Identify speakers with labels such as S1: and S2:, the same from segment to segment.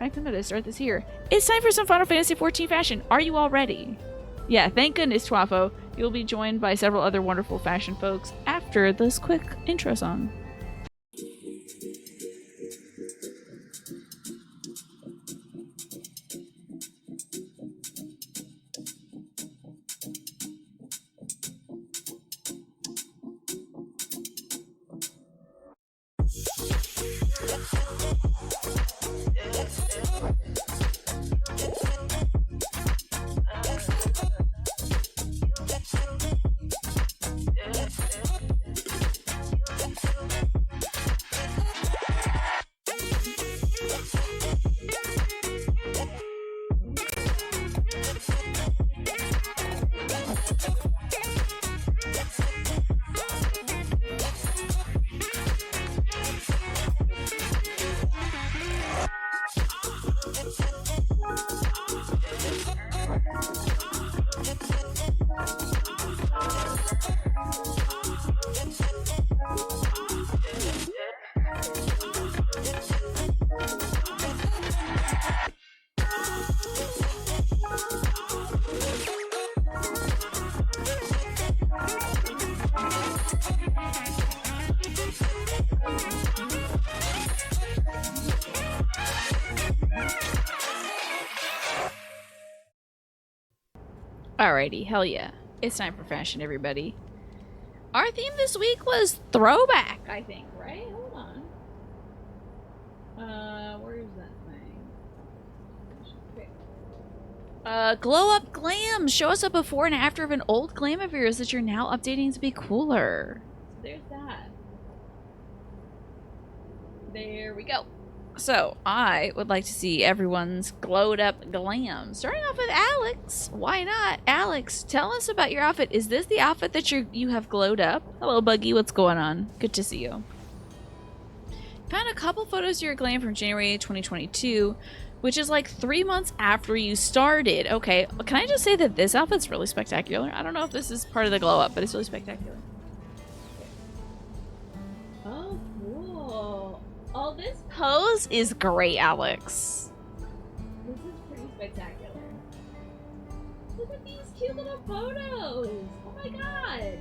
S1: Back to the start this here. It's time for some Final Fantasy XIV fashion. Are you all ready? Yeah, thank goodness, Twafo. You'll be joined by several other wonderful fashion folks after this quick intro song. Alrighty, hell yeah. It's time for fashion, everybody. Our theme this week was throwback, I think, right? Hold on. Where is that thing? Okay. Glow up glam. Show us a before and after of an old glam of yours that you're now updating to be cooler. So there's that. There we go. So, I would like to see everyone's glowed up glam. Starting off with Alex. Why not? Alex, tell us about your outfit. Is this the outfit that you have glowed up? Hello, Buggy. What's going on? Good to see you. Found a couple photos of your glam from January 2022, which is like 3 months after you started. Okay, can I just say that this outfit's really spectacular? I don't know if this is part of the glow up, but it's really spectacular. Oh, cool. Oh, this pose is great, Alex. This is pretty spectacular. Look at these cute little photos. Oh my god.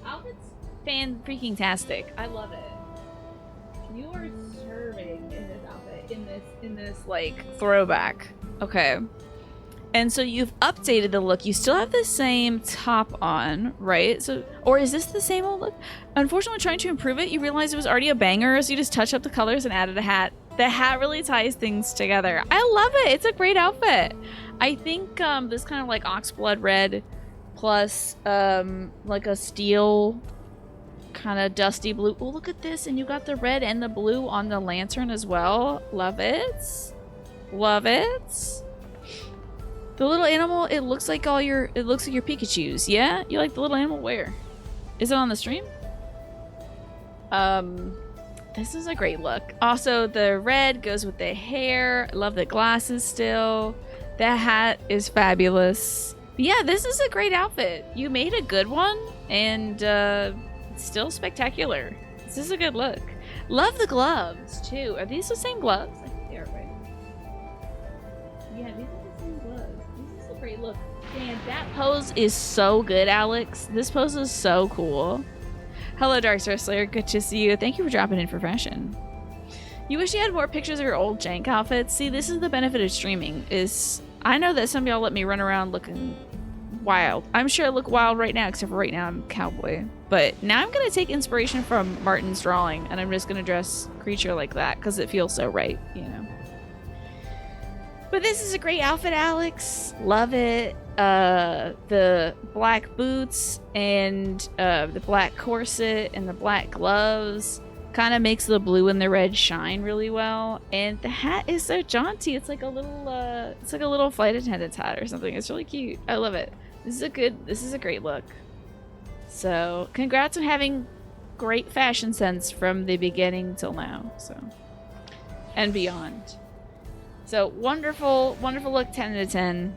S1: Outfit's fan-freaking-tastic. I love it. You are serving in this outfit, in this like throwback. Okay. And so you've updated the look. You still have the same top on, right? So, or is this the same old look? Unfortunately, trying to improve it, you realized it was already a banger, so you just touched up the colors and added a hat. The hat really ties things together. I love it. It's a great outfit. I think this kind of like oxblood red plus like a steel kind of dusty blue. Oh, look at this. And you got the red and the blue on the lantern as well. Love it. Love it. The little animal, it looks like your Pikachus. Yeah? You like the little animal? Where? Is it on the stream? This is a great look. Also, the red goes with the hair. I love the glasses still. That hat is fabulous. But yeah, this is a great outfit. You made a good one, and it's still spectacular. This is a good look. Love the gloves, too. Are these the same gloves? I think they are, right? Yeah, these are the same gloves. This is a great look. Man, that pose is so good, Alex. This pose is so cool. Hello, Dark Star Slayer. Good to see you. Thank you for dropping in for fashion. You wish you had more pictures of your old jank outfits? See, this is the benefit of streaming, is I know that some of y'all let me run around looking wild. I'm sure I look wild right now, except for right now I'm cowboy. But now I'm going to take inspiration from Martin's drawing, and I'm just going to dress creature like that, because it feels so right, you know. But this is a great outfit, Alex. Love it. The black boots and the black corset and the black gloves kind of makes the blue and the red shine really well. And the hat is so jaunty. It's like a little flight attendant's hat or something. It's really cute. I love it. This is a great look. So congrats on having great fashion sense from the beginning till now. So and beyond. So wonderful, wonderful look, 10 out of 10.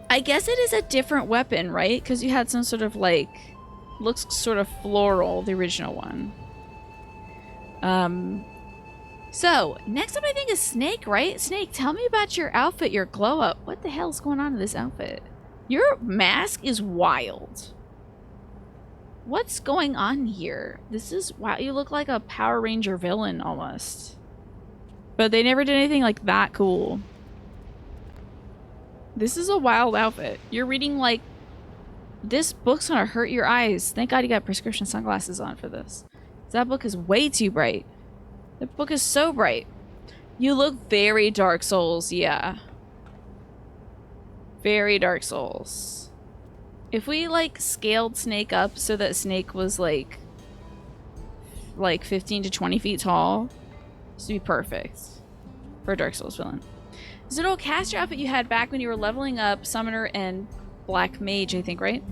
S1: I guess it is a different weapon, right? Because you had some sort of like, looks sort of floral, the original one. So, next up I think is Snake, right? Snake, tell me about your outfit, your glow up. What the hell's going on in this outfit? Your mask is wild. What's going on here? This is, wow, you look like a Power Ranger villain almost. But they never did anything like that cool. This is a wild outfit. You're reading like, this book's gonna hurt your eyes. Thank God you got prescription sunglasses on for this. That book is way too bright. The book is so bright. You look very Dark Souls, yeah. Very Dark Souls. If we like scaled Snake up so that Snake was like 15 to 20 feet tall, this would be perfect for a Dark Souls villain. Zeno, cast your outfit you had back when you were leveling up Summoner and Black Mage, I think, right?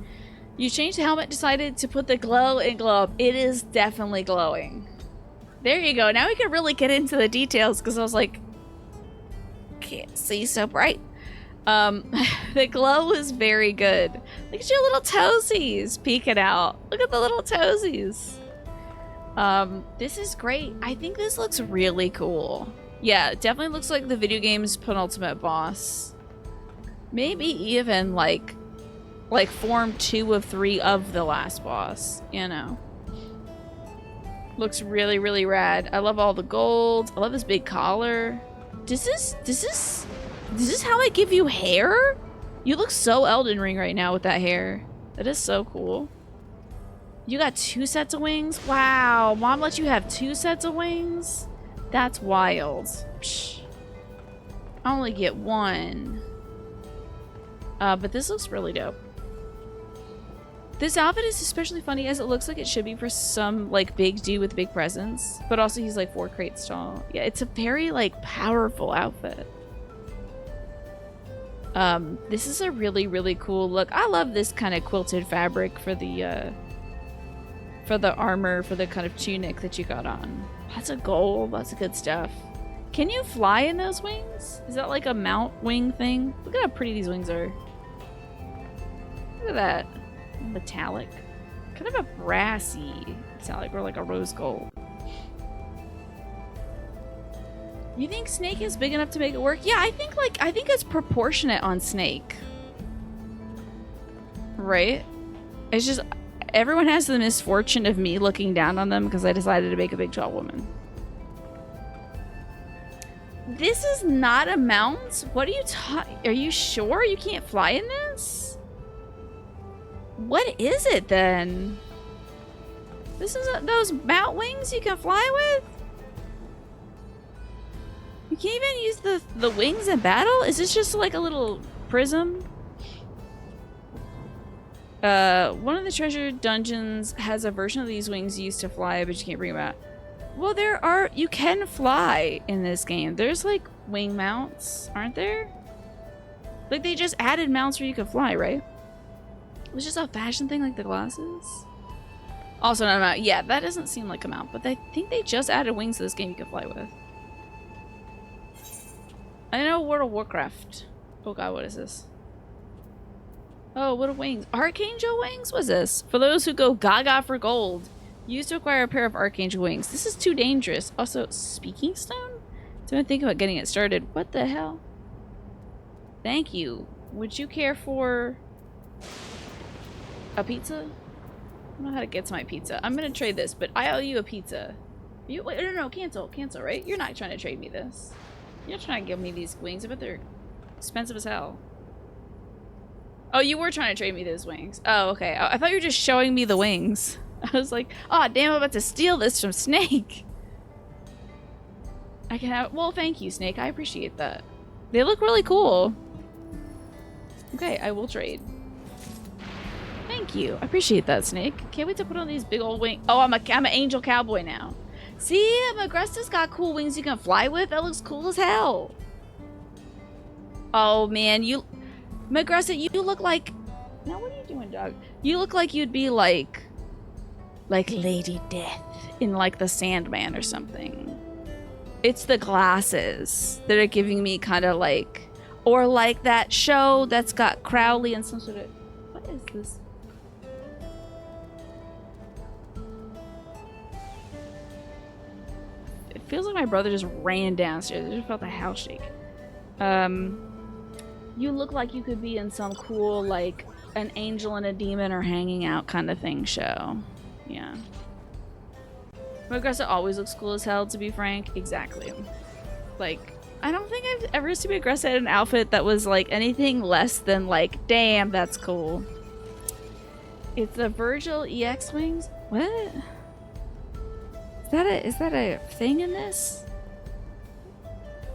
S1: You changed the helmet, decided to put the glow in glow up. It is definitely glowing. There you go. Now we can really get into the details because I was like, can't see so bright. The glow is very good. Look at your little toesies peeking out. Look at the little toesies. This is great. I think this looks really cool. Yeah, it definitely looks like the video game's penultimate boss. Maybe even like form 2 of 3 of the last boss, you know. Looks really, really rad. I love all the gold. I love this big collar. This is how I give you hair? You look so Elden Ring right now with that hair. That is so cool. You got 2 sets of wings? Wow, Mom let you have 2 sets of wings? That's wild. Psh. I only get 1. But this looks really dope. This outfit is especially funny as it looks like it should be for some like big dude with big presence, but also he's like 4 crates tall. Yeah, it's a very like powerful outfit. This is a really, really cool look. I love this kind of quilted fabric for the armor, for the kind of tunic that you got on. Lots of gold, lots of good stuff. Can you fly in those wings? Is that like a mount wing thing? Look at how pretty these wings are. Look at that. Metallic. Kind of a brassy metallic, or like a rose gold. You think Snake is big enough to make it work? Yeah, I think it's proportionate on Snake. Right? It's just everyone has the misfortune of me looking down on them because I decided to make a big tall woman. This is not a mount? What are you are you sure you can't fly in this? What is it then? This is those mount wings you can fly with? You can't even use the wings in battle? Is this just like a little prism? One of the treasure dungeons has a version of these wings used to fly, but you can't bring them out. Well, you can fly in this game. There's like wing mounts, aren't there? Like they just added mounts where you can fly, right? It was just a fashion thing like the glasses. Also not a mount. Yeah, that doesn't seem like a mount, but I think they just added wings to this game you can fly with. I know World of Warcraft. Oh god, what is this? Oh, what are wings? Archangel wings? What's this? For those who go gaga for gold, use to acquire a pair of Archangel wings. This is too dangerous. Also, speaking stone? Don't think about getting it started. What the hell? Thank you. Would you care for a pizza? I don't know how to get to my pizza. I'm gonna trade this, but I owe you a pizza. Wait, no, cancel, right? You're not trying to trade me this. You're not trying to give me these wings. I bet they're expensive as hell. Oh, you were trying to trade me those wings. Oh, okay. I thought you were just showing me the wings. I was like, oh, damn, I'm about to steal this from Snake. I can have, well, thank you, Snake. I appreciate that. They look really cool. Okay, I will trade. Thank you. I appreciate that, Snake. Can't wait to put on these big old wings. Oh, I'm an angel cowboy now. See, Magresta's got cool wings you can fly with. That looks cool as hell. Oh, man, Magresta, you look like... Now, what are you doing, dog? You look like you'd be like Lady Death in like the Sandman or something. It's the glasses that are giving me kind of like... Or like that show that's got Crowley and some sort of... What is this? feels like my brother just ran downstairs. I just felt the house shake. You look like you could be in some cool, like, an angel and a demon are hanging out kind of thing show. Yeah. Aggressive always looks cool as hell, to be frank. Exactly. Like, I don't think I've ever seen Aggressive in an outfit that was, like, anything less than, like, damn, that's cool. It's the Virgil EX wings? What? Is that a thing in this?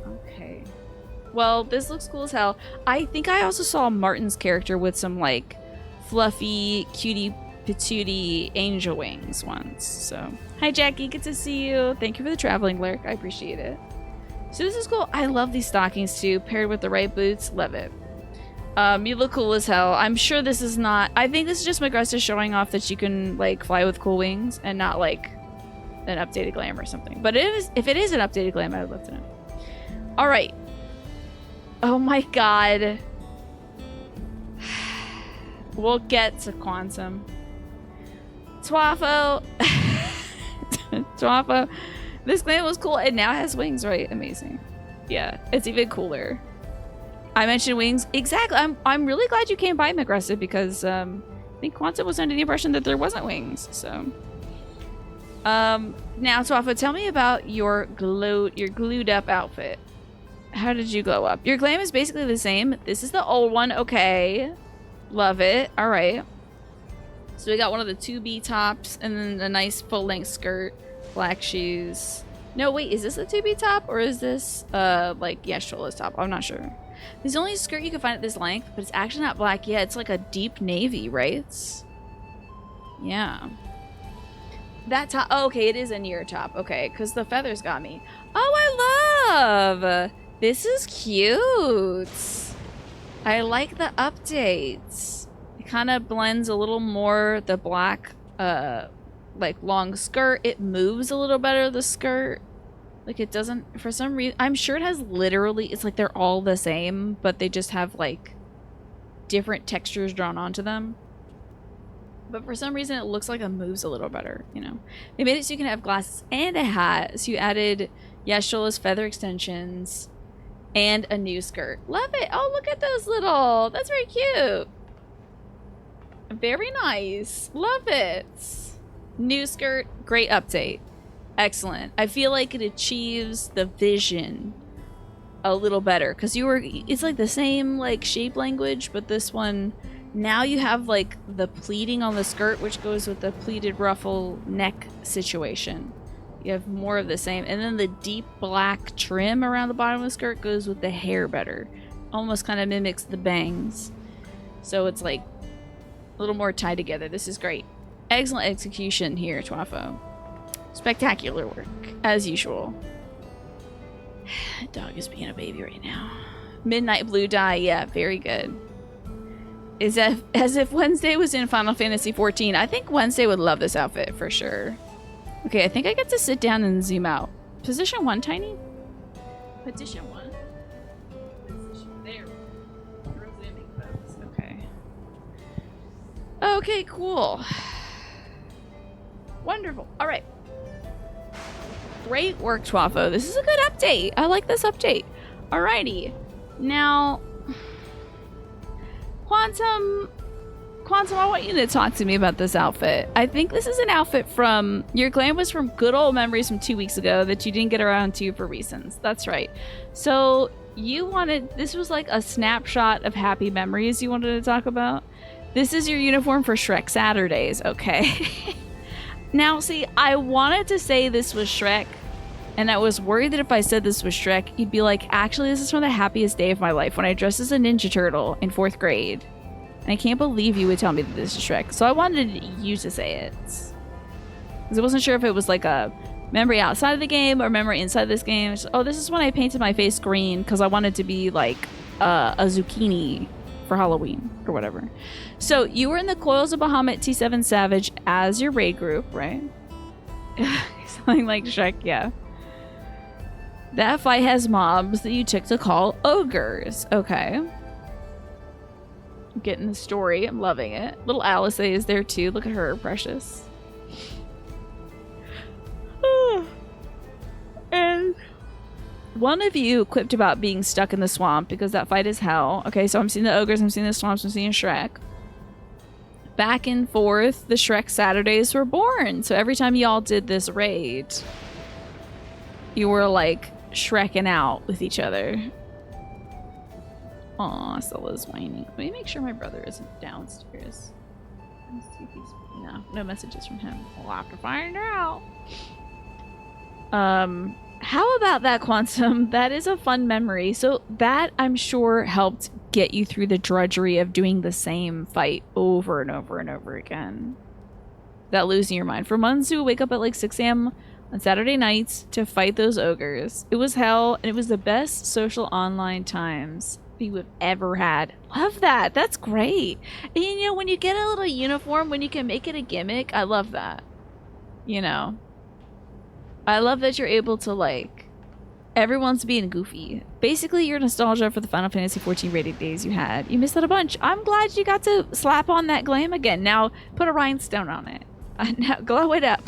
S1: Okay. Well, this looks cool as hell. I think I also saw Martin's character with some, like, fluffy, cutie patootie angel wings once. So, hi Jackie, good to see you. Thank you for the traveling lurk. I appreciate it. So this is cool. I love these stockings too, paired with the right boots. Love it. You look cool as hell. I'm sure this is not... I think this is just Magressa showing off that you can, like, fly with cool wings and not, like, an updated glam or something. But if it is an updated glam, I would love to know. All right. Oh my god. We'll get to Quantum. Twafo. Twafo. This glam was cool. It now has wings, right? Amazing. Yeah, it's even cooler. I mentioned wings. Exactly. I'm really glad you came by, Magressa, because I think Quantum was under the impression that there wasn't wings. So, now Twafo, tell me about your glued up outfit. How did you glow up? Your glam is basically the same. This is the old one. Okay, love it. All right. So we got one of the 2B tops and then a nice full-length skirt, black shoes. No, wait, is this a 2B top or is this like Shola's top? I'm not sure. This is the only skirt you can find at this length, but it's actually not black yet. It's like a deep navy, right? Yeah. That top. Oh, okay, it is a near top. Okay, because the feathers got me. Oh, I love. This is cute. I like the updates. It kind of blends a little more the black, like long skirt. It moves a little better, the skirt. Like it doesn't, for some reason, I'm sure it has literally, it's like they're all the same, but they just have like different textures drawn onto them. But for some reason, it looks like it moves a little better, you know. They made it so you can have glasses and a hat. So you added Shola's feather extensions and a new skirt. Love it. Oh, look at those little, that's very cute. Very nice. Love it. New skirt, great update. Excellent. I feel like it achieves the vision a little better because it's like the same like shape language, but this one, now you have like the pleating on the skirt, which goes with the pleated ruffle neck situation. You have more of the same, and then the deep black trim around the bottom of the skirt goes with the hair better. Almost kind of mimics the bangs. So it's like a little more tied together. This is great. Excellent execution here, Twafo. Spectacular work, as usual. Dog is being a baby right now. Midnight blue dye, yeah, very good. Is that as if Wednesday was in Final Fantasy XIV? I think Wednesday would love this outfit for sure. Okay, I think I get to sit down and zoom out. Position 1, Tiny? Position 1. Position there. We're zooming, folks. Okay. Okay, cool. Wonderful. All right. Great work, Twafo. This is a good update. I like this update. Alrighty. Now, Quantum, I want you to talk to me about this outfit. I think this is an outfit from... Your glam was from good old memories from 2 weeks ago that you didn't get around to for reasons. That's right. So, you wanted... This was like a snapshot of happy memories you wanted to talk about. This is your uniform for Shrek Saturdays, okay? Now, see, I wanted to say this was Shrek, and I was worried that if I said this was Shrek, you'd be like, actually, this is from the happiest day of my life when I dressed as a Ninja Turtle in 4th grade. And I can't believe you would tell me that this is Shrek. So I wanted you to say it. Because I wasn't sure if it was like a memory outside of the game or memory inside this game. Just, oh, this is when I painted my face green because I wanted to be like a zucchini for Halloween or whatever. So you were in the Coils of Bahamut T7 Savage as your raid group, right? Something like Shrek, yeah. That fight has mobs that you took to call ogres. Okay. I'm getting the story. I'm loving it. Little Alice is there too. Look at her, precious. And one of you quipped about being stuck in the swamp because that fight is hell. Okay, so I'm seeing the ogres, I'm seeing the swamps, I'm seeing Shrek. Back and forth, the Shrek Saturdays were born. So every time y'all did this raid, you were like Shreking out with each other. Aw, Stella's whining. Let me make sure my brother isn't downstairs. Let's see if he's... No messages from him. We'll have to find out. How about that, Quantum? That is a fun memory. So that, I'm sure, helped get you through the drudgery of doing the same fight over and over and over again. That losing your mind. For months, you would wake up at like 6 a.m. on Saturday nights to fight those ogres. It was hell, and it was the best social online times you have ever had. Love that. That's great. And you know, when you get a little uniform, when you can make it a gimmick, I love that. You know, I love that you're able to, like, everyone's being goofy. Basically, your nostalgia for the Final Fantasy XIV rated days you had. You missed that a bunch. I'm glad you got to slap on that glam again. Now put a rhinestone on it. Now glow it up.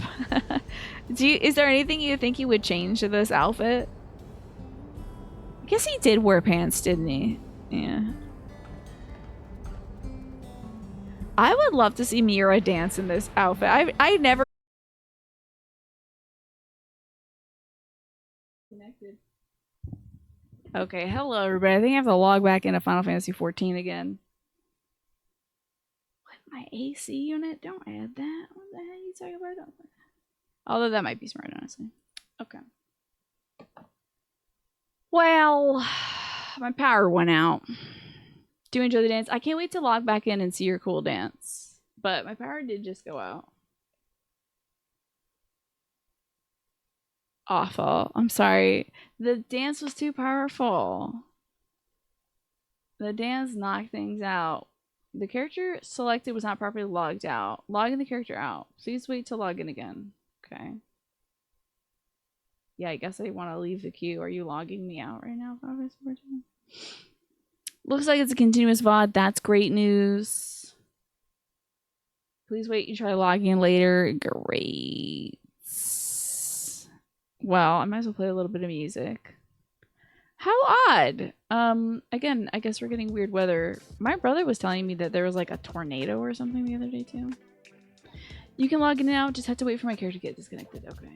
S1: Is there anything you think you would change to this outfit? I guess he did wear pants, didn't he? Yeah. I would love to see Mira dance in this outfit. I never connected. Okay, hello everybody. I think I have to log back into Final Fantasy XIV again. What? My AC unit? Don't add that. What the hell are you talking about? Although that might be smart, honestly. Okay. Well, my power went out. Do you enjoy the dance? I can't wait to log back in and see your cool dance. But my power did just go out. Awful. I'm sorry. The dance was too powerful. The dance knocked things out. The character selected was not properly logged out. Logging the character out. Please wait to log in again. Okay. Yeah, I guess I want to leave the queue. Are you logging me out right now? Looks like it's a continuous VOD. That's great news. Please wait and try logging in later. Great. Well, I might as well play a little bit of music. How odd. Again, I guess we're getting weird weather. My brother was telling me that there was like a tornado or something the other day too. You can log in now. Just have to wait for my character to get disconnected. Okay.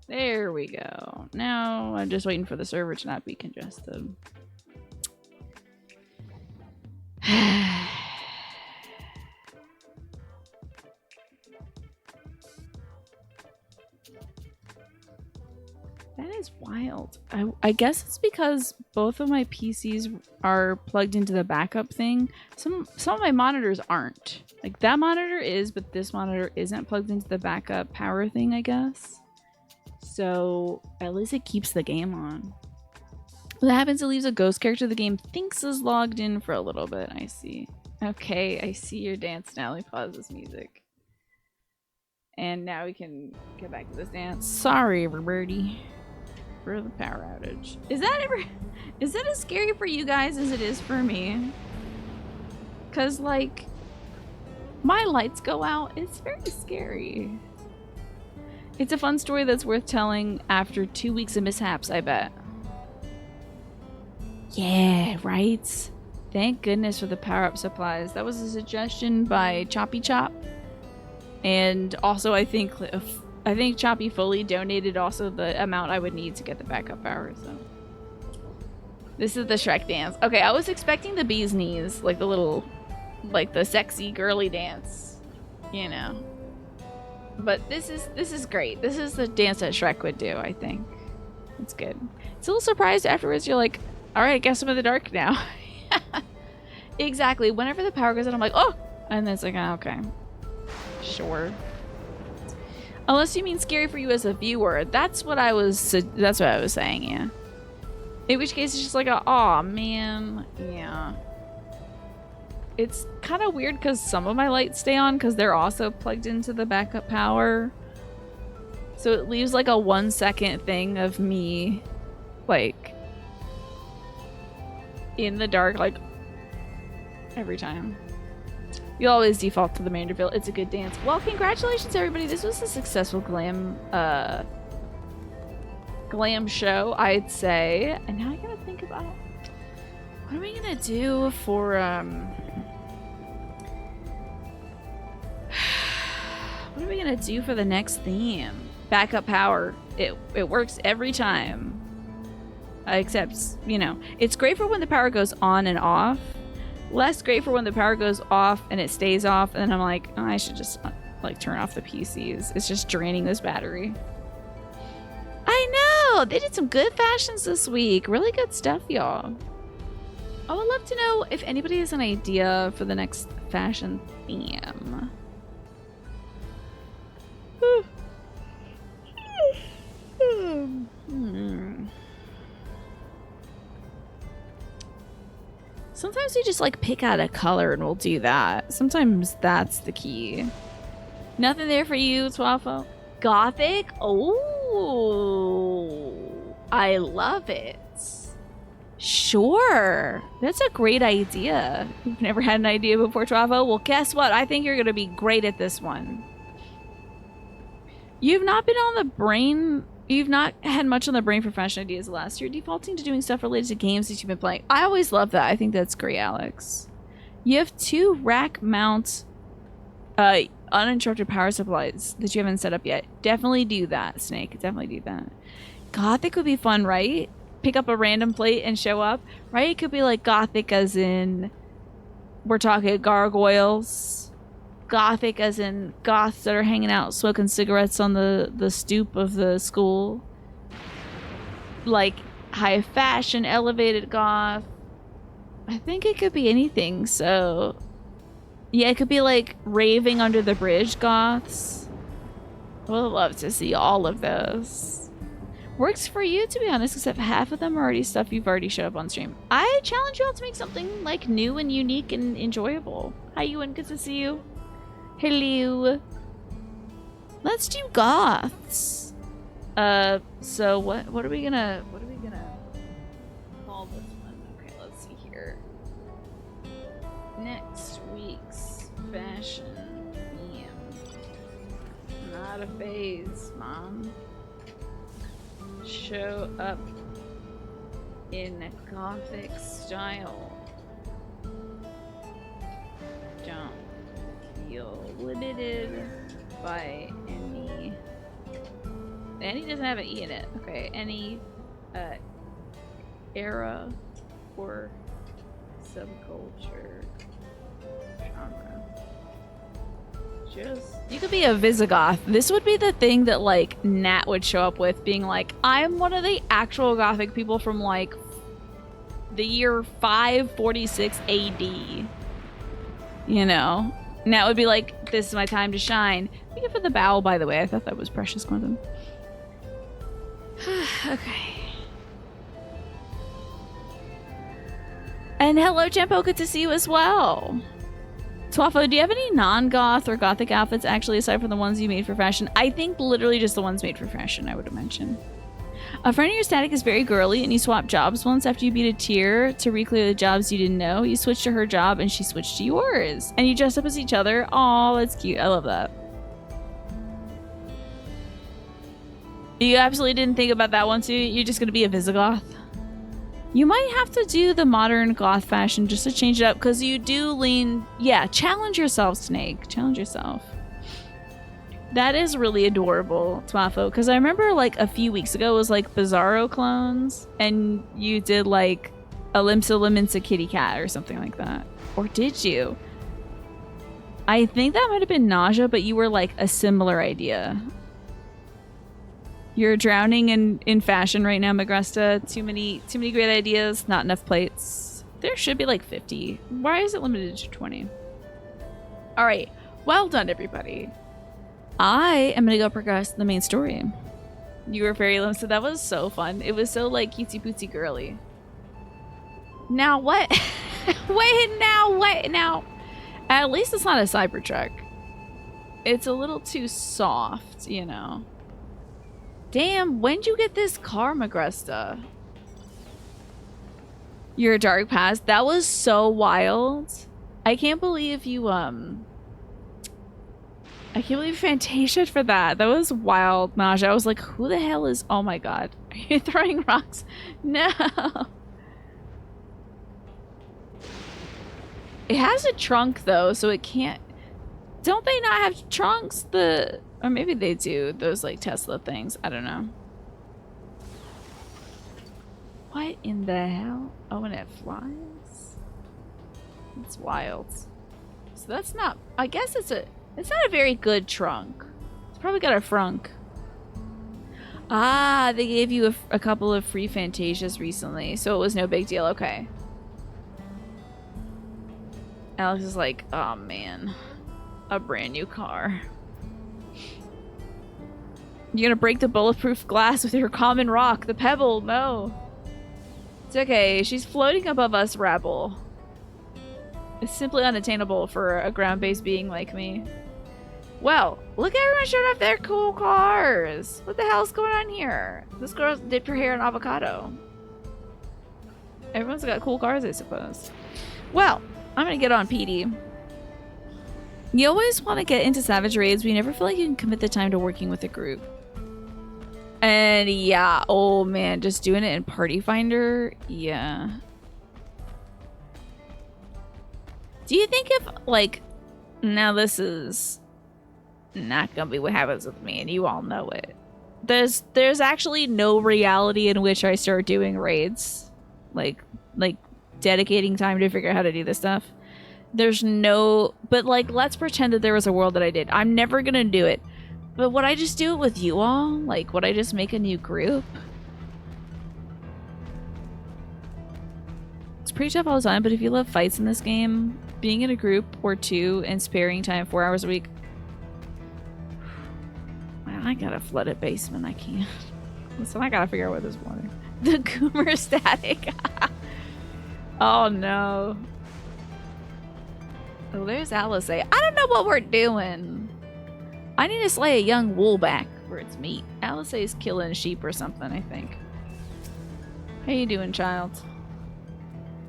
S1: There we go. Now I'm just waiting for the server to not be congested. That is wild. I guess it's because both of my PCs are plugged into the backup thing. Some of my monitors aren't. Like that monitor is, but this monitor isn't plugged into the backup power thing, I guess. So at least it keeps the game on. What happens? It leaves a ghost character the game thinks is logged in for a little bit. I see. Okay, I see your dance now. Let me pause this music. And now we can get back to this dance. Sorry, everybody, for the power outage. Is that as scary for you guys as it is for me? Cause like my lights go out. It's very scary. It's a fun story that's worth telling after 2 weeks of mishaps, I bet. Yeah, right? Thank goodness for the power-up supplies. That was a suggestion by Choppy Chop. And also I think Choppy fully donated also the amount I would need to get the backup power, so. This is the Shrek dance. Okay, I was expecting the bee's knees, like the little, like the sexy girly dance, you know. But this is great. This is the dance that Shrek would do, I think. It's good. It's a little surprised afterwards. You're like, all right, I guess I'm in the dark now. Exactly. Whenever the power goes out, I'm like, oh! And then it's like, oh, okay. Sure. Unless you mean scary for you as a viewer. That's what I was saying, yeah. In which case, it's just like, aw, man. Yeah. It's kind of weird because some of my lights stay on because they're also plugged into the backup power. So it leaves like a 1 second thing of me like in the dark like every time. You always default to the main reveal. It's a good dance. Well, congratulations everybody. This was a successful glam glam show, I'd say. And now I gotta think about what are we gonna do for what are we gonna do for the next theme? Backup power. It works every time. Except, you know, it's great for when the power goes on and off. Less great for when the power goes off and it stays off, and then I'm like, oh, I should just like turn off the PCs. It's just draining this battery. I know! They did some good fashions this week. Really good stuff, y'all. I would love to know if anybody has an idea for the next fashion theme. Sometimes we just like pick out a color and we'll do that. Sometimes that's the key. Nothing there for you, Twaffle? Gothic? Oh, I love it. Sure. That's a great idea. You've never had an idea before, Twaffle? Well, guess what? I think you're going to be great at this one. You've not been on the brain... You've not had much on the brain for fashion ideas last year, defaulting to doing stuff related to games that you've been playing. I always love that. I think that's great, Alex. You have 2 rack mount uninterrupted power supplies that you haven't set up yet. Definitely do that, Snake. Definitely do that. Gothic would be fun, right? Pick up a random plate and show up, right? It could be like Gothic as in we're talking gargoyles. Gothic as in goths that are hanging out smoking cigarettes on the stoop of the school. Like high fashion, elevated goth. I think it could be anything, so... Yeah, it could be like raving under the bridge goths. I would love to see all of those. Works for you, to be honest, except half of them are already stuff you've already showed up on stream. I challenge you all to make something like new and unique and enjoyable. Hi, Ewan, good to see you. Hello. Let's do goths. So what are we gonna call this one? Okay, let's see here. Next week's fashion theme. Not a phase, Mom. Show up in a gothic style. Don't feel limited by any doesn't have an E in it. Okay, any era or subculture genre. Just you could be a Visigoth. This would be the thing that like Nat would show up with, being like, I'm one of the actual gothic people from like the year 546 AD. You know? And that would be like, this is my time to shine. Thank you for the bow, by the way. I thought that was precious, Quantum. Okay. And hello, Jempo. Good to see you as well. Twaffo, do you have any non-goth or gothic outfits, actually, aside from the ones you made for fashion? I think literally just the ones made for fashion, I would mention. A friend of your static is very girly, and you swapped jobs once after you beat a tier to re-clear the jobs you didn't know. You switched to her job, and she switched to yours. And you dressed up as each other. Aw, that's cute. I love that. You absolutely didn't think about that one, too? You're just gonna be a Visigoth? You might have to do the modern goth fashion just to change it up, because you do lean... Yeah, challenge yourself, Snake. Challenge yourself. That is really adorable, Twafo, because I remember like a few weeks ago it was like Bizarro clones, and you did like a Limsa Liminsa kitty cat or something like that. Or did you? I think that might have been Nausea, but you were like a similar idea. You're drowning in fashion right now, Magresta. Too many great ideas, not enough plates. There should be like 50. Why is it limited to 20? All right, well done, everybody. I am gonna go progress the main story. You were very limited. That was so fun. It was so like cutesy pootsy girly. Now what? Wait, now what? Now, at least it's not a Cybertruck. It's a little too soft, you know. Damn, when'd you get this car, Magresta? You're a dark past. That was so wild. I can't believe you I can't believe Fantasia'd for that. That was wild, Naja. I was like, who the hell is... Oh my god. Are You're throwing rocks. No. It has a trunk though, so it can't. Don't they not have trunks? Or maybe they do. Those like Tesla things. I don't know. What in the hell? Oh, and it flies. It's wild. So that's not. I guess it's not a very good trunk. It's probably got a frunk. Ah, they gave you a couple of free Fantasias recently, so it was no big deal. Okay. Alex is like, oh man, a brand new car. You're gonna break the bulletproof glass with your common rock, the pebble. No. It's okay. She's floating above us, rabble. It's simply unattainable for a ground-based being like me. Well, look at everyone showing off their cool cars. What the hell's going on here? This girl dipped her hair in avocado. Everyone's got cool cars, I suppose. Well, I'm gonna get on PD. You always want to get into Savage raids, but you never feel like you can commit the time to working with a group. And yeah, oh man, just doing it in Party Finder, yeah. Do you think if, like, now this is not gonna be what happens with me, and you all know it. There's actually no reality in which I start doing raids. Like dedicating time to figure out how to do this stuff. There's no, but like, let's pretend that there was a world that I did. I'm never gonna do it. But would I just do it with you all? Like, would I just make a new group? It's pretty tough all the time, but if you love fights in this game, being in a group or two and sparing time 4 hours a week. Man, I got a flooded basement. I can't. Listen, I gotta figure out where there's water. The Goomer static. Oh no. Oh, there's Alice. I don't know what we're doing. I need to slay a young woolback for its meat. Alice is killing sheep or something, I think. How you doing, child?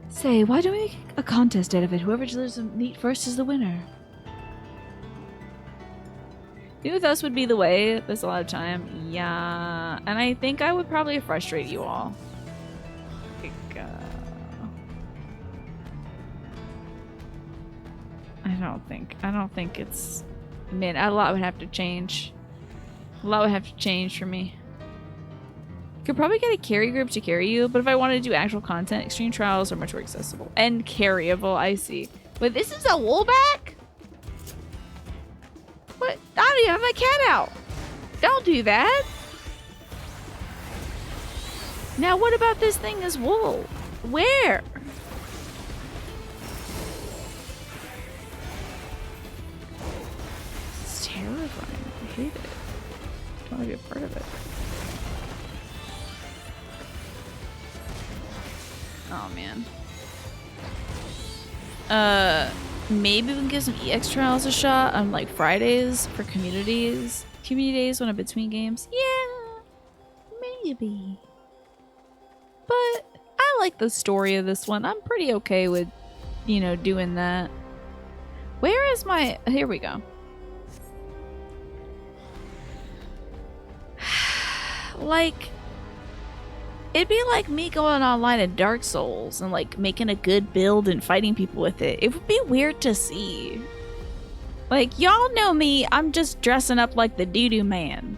S1: Say, why don't we make a contest out of it? Whoever delivers the meat first is the winner. You with us would be the way. There's a lot of time. Yeah. And I think I would probably frustrate you all. I don't think it's... Man, a lot would have to change. A lot would have to change for me. Could probably get a carry group to carry you, but if I wanted to do actual content, extreme trials are much more accessible. And carryable, I see. Wait, this is a woolback? What? I don't even have my cat out. Don't do that. Now what about this thing is wool? Where? It's terrifying. I hate it. I don't want to be a part of it. Oh man. Maybe we can give some EX trials a shot on like Fridays for communities. Community days when I'm between games. Yeah, maybe. But I like the story of this one. I'm pretty okay with, you know, doing that. Where is my... Here we go. Like... It'd be like me going online in Dark Souls and like making a good build and fighting people with it. It would be weird to see. Like, y'all know me, I'm just dressing up like the doo-doo man.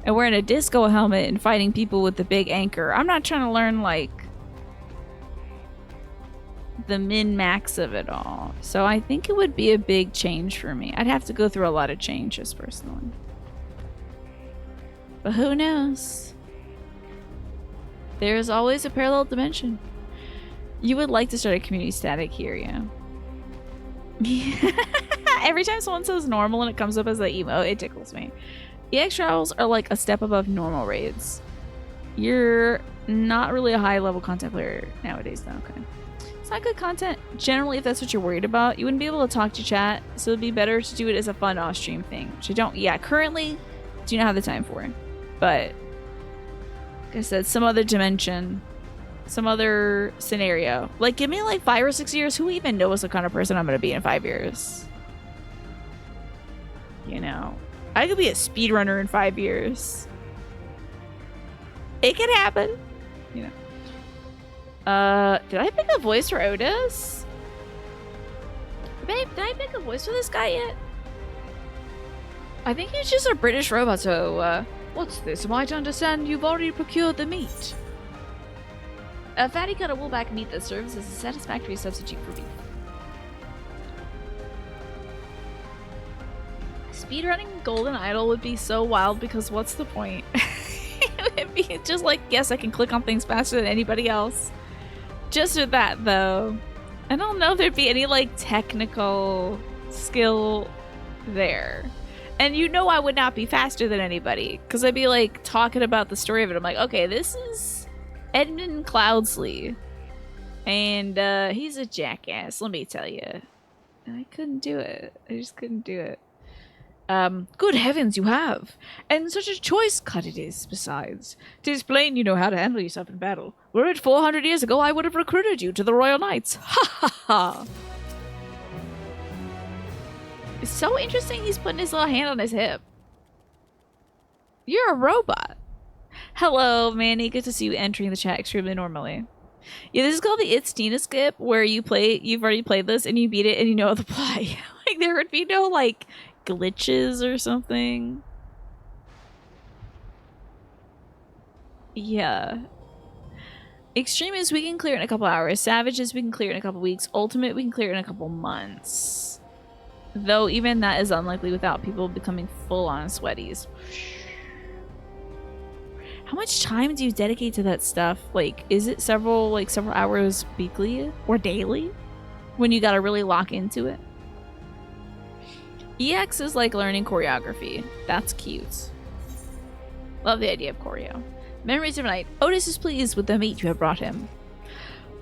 S1: And wearing a disco helmet and fighting people with the big anchor. I'm not trying to learn like the min-max of it all. So I think it would be a big change for me. I'd have to go through a lot of changes personally. But who knows? There's always a parallel dimension. You would like to start a community static here, yeah. Every time someone says normal and it comes up as an emote, it tickles me. EX trials are like a step above normal raids. You're not really a high level content player nowadays though, okay. It's not good content. Generally, if that's what you're worried about, you wouldn't be able to talk to chat, so it'd be better to do it as a fun off-stream thing, which I don't, yeah, currently do not have the time for it. But like I said, some other dimension, some other scenario. Like, give me like 5 or 6 years. Who even knows what kind of person I'm going to be in 5 years? You know, I could be a speedrunner in 5 years. It can happen. You know. Did I pick a voice for Otis? Babe, did I pick a voice for this guy yet? I think he's just a British robot, so, what's this? Am I to understand you've already procured the meat? A fatty cut of woolback meat that serves as a satisfactory substitute for beef. Speedrunning Golden Idol would be so wild because what's the point? It would be just like, yes, I can click on things faster than anybody else. Just with that, though. I don't know if there'd be any, like, technical skill there. And you know I would not be faster than anybody. Because I'd be, like, talking about the story of it. I'm like, okay, this is Edmund Cloudsley. And, he's a jackass, let me tell you. And I couldn't do it. I just couldn't do it. Good heavens, you have. And such a choice cut it is, besides. 'Tis plain you know how to handle yourself in battle. Were it 400 years ago, I would have recruited you to the Royal Knights. Ha ha ha! It's so interesting he's putting his little hand on his hip. You're a robot. Hello, Manny. Good to see you entering the chat extremely normally. Yeah, this is called the It's Tina skip, where you've already played this and you beat it and you know the play. Like, there would be no, like, glitches or something. Yeah. Extreme is we can clear it in a couple hours. Savage is we can clear it in a couple weeks. Ultimate we can clear it in a couple months. Though even that is unlikely without people becoming full-on sweaties. How much time do you dedicate to that stuff? Like, is it several hours weekly or daily? When you gotta really lock into it? EX is like learning choreography. That's cute. Love the idea of choreo. Memories of night. Otis is pleased with the meat you have brought him.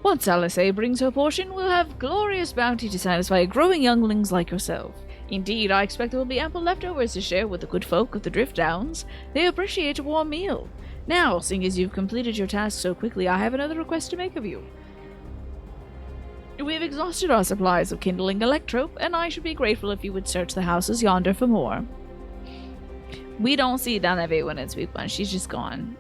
S1: Once Alice A brings her portion, we'll have glorious bounty to satisfy growing younglings like yourself. Indeed, I expect there will be ample leftovers to share with the good folk of the Drift Downs. They appreciate a warm meal. Now, seeing as you've completed your task so quickly, I have another request to make of you. We have exhausted our supplies of kindling electrope, and I should be grateful if you would search the houses yonder for more. We don't see Danave when it's week one. She's just gone.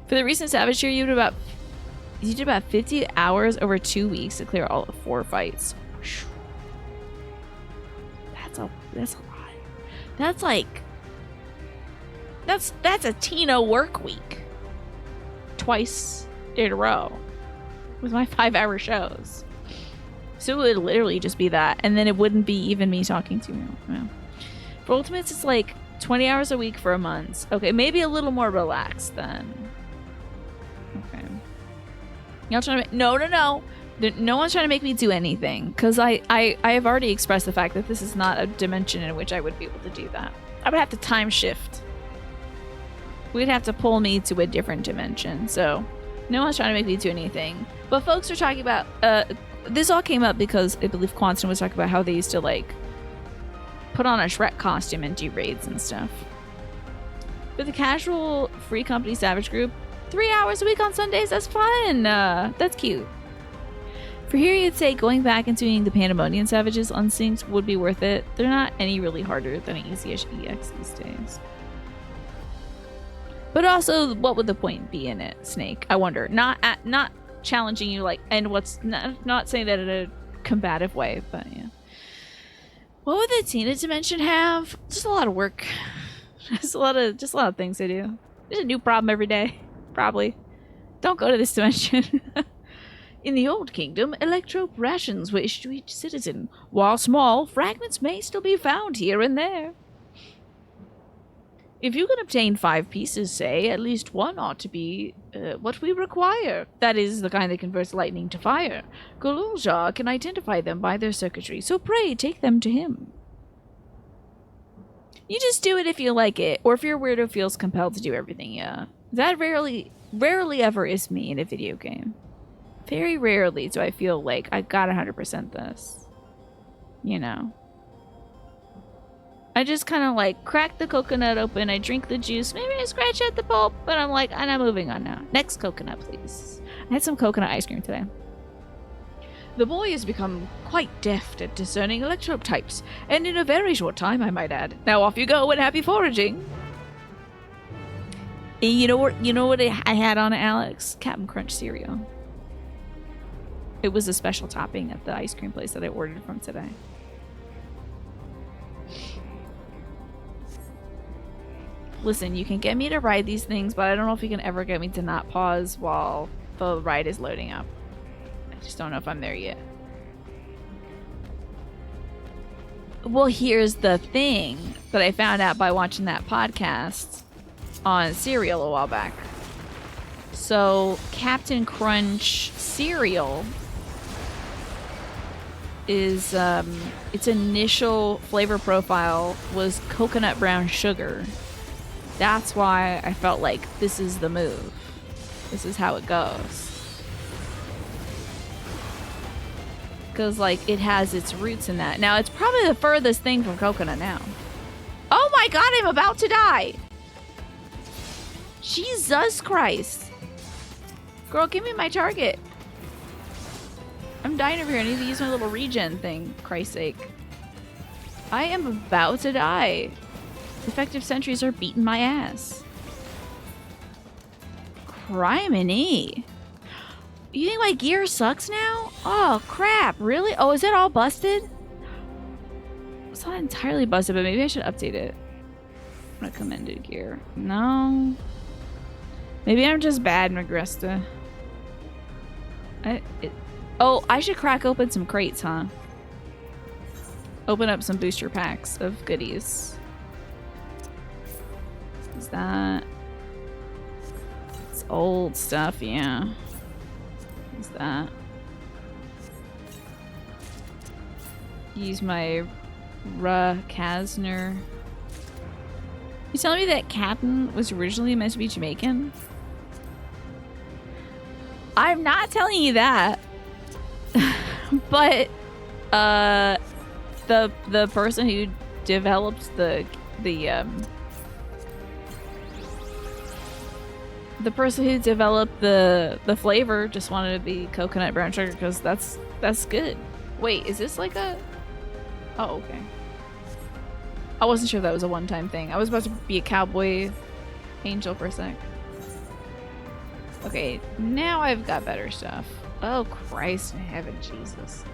S1: For the recent Savage tier, you did about 50 hours over 2 weeks to clear all 4 fights. That's a lot. That's like... That's a Tina work week. Twice in a row. With my 5-hour shows. So it would literally just be that. And then it wouldn't be even me talking to you. Yeah. For Ultimates, it's like 20 hours a week for a month. Okay, maybe a little more relaxed then. Okay. Y'all trying to no. No one's trying to make me do anything. Because I have already expressed the fact that this is not a dimension in which I would be able to do that. I would have to time shift. We'd have to pull me to a different dimension. So no one's trying to make me do anything. But folks are talking about... this all came up because I believe Quantum was talking about how they used to, like, put on a Shrek costume and do raids and stuff. For the casual free company Savage group, 3 hours a week on Sundays, that's fun! That's cute. For here, you'd say going back and doing the Pandemonium Savages unsynced would be worth it. They're not any really harder than an easy-ish EX these days. But also, what would the point be in it, Snake? I wonder. Not challenging you, like, and what's not saying that in a combative way, but yeah. What would the Tina dimension have? Just a lot of work. just a lot of things to do. There's a new problem every day, probably. Don't go to this dimension. In the Old Kingdom, electrope rations were issued to each citizen. While small, fragments may still be found here and there. If you can obtain 5 pieces, say, at least one ought to be what we require. That is, the kind that converts lightning to fire. Goluljar can identify them by their circuitry, so pray take them to him. You just do it if you like it, or if your weirdo feels compelled to do everything, yeah. That rarely ever is me in a video game. Very rarely do I feel like I got 100% this. You know. I just kind of like crack the coconut open, I drink the juice, maybe I scratch at the pulp, but I'm like, I'm moving on now. Next coconut, please. I had some coconut ice cream today. The boy has become quite deft at discerning electrope types, and in a very short time, I might add. Now off you go and happy foraging. And you know what? You know what I had on it, Alex? Captain Crunch cereal. It was a special topping at the ice cream place that I ordered from today. Listen, you can get me to ride these things, but I don't know if you can ever get me to not pause while the ride is loading up. I just don't know if I'm there yet. Well, here's the thing that I found out by watching that podcast on cereal a while back. So Captain Crunch cereal is its initial flavor profile was coconut brown sugar. That's why I felt like this is the move. This is how it goes. Because like it has its roots in that. Now it's probably the furthest thing from coconut now. Oh my god, I'm about to die. Jesus Christ. Girl, give me my target. I'm dying over here. I need to use my little regen thing. Christ's sake. I am about to die. Effective sentries are beating my ass. Criminy. You think my gear sucks now? Oh, crap. Really? Oh, is it all busted? It's not entirely busted, but maybe I should update it. Recommended gear. No. Maybe I'm just bad, Magresta. Oh, I should crack open some crates, huh? Open up some booster packs of goodies. Is that... It's old stuff, yeah. Is that... Use my Kazner. You telling me that Captain was originally meant to be Jamaican? I'm not telling you that. But the person who developed the person who developed the flavor just wanted to be coconut brown sugar because that's good. Wait, is this like a... Oh, okay. I wasn't sure that was a one-time thing. I was about to be a cowboy angel for a sec. Okay, now I've got better stuff. Oh, Christ in heaven, Jesus.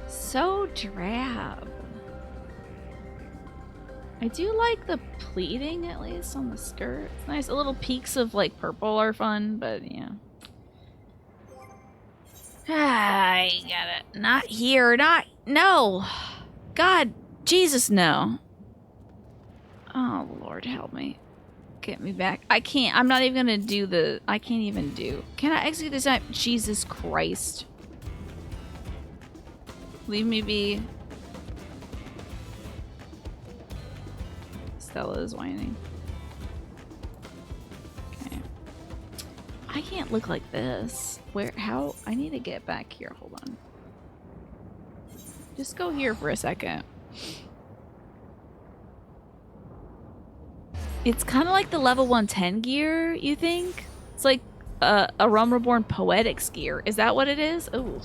S1: So drab. I do like the pleating, at least, on the skirt. It's nice. A little peaks of, like, purple are fun, but, yeah. I got it. Not here. No. God. Jesus, no. Oh, Lord, help me. Get me back. I can't. I'm not even gonna do the... I can't even do... Can I execute this time? Jesus Christ. Leave me be. Stella is whining. Okay. I can't look like this. Where? How? I need to get back here. Hold on. Just go here for a second. It's kind of like the level 110 gear, you think? It's like a Realm Reborn Poetics gear. Is that what it is? Ooh.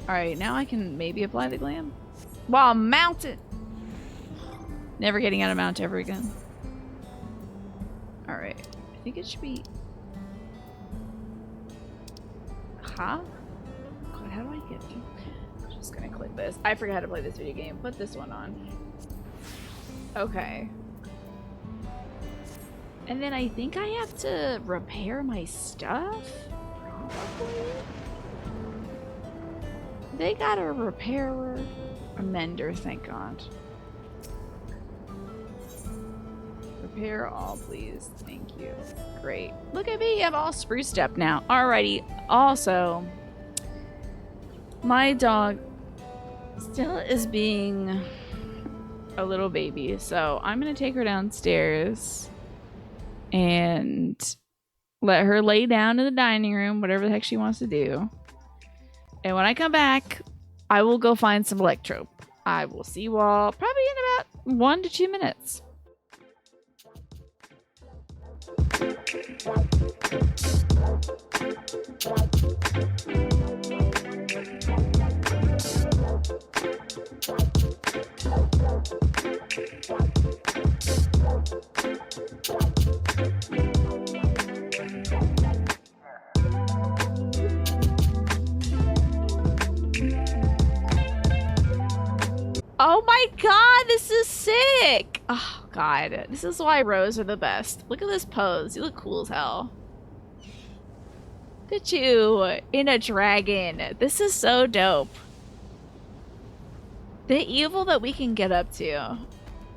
S1: Alright, now I can maybe apply the glam. While mounted! Never getting out of mount ever again. Alright. I think it should be... Huh? God, how do I get you? I'm just gonna click this. I forgot how to play this video game. Put this one on. Okay. And then I think I have to repair my stuff? Probably? They got a repairer. A mender, thank God. Repair all, please. Thank you. Great. Look at me. I'm all spruced up now. Alrighty. Also, my dog still is being a little baby. So I'm going to take her downstairs and let her lay down in the dining room, whatever the heck she wants to do. And when I come back, I will go find some electrope. I will see you all probably in about 1 to 2 minutes. sick! Oh, God. This is why Rose are the best. Look at this pose. You look cool as hell. Look at you in a dragon. This is so dope. The evil that we can get up to,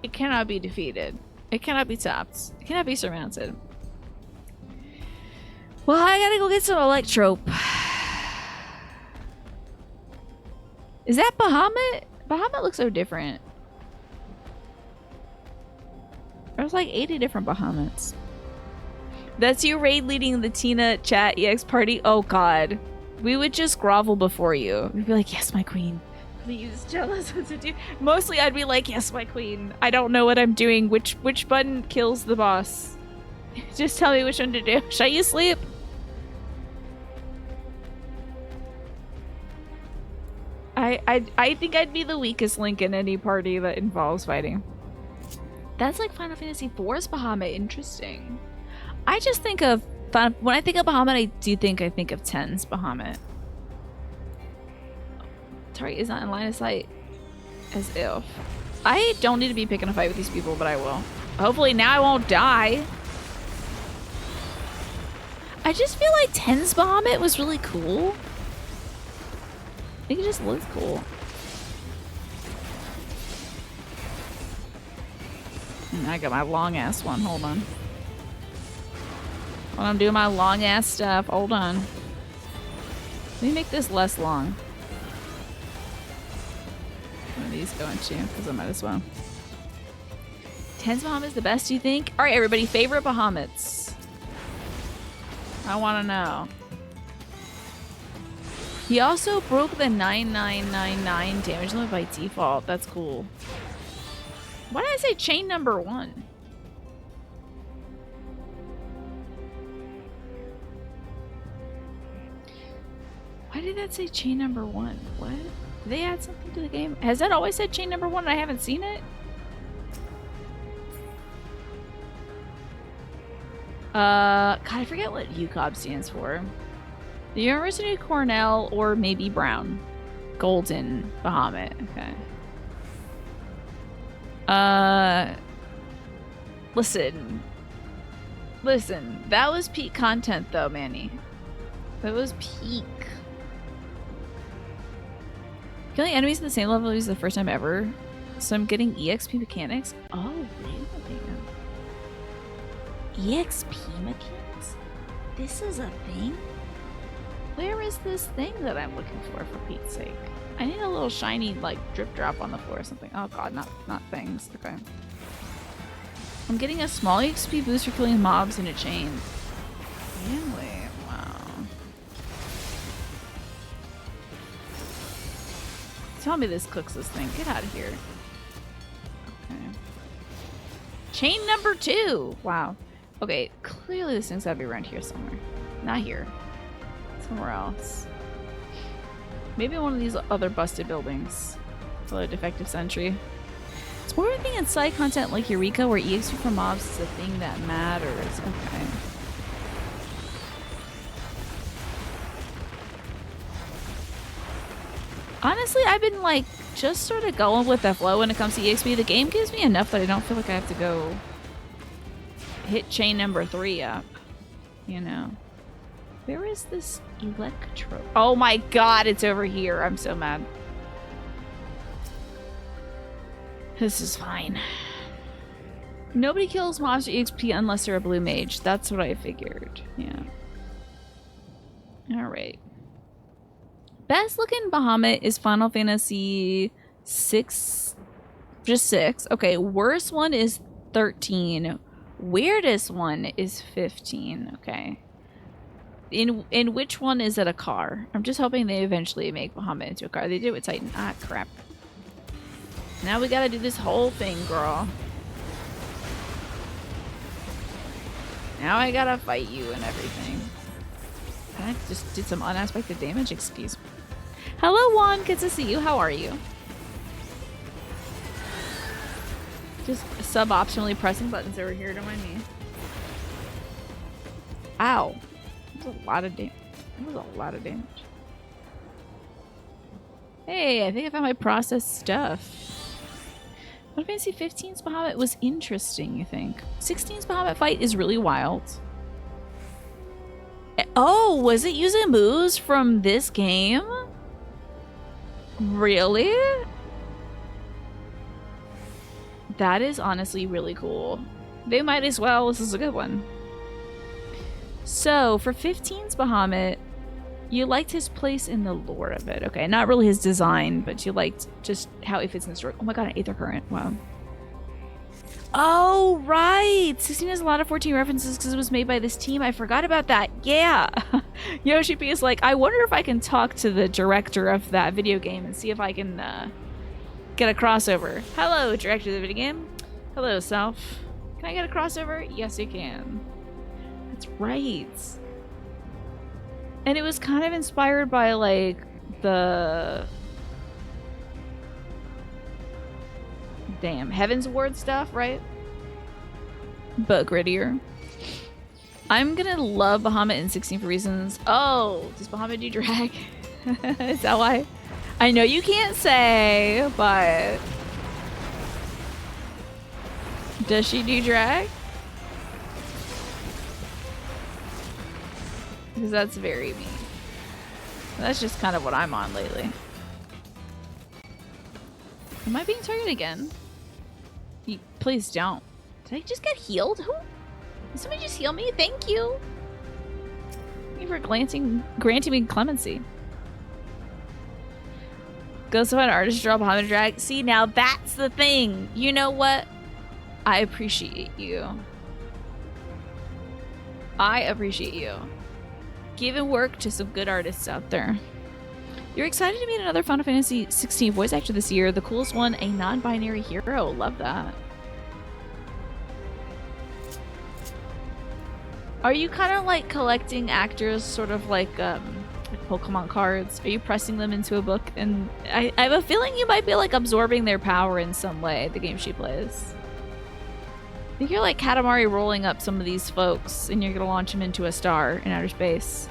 S1: it cannot be defeated. It cannot be topped. It cannot be surmounted. Well, I gotta go get some electrope. Is that Bahamut? Bahamut looks so different. There's like 80 different Bahamuts. That's you raid leading the Tina chat EX party? Oh god. We would just grovel before you. We'd be like, yes, my queen. Please tell us what to do. Mostly I'd be like, yes, my queen. I don't know what I'm doing. Which button kills the boss? Just tell me which one to do. Should you sleep? I think I'd be the weakest link in any party that involves fighting. That's like Final Fantasy IV's Bahamut. Interesting. I just think of when I think of Bahamut, I think of 10's Bahamut. Target is not in line of sight. As if. I don't need to be picking a fight with these people, but I will. Hopefully now I won't die. I just feel like 10's Bahamut was really cool. I think it just looks cool. And I got my long ass one. Hold on. When I'm doing my long ass stuff, hold on. Let me make this less long. One of these go into, because I might as well. 10's Bahamut is the best, do you think? Alright, everybody, favorite Bahamuts. I want to know. He also broke the 9999 damage limit by default. That's cool. Why did I say chain number 1? Why did that say chain number 1? What? Did they add something to the game? Has that always said chain number 1 and I haven't seen it? God, I forget what UCOB stands for. The University of Cornell or maybe Brown. Golden Bahamut. Okay. Listen. Listen. That was peak content though, Manny. That was peak. Killing enemies at the same level is the first time ever. So I'm getting EXP mechanics. Oh, really? EXP mechanics? This is a thing? Where is this thing that I'm looking for Pete's sake? I need a little shiny, like, drip drop on the floor or something. Oh god, not things. Okay. I'm getting a small XP boost for killing mobs in a chain. Really? Wow. Tell me this cooks this thing. Get out of here. Okay. Chain number 2! Wow. Okay, clearly this thing's gotta be around here somewhere. Not here. Somewhere else. Maybe one of these other busted buildings. Hello, defective sentry. It's more of a thing in side content like Eureka where EXP for mobs is the thing that matters. Okay. Honestly, I've been like just sort of going with the flow when it comes to EXP. The game gives me enough that I don't feel like I have to go hit chain number 3 up. You know. Where is this electro? Oh my god, it's over here. I'm so mad. This is fine. Nobody kills mobs for EXP unless they're a blue mage. That's what I figured. Yeah. Alright. Best looking Bahamut is Final Fantasy 6. Just 6. Okay, worst one is 13. Weirdest one is 15. Okay. In which one is it a car? I'm just hoping they eventually make Bahamut into a car. They did it with Titan. Ah, crap. Now we gotta do this whole thing, girl. Now I gotta fight you and everything. I just did some unaspected damage, excuse me. Hello, Juan. Good to see you. How are you? Just sub-optionally pressing buttons over here, don't mind me. Ow. That was a lot of damage. That was a lot of damage. Hey, I think I found my processed stuff. Final Fantasy 15's Bahamut was interesting, you think? 16's Bahamut fight is really wild. Oh, was it using moves from this game? Really? That is honestly really cool. They might as well. This is a good one. So, for 15's Bahamut, you liked his place in the lore of it. Okay, not really his design, but you liked just how he fits in the story. Oh my god, an Aether Current. Wow. Oh, right! 16 has a lot of 14 references because it was made by this team. I forgot about that. Yeah! Yoshi P is like, I wonder if I can talk to the director of that video game and see if I can get a crossover. Hello, director of the video game. Hello, self. Can I get a crossover? Yes, you can. That's right. And it was kind of inspired by, like, the... Damn, Heaven's Ward stuff, right? But grittier. I'm gonna love Bahamut in 16 for reasons. Oh, does Bahamut do drag? Is that why? I know you can't say, but... Does she do drag? Because that's very me. That's just kind of what I'm on lately. Am I being targeted again? Please don't. Did I just get healed? Who? Did somebody just heal me? Thank you. Thank you for granting me clemency. Go so an artist draw behind the drag. See, now that's the thing. You know what? I appreciate you. I appreciate you. Giving work to some good artists out there. You're excited to meet another Final Fantasy 16 voice actor this year. The coolest one, a non-binary hero. Love that. Are you kind of like collecting actors, sort of like Pokemon cards? Are you pressing them into a book? And I have a feeling you might be like absorbing their power in some way, the game she plays. I think you're like Katamari rolling up some of these folks and you're going to launch them into a star in outer space.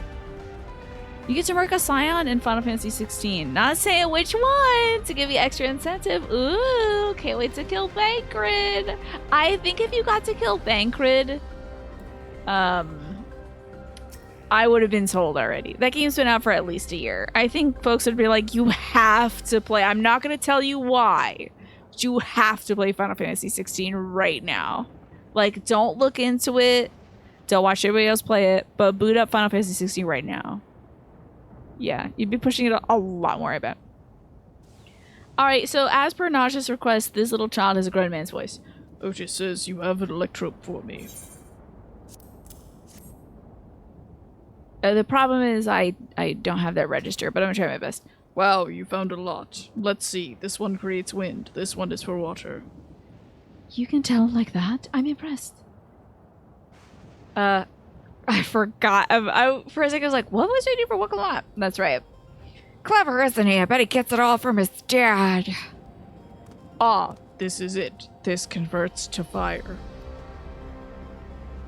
S1: You get to work a Scion in Final Fantasy 16. Not saying which one to give you extra incentive. Ooh, can't wait to kill Bankrid. I think if you got to kill Bankrid, I would have been sold already. That game's been out for at least a year. I think folks would be like, you have to play. I'm not going to tell you why, but you have to play Final Fantasy 16 right now. Like, don't look into it. Don't watch everybody else play it, but boot up Final Fantasy 16 right now. Yeah, you'd be pushing it a lot more, I bet. Alright, so as per Naja's request, this little child has a grown man's voice. Otis says you have an electrope for me. The problem is I don't have that register, but I'm gonna try my best. Wow, you found a lot. Let's see. This one creates wind. This one is for water. You can tell like that? I'm impressed. I forgot. For a second I was like, what was I doing for Wakalat? That's right. Clever, isn't he? I bet he gets it all from his dad. Ah, this is it. This converts to fire.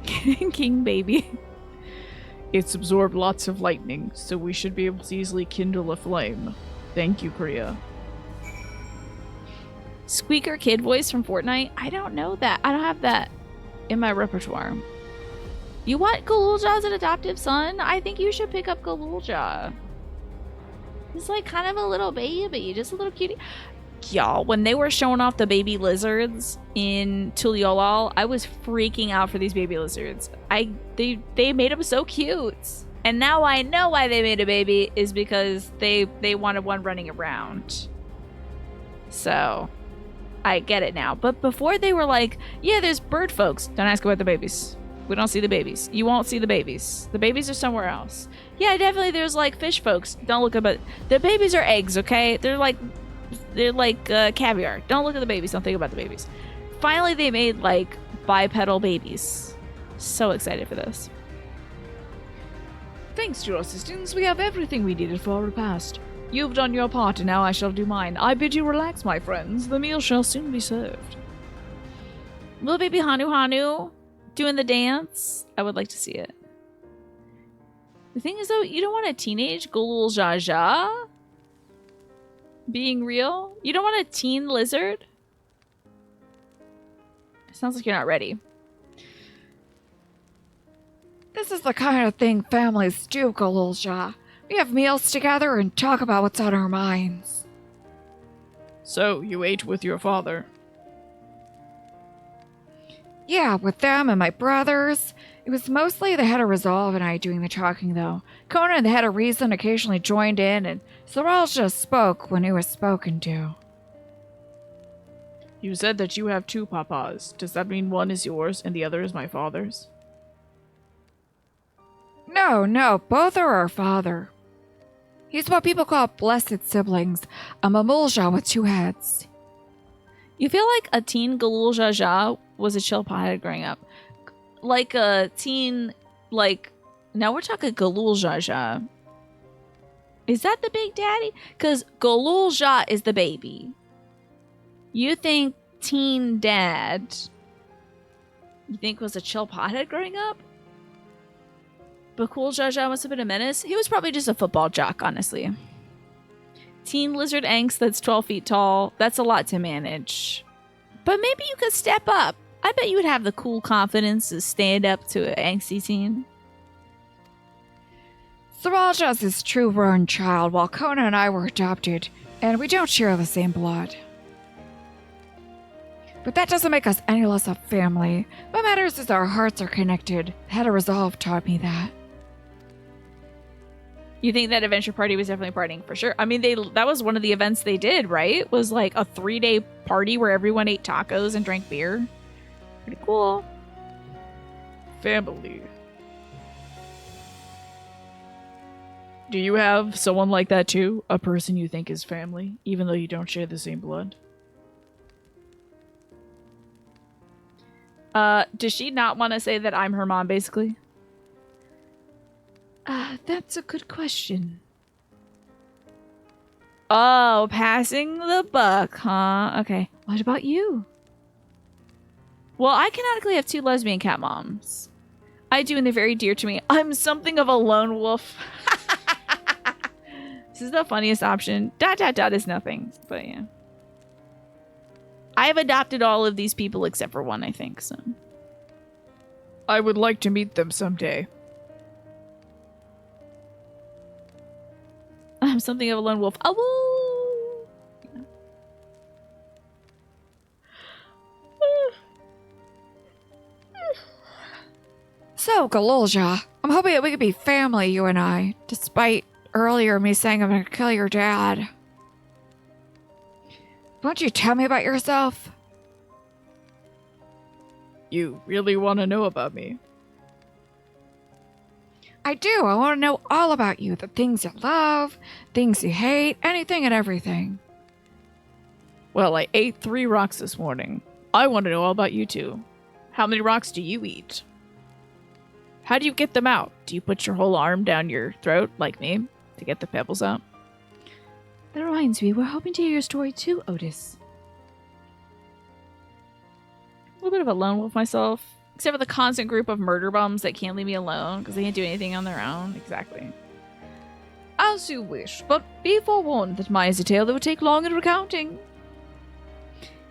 S1: King baby. It's absorbed lots of lightning, so we should be able to easily kindle a flame. Thank you, Kriya. Squeaker kid voice from Fortnite? I don't know that. I don't have that in my repertoire. You want Galulja as an adoptive son? I think you should pick up Galulja. He's like kind of a little baby, just a little cutie. Y'all, when they were showing off the baby lizards in Tuliolal, I was freaking out for these baby lizards. They made them so cute. And now I know why they made a baby is because they wanted one running around. So, I get it now. But before they were like, yeah, there's bird folks. Don't ask about the babies. We don't see the babies. You won't see the babies. The babies are somewhere else. Yeah, definitely there's like fish folks. Don't look at it. The babies are eggs, okay? They're like caviar. Don't look at the babies. Don't think about the babies. Finally, they made like bipedal babies. So excited for this. Thanks to your assistance, we have everything we needed for our repast. You've done your part, and now I shall do mine. I bid you relax, my friends. The meal shall soon be served. Little baby Hanu doing the dance. I would like to see it. The thing is, though, you don't want a teenage Gulul Jaja being real. You don't want a teen lizard. Sounds like you're not ready.
S2: This is the kind of thing families do, Galulja. We have meals together and talk about what's on our minds.
S3: So, you ate with your father?
S2: Yeah, with them and my brothers. It was mostly the head of Resolve and I doing the talking, though. Conan, the head of Reason, occasionally joined in, and Sorrel just spoke when he was spoken to.
S3: You said that you have 2 papas. Does that mean one is yours and the other is my father's?
S2: No, both are our father. He's what people call blessed siblings, a Mamulja with 2 heads.
S1: You feel like a teen Galul Jaja was a chill pothead growing up. Like a teen, like, now we're talking Galul Jaja. Is that the big daddy? Because Galul Ja is the baby. You think teen dad, you think was a chill pothead growing up? But Cool Jaja must have been a menace. He was probably just a football jock, honestly. Teen lizard angst that's 12 feet tall. That's a lot to manage. But maybe you could step up. I bet you would have the cool confidence to stand up to an angsty teen.
S2: Sorrelja's his true-born child, while Conan and I were adopted, and we don't share the same blood. But that doesn't make us any less a family. What matters is our hearts are connected. Head of Resolve taught me that.
S1: You think that adventure party was definitely partying for sure? I mean, that was one of the events they did, right? Was like a 3-day party where everyone ate tacos and drank beer. Pretty cool.
S3: Family. Do you have someone like that too? A person you think is family, even though you don't share the same blood?
S1: Does she not want to say that I'm her mom, basically?
S2: That's a good question.
S1: Oh, passing the buck, huh? Okay. What about you? Well, I canonically have 2 lesbian cat moms. I do, and they're very dear to me. I'm something of a lone wolf. This is the funniest option. ... is nothing, but yeah. I have adopted all of these people except for one, I think, so.
S3: I would like to meet them someday.
S1: I'm something of a lone wolf. Oh, woo!
S2: So, Galulja, I'm hoping that we could be family, you and I, despite earlier me saying I'm gonna kill your dad. Won't you tell me about yourself?
S3: You really want to know about me?
S2: I do. I want to know all about you. The things you love, things you hate, anything and everything.
S3: Well, I ate 3 rocks this morning. I want to know all about you too. How many rocks do you eat? How do you get them out? Do you put your whole arm down your throat, like me, to get the pebbles out?
S1: That reminds me, we're hoping to hear your story too, Otis. A little bit of a lone wolf myself. Except for the constant group of murder bums that can't leave me alone because they can't do anything on their own. Exactly.
S2: As you wish, but be forewarned that mine is a tale that would take long in recounting.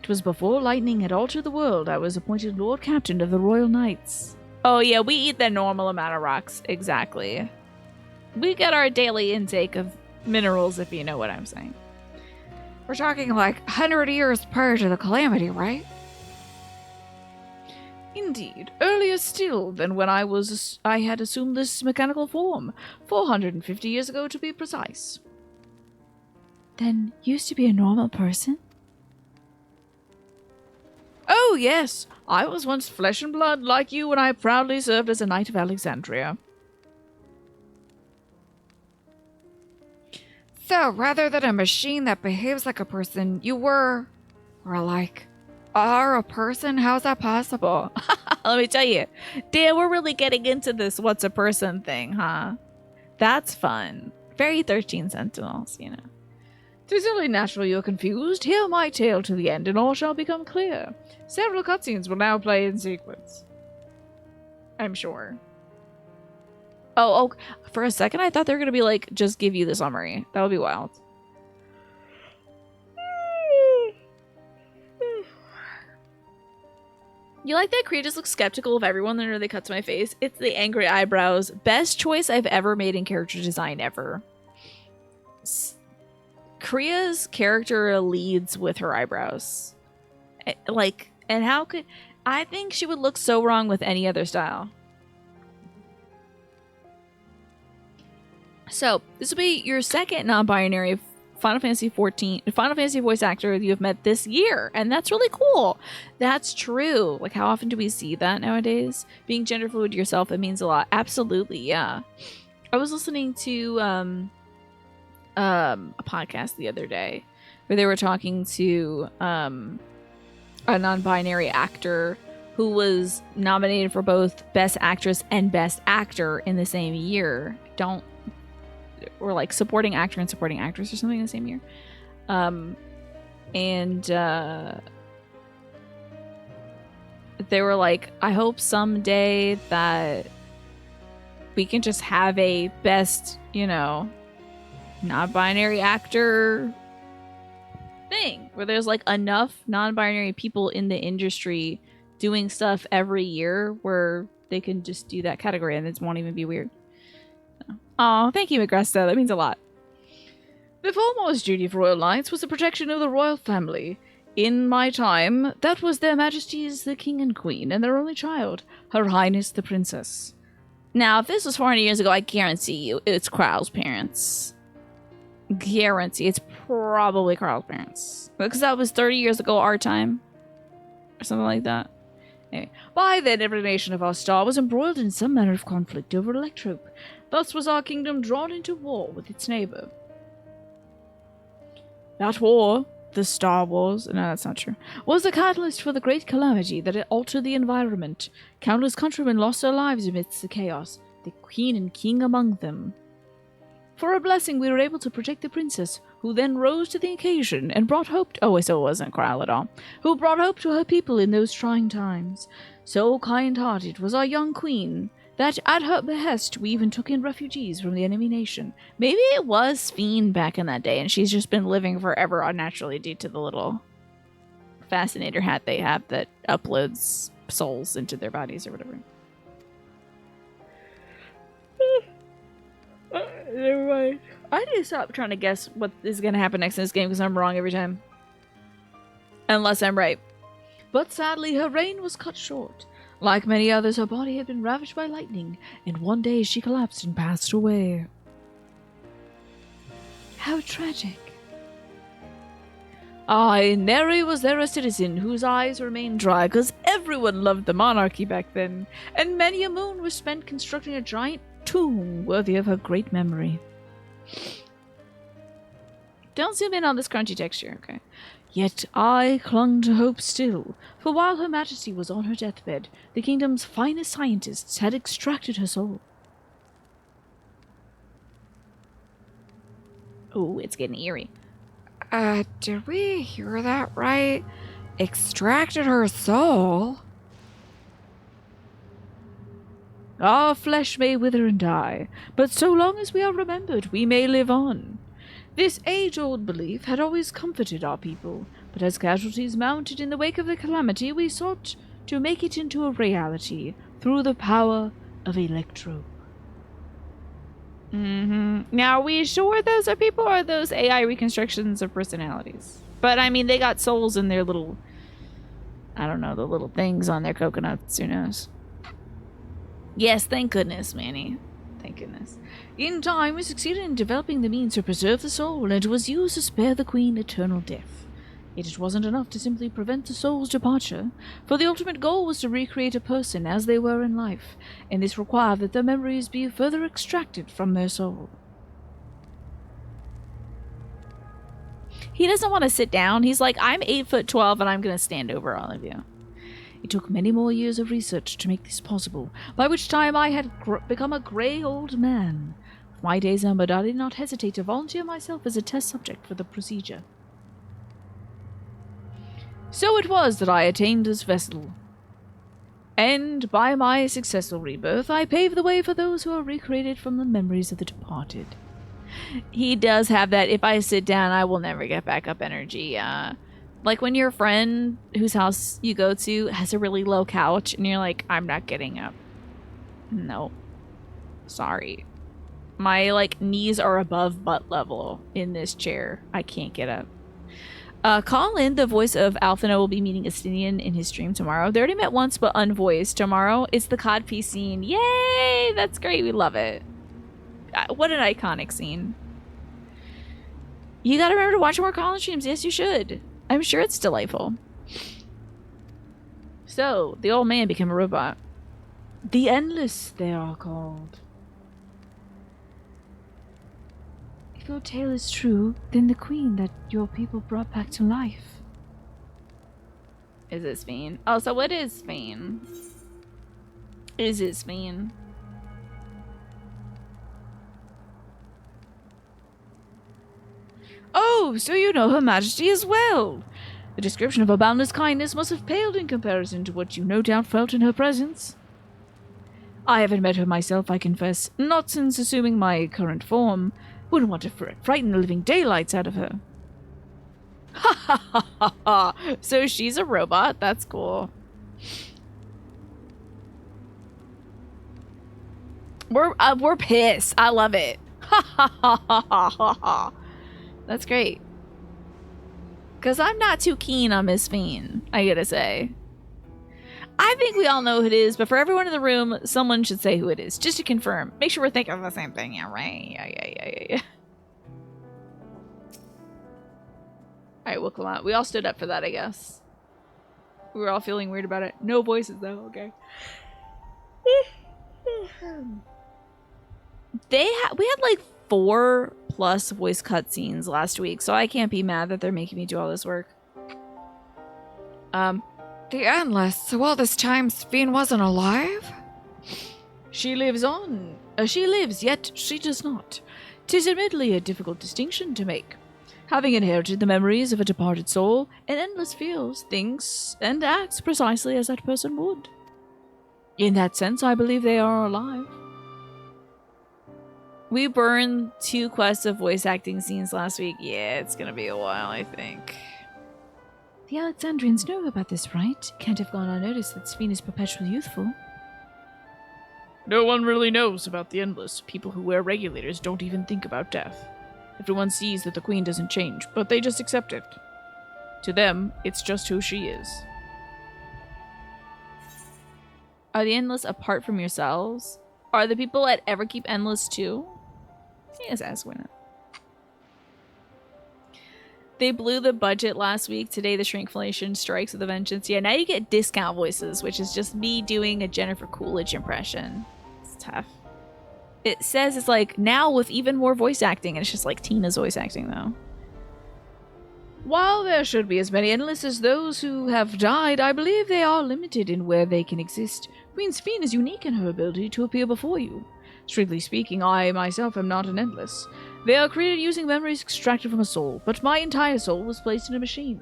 S1: It was before lightning had altered the world. I was appointed Lord Captain of the Royal Knights. Oh yeah, we eat the normal amount of rocks. Exactly. We get our daily intake of minerals, if you know what I'm saying.
S2: We're talking like 100 years prior to the calamity, right?
S3: Indeed, earlier still than when I had assumed this mechanical form, 450 years ago to be precise.
S1: Then used to be a normal person?
S3: Oh yes, I was once flesh and blood like you, and I proudly served as a Knight of Alexandria.
S2: So, rather than a machine that behaves like a person, you were, or like, are a person? How's that possible?
S1: Let me tell you. Damn, we're really getting into this what's a person thing, huh? That's fun. Very 13 Sentinels, you know.
S3: 'Tis only natural you're confused. Hear my tale to the end, and all shall become clear. Several cutscenes will now play in sequence. I'm sure.
S1: Oh, for a second I thought they were gonna be like, just give you the summary. That would be wild. You like that Kriya just looks skeptical of everyone whenever they cut to my face? It's the angry eyebrows. Best choice I've ever made in character design ever. Kriya's character leads with her eyebrows. Like, and how could... I think she would look so wrong with any other style. So, this will be your second non-binary Final Fantasy voice actor you have met this year, and that's really cool. That's true. Like, how often do we see that nowadays? Being gender fluid yourself, it means a lot. Absolutely, yeah. I was listening to a podcast the other day where they were talking to a non-binary actor who was nominated for both Best Actress and Best Actor in the same year. Or like supporting actor and supporting actress or something in the same year. They were like, I hope someday that we can just have a best, non-binary actor thing where there's like enough non-binary people in the industry doing stuff every year where they can just do that category and it won't even be weird. Oh, thank you, Agresta. That means a lot. The foremost duty of royal knights was the protection of the royal family. In my time, that was their majesties the king and queen and their only child, her highness the princess. Now, if this was 400 years ago, I guarantee you it's Krau's parents. Guarantee it's probably Krau's parents. Because that was 30 years ago our time. Or something like that. Anyway, by then, every nation of our star was embroiled in some manner of conflict over Electrope. Thus was our kingdom drawn into war with its neighbor. That war, the Star Wars, no, that's not true, was the catalyst for the great calamity that had altered the environment. Countless countrymen lost their lives amidst the chaos, the queen and king among them. For a blessing, we were able to protect the princess, who then rose to the occasion and brought hope to... Oh, so it wasn't Kral at all. Who brought hope to her people in those trying times. So kind-hearted was our young queen that at her behest we even took in refugees from the enemy nation. Maybe it was Sphene back in that day, and she's just been living forever unnaturally due to the little fascinator hat they have that uploads souls into their bodies or whatever. Never mind. I need to stop trying to guess what is going to happen next in this game because I'm wrong every time. Unless I'm right. But sadly, her reign was cut short. Like many others, her body had been ravaged by lightning, and one day she collapsed and passed away. How tragic. Aye, nary was there a citizen whose eyes remained dry, because everyone loved the monarchy back then, and many a moon was spent constructing a giant tomb worthy of her great memory. Don't zoom in on this crunchy texture, okay? Yet I clung to hope still, for while Her Majesty was on her deathbed, the kingdom's finest scientists had extracted her soul. Oh, it's getting eerie.
S2: Did we hear that right? Extracted her soul?
S1: Our flesh may wither and die, but so long as we are remembered, we may live on. This age-old belief had always comforted our people, but as casualties mounted in the wake of the calamity, we sought to make it into a reality through the power of Electro. Now, are we sure those are people, or are those AI reconstructions of personalities? But, I mean, they got souls in their little... I don't know, the little things on their coconuts, who knows? Yes, thank goodness, Manny. Thank goodness. In time, we succeeded in developing the means to preserve the soul, and it was used to spare the queen eternal death. Yet it wasn't enough to simply prevent the soul's departure, for the ultimate goal was to recreate a person as they were in life, and this required that their memories be further extracted from their soul. He doesn't want to sit down. He's like, I'm 8'12" and I'm going to stand over all of you. It took many more years of research to make this possible, by which time I had become a grey old man. With my days numbered, I did not hesitate to volunteer myself as a test subject for the procedure. So it was that I attained this vessel. And by my successful rebirth, I paved the way for those who are recreated from the memories of the departed. He does have that, if I sit down, I will never get back up energy, Like when your friend whose house you go to has a really low couch and you're like, I'm not getting up. No. Sorry. My like knees are above butt level in this chair. I can't get up. Colin, the voice of Alphino, will be meeting Estinian in his stream tomorrow. They already met once, but unvoiced. Tomorrow, it's the codpiece scene. Yay! That's great. We love it. What an iconic scene. You gotta remember to watch more Colin streams. Yes, you should. I'm sure it's delightful. So, the old man became a robot. The Endless, they are called. If your tale is true, then the queen that your people brought back to life. Is it Sphene? Oh, so what is Sphene? Is it Sphene? Oh, so you know Her Majesty as well. The description of her boundless kindness must have paled in comparison to what you no doubt felt in her presence. I haven't met her myself, I confess, not since assuming my current form. Wouldn't want to frighten the living daylights out of her. Ha ha ha ha ha! So she's a robot? That's cool. We're pissed. I love it. Ha ha ha ha ha ha ha. That's great. Because I'm not too keen on Miss Sphene, I gotta say. I think we all know who it is, but for everyone in the room, someone should say who it is, just to confirm. Make sure we're thinking of the same thing. Yeah, right? Yeah. Alright, we'll come out. We all stood up for that, I guess. We were all feeling weird about it. No voices, though. Okay. We had like 4+ voice cutscenes last week, so I can't be mad that they're making me do all this work.
S2: The Endless. So all this time Sphene wasn't alive?
S3: She lives on. She lives, yet she does not. 'Tis admittedly a difficult distinction to make. Having inherited the memories of a departed soul, an Endless feels, thinks, and acts precisely as that person would. In that sense, I believe they are alive.
S1: We burned 2 quests of voice acting scenes last week. Yeah, it's gonna be a while, I think. The Alexandrians know about this, right? Can't have gone unnoticed that Sphene is perpetually youthful.
S3: No one really knows about the Endless. People who wear regulators don't even think about death. Everyone sees that the queen doesn't change, but they just accept it. To them, it's just who she is.
S1: Are the Endless apart from yourselves? Are the people at Everkeep Endless too? Yes, ask why not. They blew the budget last week. Today the shrinkflation strikes with a vengeance. Yeah, now you get discount voices, which is just me doing a Jennifer Coolidge impression. It's tough. It says it's like now with even more voice acting, and it's just like Tina's voice acting though.
S3: While there should be as many Endless as those who have died, I believe they are limited in where they can exist. Queen Sphene is unique in her ability to appear before you. Strictly speaking, I myself am not an Endless. They are created using memories extracted from a soul, but my entire soul was placed in a machine.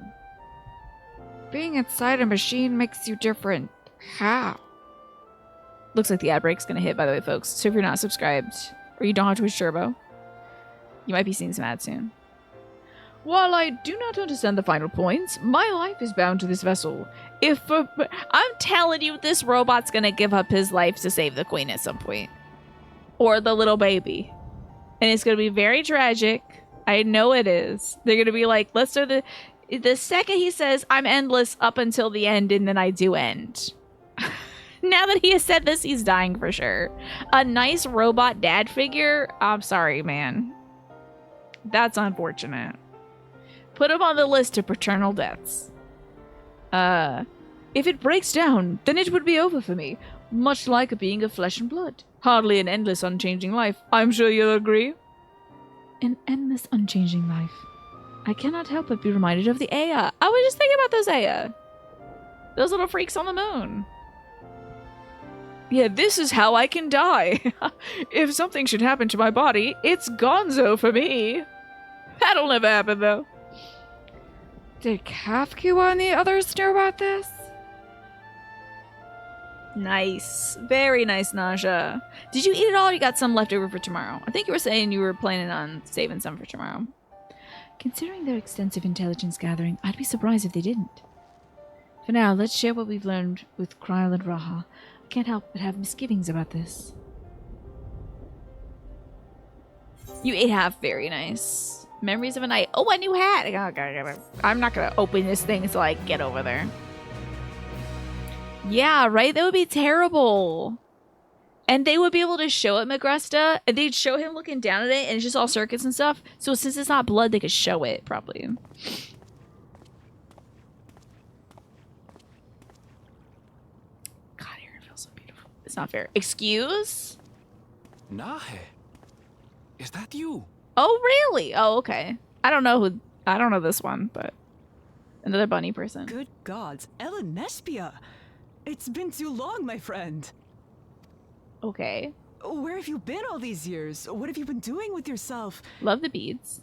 S2: Being inside a machine makes you different. How?
S1: Looks like the ad break's gonna hit, by the way, folks. So if you're not subscribed, or you don't have Twitch Turbo, you might be seeing some ads soon.
S3: While I do not understand the final points, my life is bound to this vessel.
S1: I'm telling you, this robot's gonna give up his life to save the queen at some point. Or the little baby. And it's gonna be very tragic. I know it is. They're gonna be like, let's do the second he says, I'm endless up until the end, and then I do end. Now that he has said this, he's dying for sure. A nice robot dad figure? I'm sorry, man. That's unfortunate. Put him on the list of paternal deaths.
S3: If it breaks down, then it would be over for me. Much like a being of flesh and blood. Hardly an endless, unchanging life. I'm sure you'll agree.
S1: An endless, unchanging life. I cannot help but be reminded of the Aya. I was just thinking about those Aya. Those little freaks on the moon.
S3: Yeah, this is how I can die. If something should happen to my body, it's gonzo for me. That'll never happen, though.
S2: Did Kafka and the others know about this?
S1: Nice. Very nice, Naja. Did you eat it all or you got some left over for tomorrow? I think you were saying you were planning on saving some for tomorrow. Considering their extensive intelligence gathering, I'd be surprised if they didn't. For now, let's share what we've learned with Kryl and Raha. I can't help but have misgivings about this. You ate half. Very nice. Memories of a night. Oh, a new hat. I'm not going to open this thing until I get over there. Yeah, right? That would be terrible. And they would be able to show it Magresta, and they'd show him looking down at it, and it's just all circuits and stuff. So since it's not blood, they could show it, probably. God, Aaron feels so beautiful. It's not fair. Excuse?
S4: Nahe, is that you?
S1: Oh, really? Oh, okay. I don't know this one, but another bunny person.
S5: Good gods, Ellen Nespia! It's been too long, my friend.
S1: Okay.
S5: Where have you been all these years? What have you been doing with yourself?
S1: Love the beads.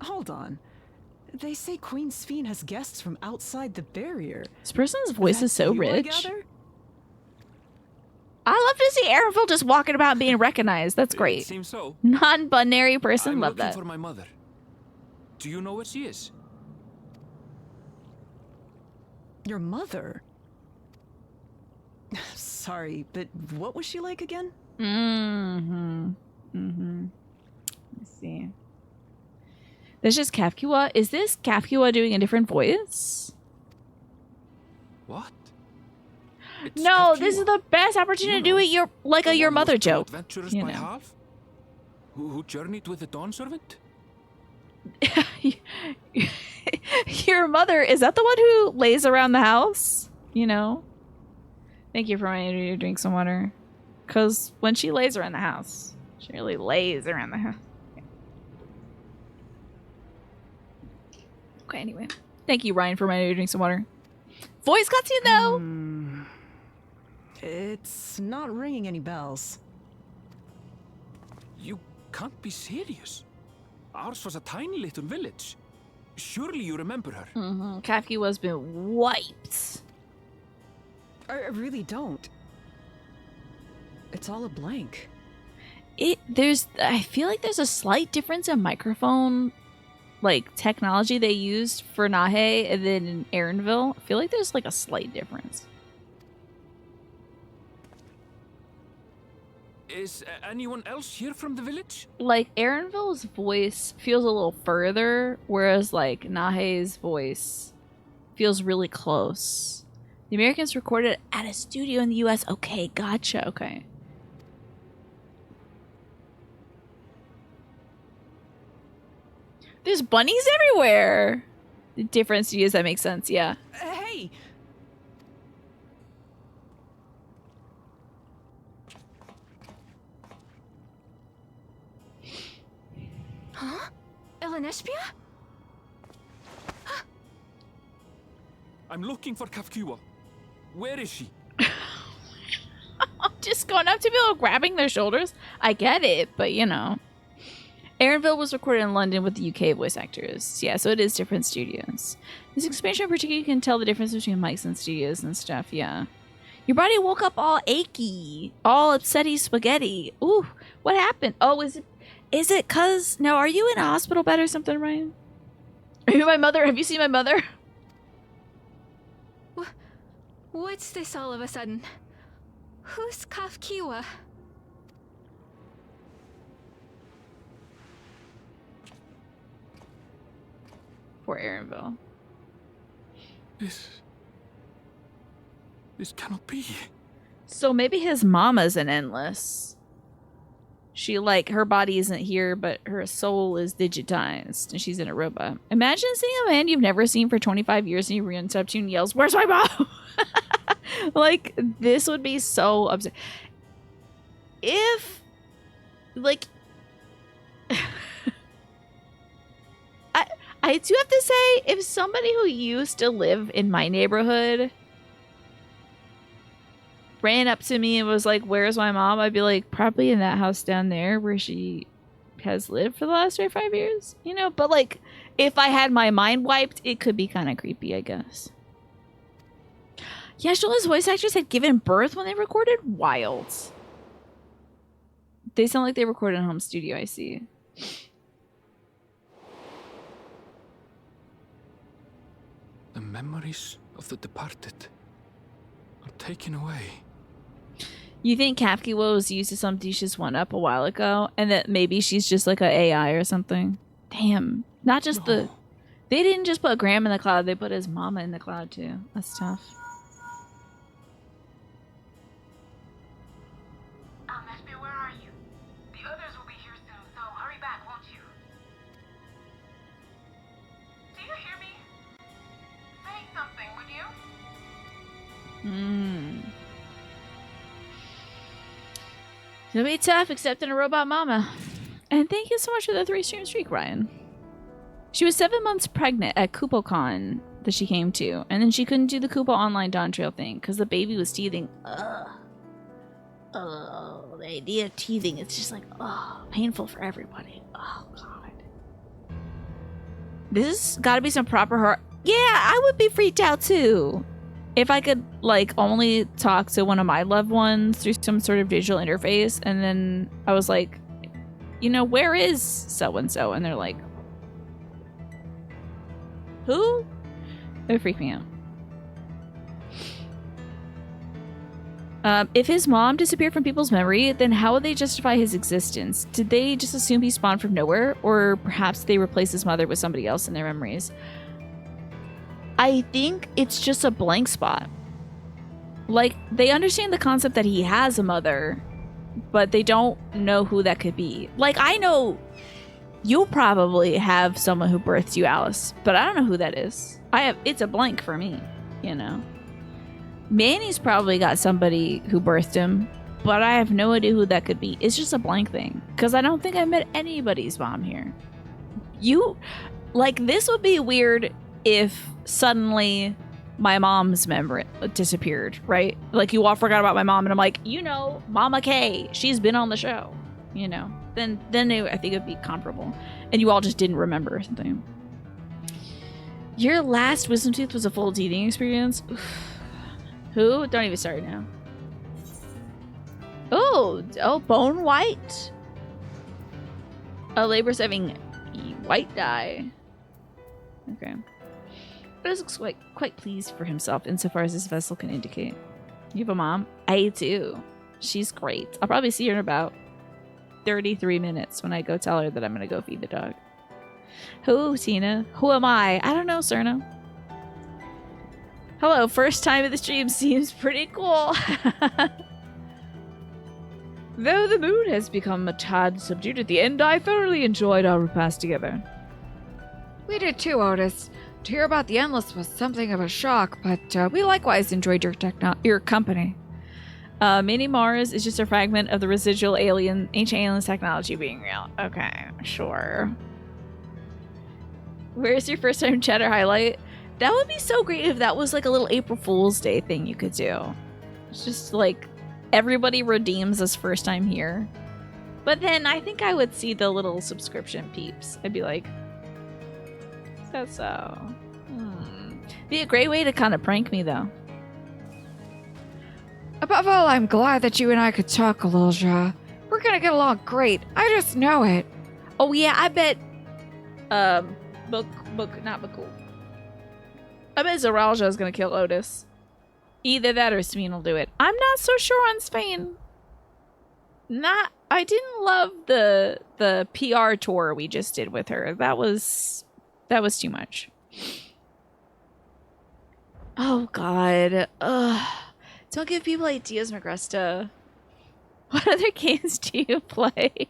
S5: Hold on. They say Queen Sphene has guests from outside the barrier.
S1: This person's voice is so
S5: You, I
S1: rich.
S5: gather?
S1: I love to see Arenville just walking about and being recognized. That's
S4: It
S1: great.
S4: seems so.
S1: Non-binary person,
S4: I'm
S1: love
S4: looking
S1: that.
S4: for my mother. Do you know where she is?
S5: Your mother? Sorry, but what was she like again?
S1: Let's see. That's just Kafkiwa. Is this Kafkiwa doing a different voice?
S4: What? It's
S1: No,
S4: Kafkiwa.
S1: this is the best opportunity
S4: You
S1: to do
S4: know,
S1: it. Your like a
S4: The
S1: your
S4: one
S1: mother
S4: with two
S1: joke.
S4: Adventurers
S1: you
S4: by
S1: know.
S4: half? Who journeyed with the Dawn Servant?
S1: Your mother, is that the one who lays around the house? You know? Thank you for reminding me to drink some water. Because when she lays around the house, she really lays around the house. Okay, anyway. Thank you, Ryan, for reminding me to drink some water. Voice cutscene, though!
S5: It's not ringing any bells.
S4: You can't be serious. Ours was a tiny little village. Surely you remember her.
S1: Kafki was been wiped.
S5: I really don't. It's all a blank.
S1: I feel like there's a slight difference in microphone like technology they used for Nahe and then in Aaronville. I feel like there's like a slight difference.
S4: Is anyone else here from the village?
S1: Like Aaronville's voice feels a little further, whereas like Nahe's voice feels really close. The Americans recorded at a studio in the US. Okay, gotcha. Okay. There's bunnies everywhere. The different studios, that makes sense, yeah.
S5: Hey!
S6: Huh? Elenespia?
S4: I'm looking for Kafkiwa. Where is she?
S1: Just going up to people, grabbing their shoulders. I get it, but you know. Aaronville was recorded in London with the UK voice actors. Yeah, so it is different studios. This expansion in particular, you can tell the difference between mics and studios and stuff, yeah. Your body woke up all achy, all upsetty spaghetti. Ooh, what happened? Oh, is it cause, no, are you in a hospital bed or something, Ryan? Are you my mother? Have you seen my mother?
S6: What's this all of a sudden? Who's Kafkiwa?
S1: Poor Aaronville.
S4: This cannot be.
S1: So maybe his mama's an endless. She like her body isn't here, but her soul is digitized, and she's in a robot. Imagine seeing a man you've never seen for 25 years, and he runs up to you and yells, "Where's my mom?" Like this would be so upset. If, like, I do have to say, if somebody who used to live in my neighborhood ran up to me and was like, "Where's my mom?" I'd be like, probably in that house down there where she has lived for the last 5 years, you know? But like, if I had my mind wiped, it could be kind of creepy, I guess. Yeah, Shola's voice actors had given birth when they recorded? Wild. They sound like they recorded in a home studio, I see.
S4: memories of the departed are taken away.
S1: You think Capkiwa was used as something she just went up a while ago, and that maybe she's just like an AI or something? Damn. Not just the... They didn't just put Graham in the cloud, they put his mama in the cloud too. That's tough.
S7: Nespia, where are you? The others will be here soon, so hurry back, won't you? Do you hear me? Say something, would you?
S1: It's gonna be tough accepting a robot mama. And thank you so much for the 3-stream streak, Ryan. She was 7 months pregnant at KupoCon that she came to, and then she couldn't do the Kupo online Dawn Trail thing because the baby was teething. Ugh. Oh, the idea of teething, it's just like, oh, painful for everybody. Oh, God. This has got to be some proper horror. Yeah, I would be freaked out too. If I could, like, only talk to one of my loved ones through some sort of digital interface, and then I was like, you know, where is so-and-so? And they're like, who? It would freak me out. If his mom disappeared from people's memory, then how would they justify his existence? Did they just assume he spawned from nowhere? Or perhaps they replaced his mother with somebody else in their memories? I think it's just a blank spot. Like, they understand the concept that he has a mother, but they don't know who that could be. Like, I know you'll probably have someone who birthed you, Alice, but I don't know who that is. It's a blank for me, you know. Manny's probably got somebody who birthed him, but I have no idea who that could be. It's just a blank thing, because I don't think I met anybody's mom here. This would be weird if suddenly my mom's memory disappeared, right? Like, you all forgot about my mom, and I'm like, you know, Mama K, she's been on the show, you know. Then I think it would be comparable. And you all just didn't remember or something. Your last wisdom tooth was a full teething experience? Who? Don't even start now. Oh, bone white. Labor's having white dye. Okay. But looks quite pleased for himself insofar as this vessel can indicate. You have a mom? I do. She's great. I'll probably see her in about 33 minutes when I go tell her that I'm going to go feed the dog. Who, Tina? Who am I? I don't know, Cerna. Hello, first time in the stream seems pretty cool. Though the mood has become a tad subdued at the end, I thoroughly enjoyed our repast together.
S2: We did too, Otis. To hear about the Endless was something of a shock, but we likewise enjoyed your company. Mini Mars is just a fragment of the residual ancient aliens technology being real. Okay, sure. Where's your first time chatter highlight? That would be so great if that was like a little April Fool's Day thing you could do. It's just like everybody redeems this first time here. But then I think I would see the little subscription peeps. I'd be like, so. Be a great way to kind of prank me though. Above all, I'm glad that you and I could talk a little, Ja. We're gonna get along great. I just know it.
S1: Oh yeah, I bet not Bakul. I bet Zaralja is gonna kill Otis. Either that or Sphene will do it. I'm not so sure on Sphene. I didn't love the PR tour we just did with her. That was too much. Oh God. Ugh. Don't give people ideas, Magresta. What other games do you play?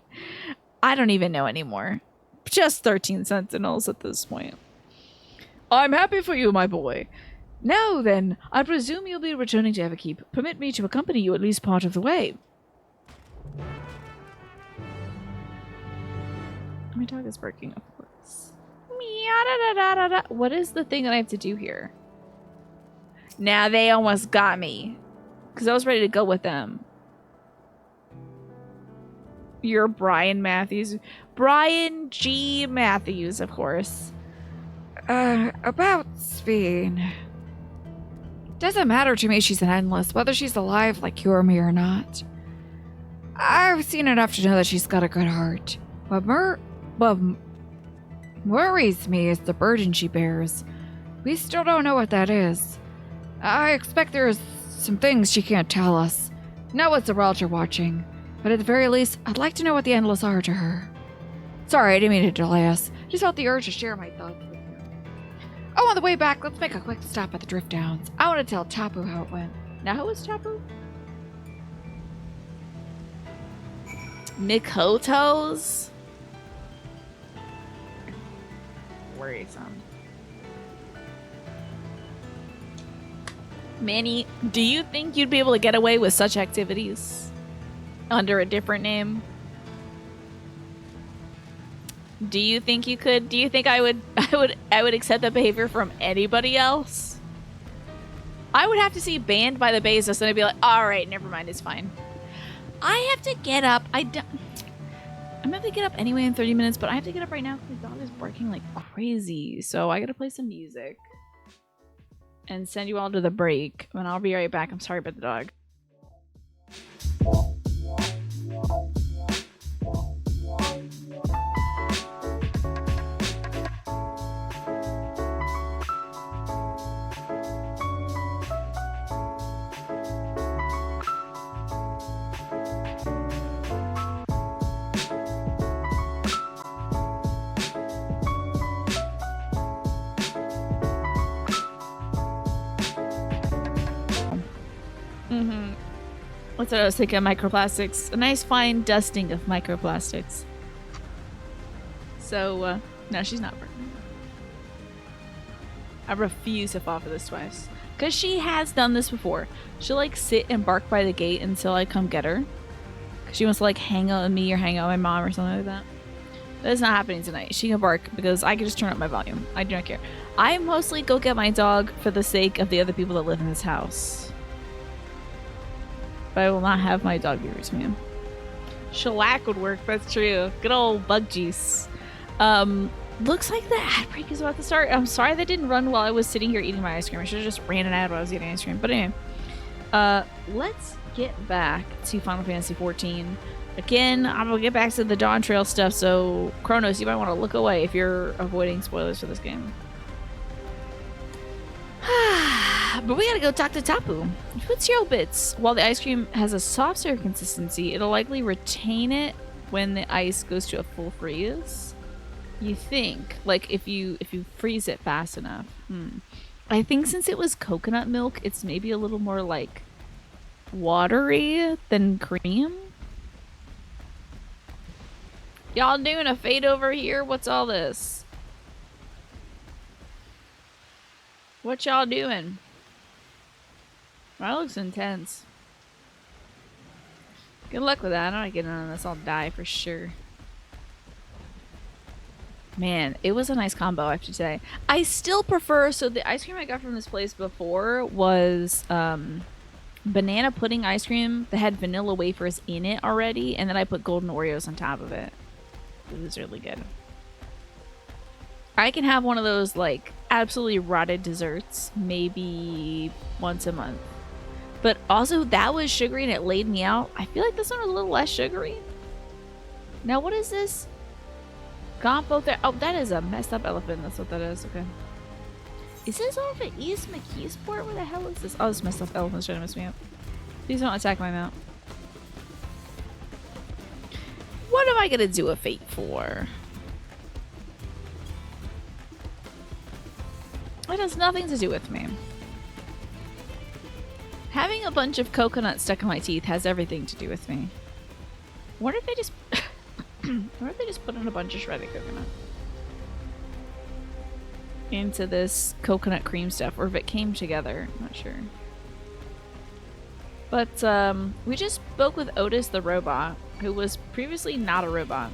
S1: I don't even know anymore. Just 13 Sentinels at this point. I'm happy for you, my boy. Now then, I presume you'll be returning to Everkeep. Permit me to accompany you at least part of the way. My dog is barking, of course. What is the thing that I have to do here? Now they almost got me. Because I was ready to go with them. You're Brian Matthews. Brian G. Matthews, of course.
S2: About Sphene. Doesn't matter to me she's an Endless, whether she's alive like you or me or not. I've seen enough to know that she's got a good heart. What worries me is the burden she bears. We still don't know what that is. I expect there's some things she can't tell us. Know what Zeralta watching, but at the very least, I'd like to know what the Endless are to her. Sorry, I didn't mean to delay us. Just felt the urge to share my thoughts with you. Oh, on the way back, let's make a quick stop at the Drift Downs. I want to tell Tapu how it went.
S1: Now who is Tapu? Mikoto's? Worrisome. Manny, do you think you'd be able to get away with such activities under a different name? Do you think you could? Do you think I would accept that behavior from anybody else? I would have to see Banned by the Bezos and I'd be like, all right, never mind, it's fine. I have to get up. I'm gonna have to get up anyway in 30 minutes, but I have to get up right now because my dog is barking like crazy. So I gotta play some music and send you all to the break. And I'll be right back. I'm sorry about the dog. That's what I was thinking, microplastics. A nice fine dusting of microplastics. So, no, she's not pregnant. I refuse to fall for this twice. Because she has done this before. She'll, like, sit and bark by the gate until I come get her. Because she wants to, like, hang out with me or hang out with my mom or something like that. That's not happening tonight. She can bark because I can just turn up my volume. I do not care. I mostly go get my dog for the sake of the other people that live in this house. But I will not have my dog be rude to me. Shellac would work, that's true. Good old bug juice. Looks like the ad break is about to start. I'm sorry that didn't run while I was sitting here eating my ice cream. I should have just ran an ad while I was eating ice cream. But anyway, let's get back to Final Fantasy XIV. Again, I'm gonna get back to the Dawn Trail stuff, so Kronos, you might want to look away if you're avoiding spoilers for this game. But we gotta go talk to Tapu. What's your bits? While the ice cream has a soft serve consistency, it'll likely retain it when the ice goes to a full freeze. You think, like if you freeze it fast enough. I think since it was coconut milk, it's maybe a little more like watery than cream. Y'all doing a fade over here? What's all this? What y'all doing? That looks intense. Good luck with that. I'm not getting on this. I'll die for sure. Man, it was a nice combo, I have to say. I still prefer... So the ice cream I got from this place before was banana pudding ice cream that had vanilla wafers in it already. And then I put golden Oreos on top of it. It was really good. I can have one of those, like, absolutely rotted desserts maybe once a month. But also, that was sugary and it laid me out. I feel like this one was a little less sugary. Now, what is this? Compo there. Oh, that is a messed up elephant. That's what that is. Okay. Is this off at East McKeesport? Where the hell is this? Oh, this messed up elephant's trying to mess me up. Please don't attack my mount. What am I going to do a fate for? It has nothing to do with me. Having a bunch of coconut stuck in my teeth has everything to do with me. What if they just... what if they just put in a bunch of shredded coconut? Into this coconut cream stuff, or if it came together. I'm not sure. But, we just spoke with Otis the robot, who was previously not a robot.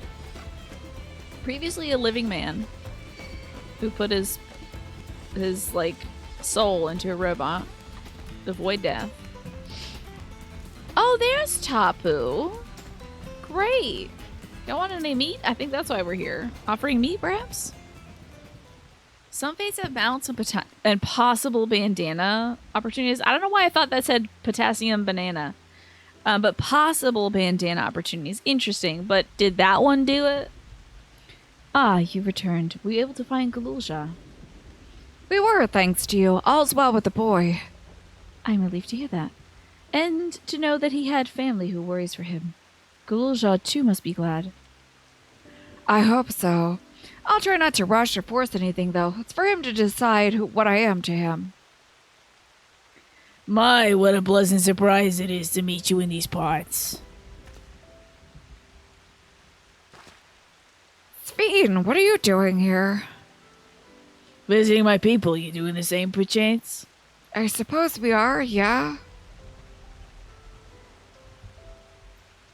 S1: Previously a living man, who put his like, soul into a robot. Avoid death. Oh, there's Tapu. Great. Y'all want any meat? I think that's why we're here. Offering meat, perhaps? Some fates have mounts and possible bandana opportunities. I don't know why I thought that said potassium banana. But possible bandana opportunities. Interesting. But did that one do it? Ah, you returned. Were you able to find Galulja?
S2: We were, thanks to you. All's well with the boy.
S1: I'm relieved to hear that. And to know that he had family who worries for him. Gulja too must be glad.
S2: I hope so. I'll try not to rush or force anything, though. It's for him to decide what I am to him.
S3: My, what a pleasant surprise it is to meet you in these parts.
S2: Sphene, what are you doing here?
S3: Visiting my people, you doing the same perchance?
S2: I suppose we are, yeah?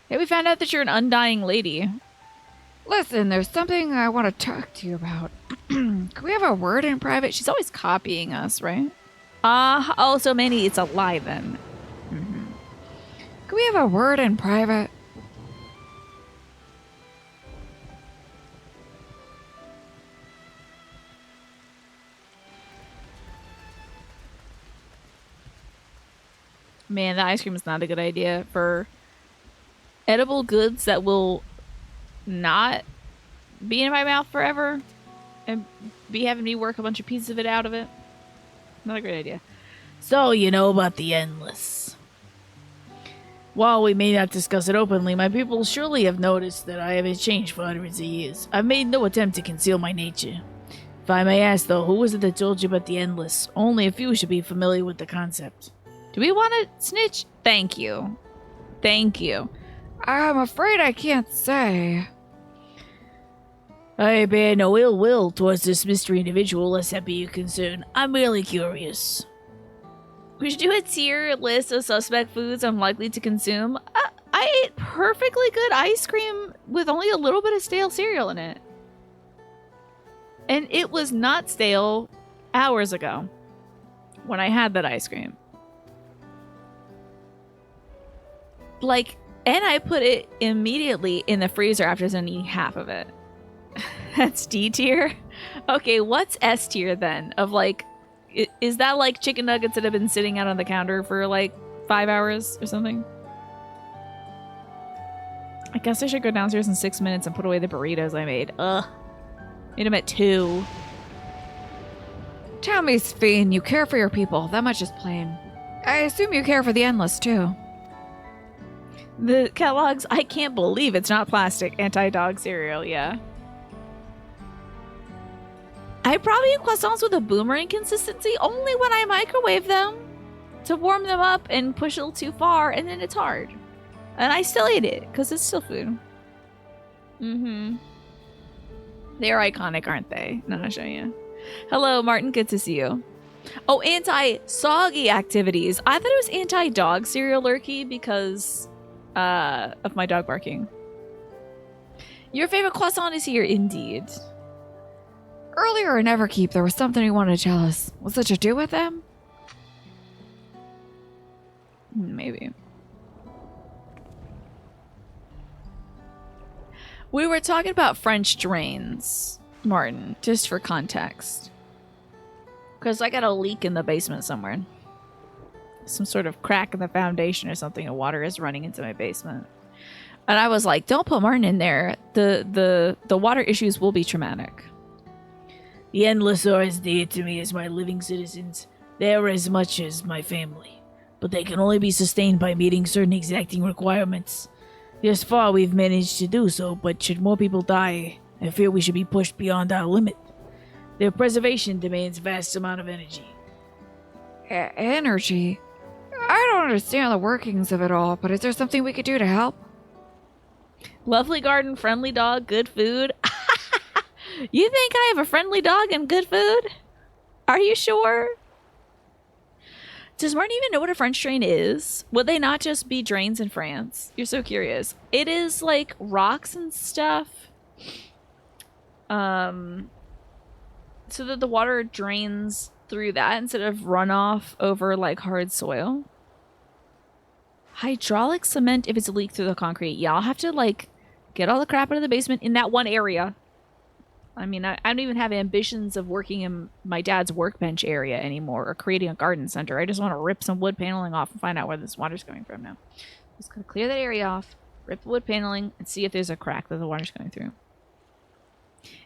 S1: Hey, we found out that you're an undying lady.
S2: Listen, there's something I want to talk to you about. Can we have a word in private?
S1: She's always copying us, right? Oh, so Manny, it's a lie then.
S2: Can we have a word in private?
S1: Man, the ice cream is not a good idea for edible goods that will not be in my mouth forever and be having me work a bunch of pieces of it out of it. Not a great idea.
S3: So, you know about the Endless. While we may not discuss it openly, my people surely have noticed that I haven't changed for hundreds of years. I've made no attempt to conceal my nature. If I may ask, though, who was it that told you about the Endless? Only a few should be familiar with the concept.
S1: Do we want to snitch? Thank you. Thank you.
S2: I'm afraid I can't say.
S3: I bear no ill will towards this mystery individual, lest that be your concern. I'm merely curious.
S1: We should do a tier list of suspect foods I'm likely to consume. I ate perfectly good ice cream with only a little bit of stale cereal in it. And it was not stale hours ago when I had that ice cream. Like, and I put it immediately in the freezer after eating half of it. That's D tier? Okay, what's S tier then? Of like, is that like chicken nuggets that have been sitting out on the counter for like 5 hours or something? I guess I should go downstairs in 6 minutes and put away the burritos I made. Ugh. Made them at 2.
S2: Tell me, Sphene, you care for your people. That much is plain. I assume you care for the Endless, too.
S1: The Kellogg's, I can't believe it's not plastic anti-dog cereal, yeah. I probably eat croissants with a boomerang consistency only when I microwave them to warm them up and push a little too far, and then it's hard. And I still eat it, because it's still food. Mm-hmm. They're iconic, aren't they? No, I'll show you. Hello, Martin. Good to see you. Oh, anti-soggy activities. I thought it was anti-dog cereal lurky because of my dog barking. Your favorite croissant is here, indeed.
S2: Earlier in Everkeep, there was something you wanted to tell us. Was it to do with them?
S1: Maybe. We were talking about French drains, Martin, just for context. Because I got a leak in the basement somewhere. Some sort of crack in the foundation or something, and water is running into my basement. And I was like, don't put Martin in there. The water issues will be traumatic.
S3: The Endless are as dear to me as my living citizens. They are as much as my family. But they can only be sustained by meeting certain exacting requirements. Thus far, we've managed to do so, but should more people die, I fear we should be pushed beyond our limit. Their preservation demands vast amount of energy.
S2: Energy? I don't understand the workings of it all, but is there something we could do to help?
S1: Lovely garden, friendly dog, good food. You think I have a friendly dog and good food? Are you sure? Does Martin even know what a French drain is? Would they not just be drains in France? You're so curious. It is like rocks and stuff. So that the water drains through that instead of runoff over like hard soil. Hydraulic cement if it's a leak through the concrete. Yeah, I'll have to like get all the crap out of the basement in that one area. I mean, I don't even have ambitions of working in my dad's workbench area anymore or creating a garden center. I just want to rip some wood paneling off and find out where this water's coming from now. Just gonna clear that area off, rip the wood paneling, and see if there's a crack that the water's going through.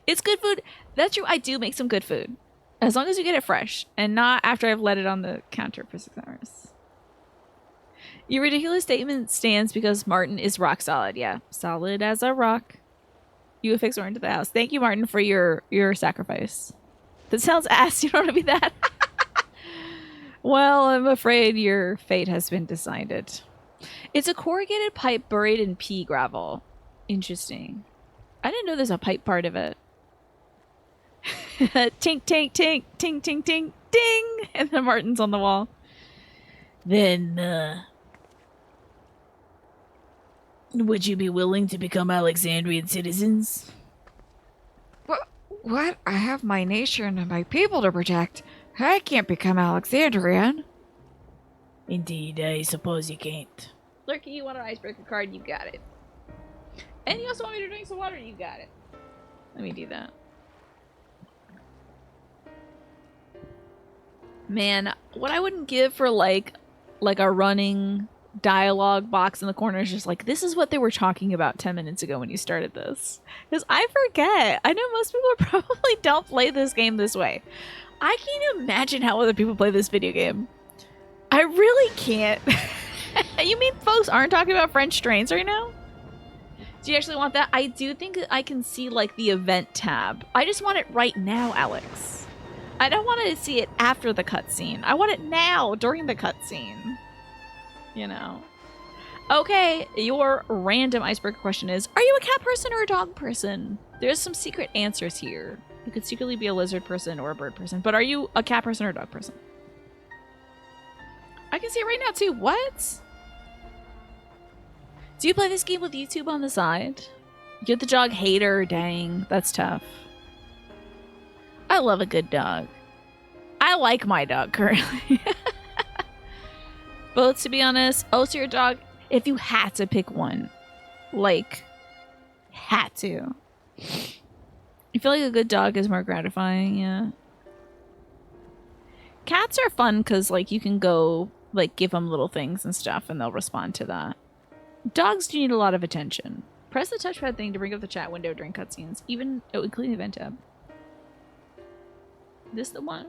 S1: It's good food. That's true. I do make some good food. As long as you get it fresh and not after I've let it on the counter for 6 hours. Your ridiculous statement stands because Martin is rock solid. Yeah, solid as a rock. You affix Martin to the house. Thank you, Martin, for your sacrifice. That sounds ass. You don't want to be that. Well, I'm afraid your fate has been decided. It's a corrugated pipe buried in pea gravel. Interesting. I didn't know there's a pipe part of it. Tink, tink, tink, tink, tink, tink, ding! And then Martin's on the wall.
S3: Then, would you be willing to become Alexandrian citizens?
S2: What? I have my nation and my people to protect. I can't become Alexandrian.
S3: Indeed, I suppose you can't.
S1: Lurky, you want an icebreaker card? You got it. And you also want me to drink some water? You got it. Let me do that. Man, what I wouldn't give for like a running dialogue box in the corner is just like, this is what they were talking about 10 minutes ago when you started this. Because I forget. I know most people probably don't play this game this way. I can't imagine how other people play this video game. I really can't. You mean folks aren't talking about French trains right now? Do you actually want that? I do think that I can see like the event tab. I just want it right now, Alex. I don't want to see it after the cutscene. I want it now during the cutscene. You know. Okay, your random icebreaker question is, are you a cat person or a dog person? There's some secret answers here. You could secretly be a lizard person or a bird person, but are you a cat person or a dog person? I can see it right now too. What? Do you play this game with YouTube on the side? You're the dog hater. Dang, that's tough. I love a good dog. I like my dog currently. Both, to be honest. Oh, so your dog, if you had to pick one, like, had to. I feel like a good dog is more gratifying, yeah. Cats are fun because, like, you can go, like, give them little things and stuff and they'll respond to that. Dogs do need a lot of attention. Press the touchpad thing to bring up the chat window during cutscenes, even including the event tab. This the one?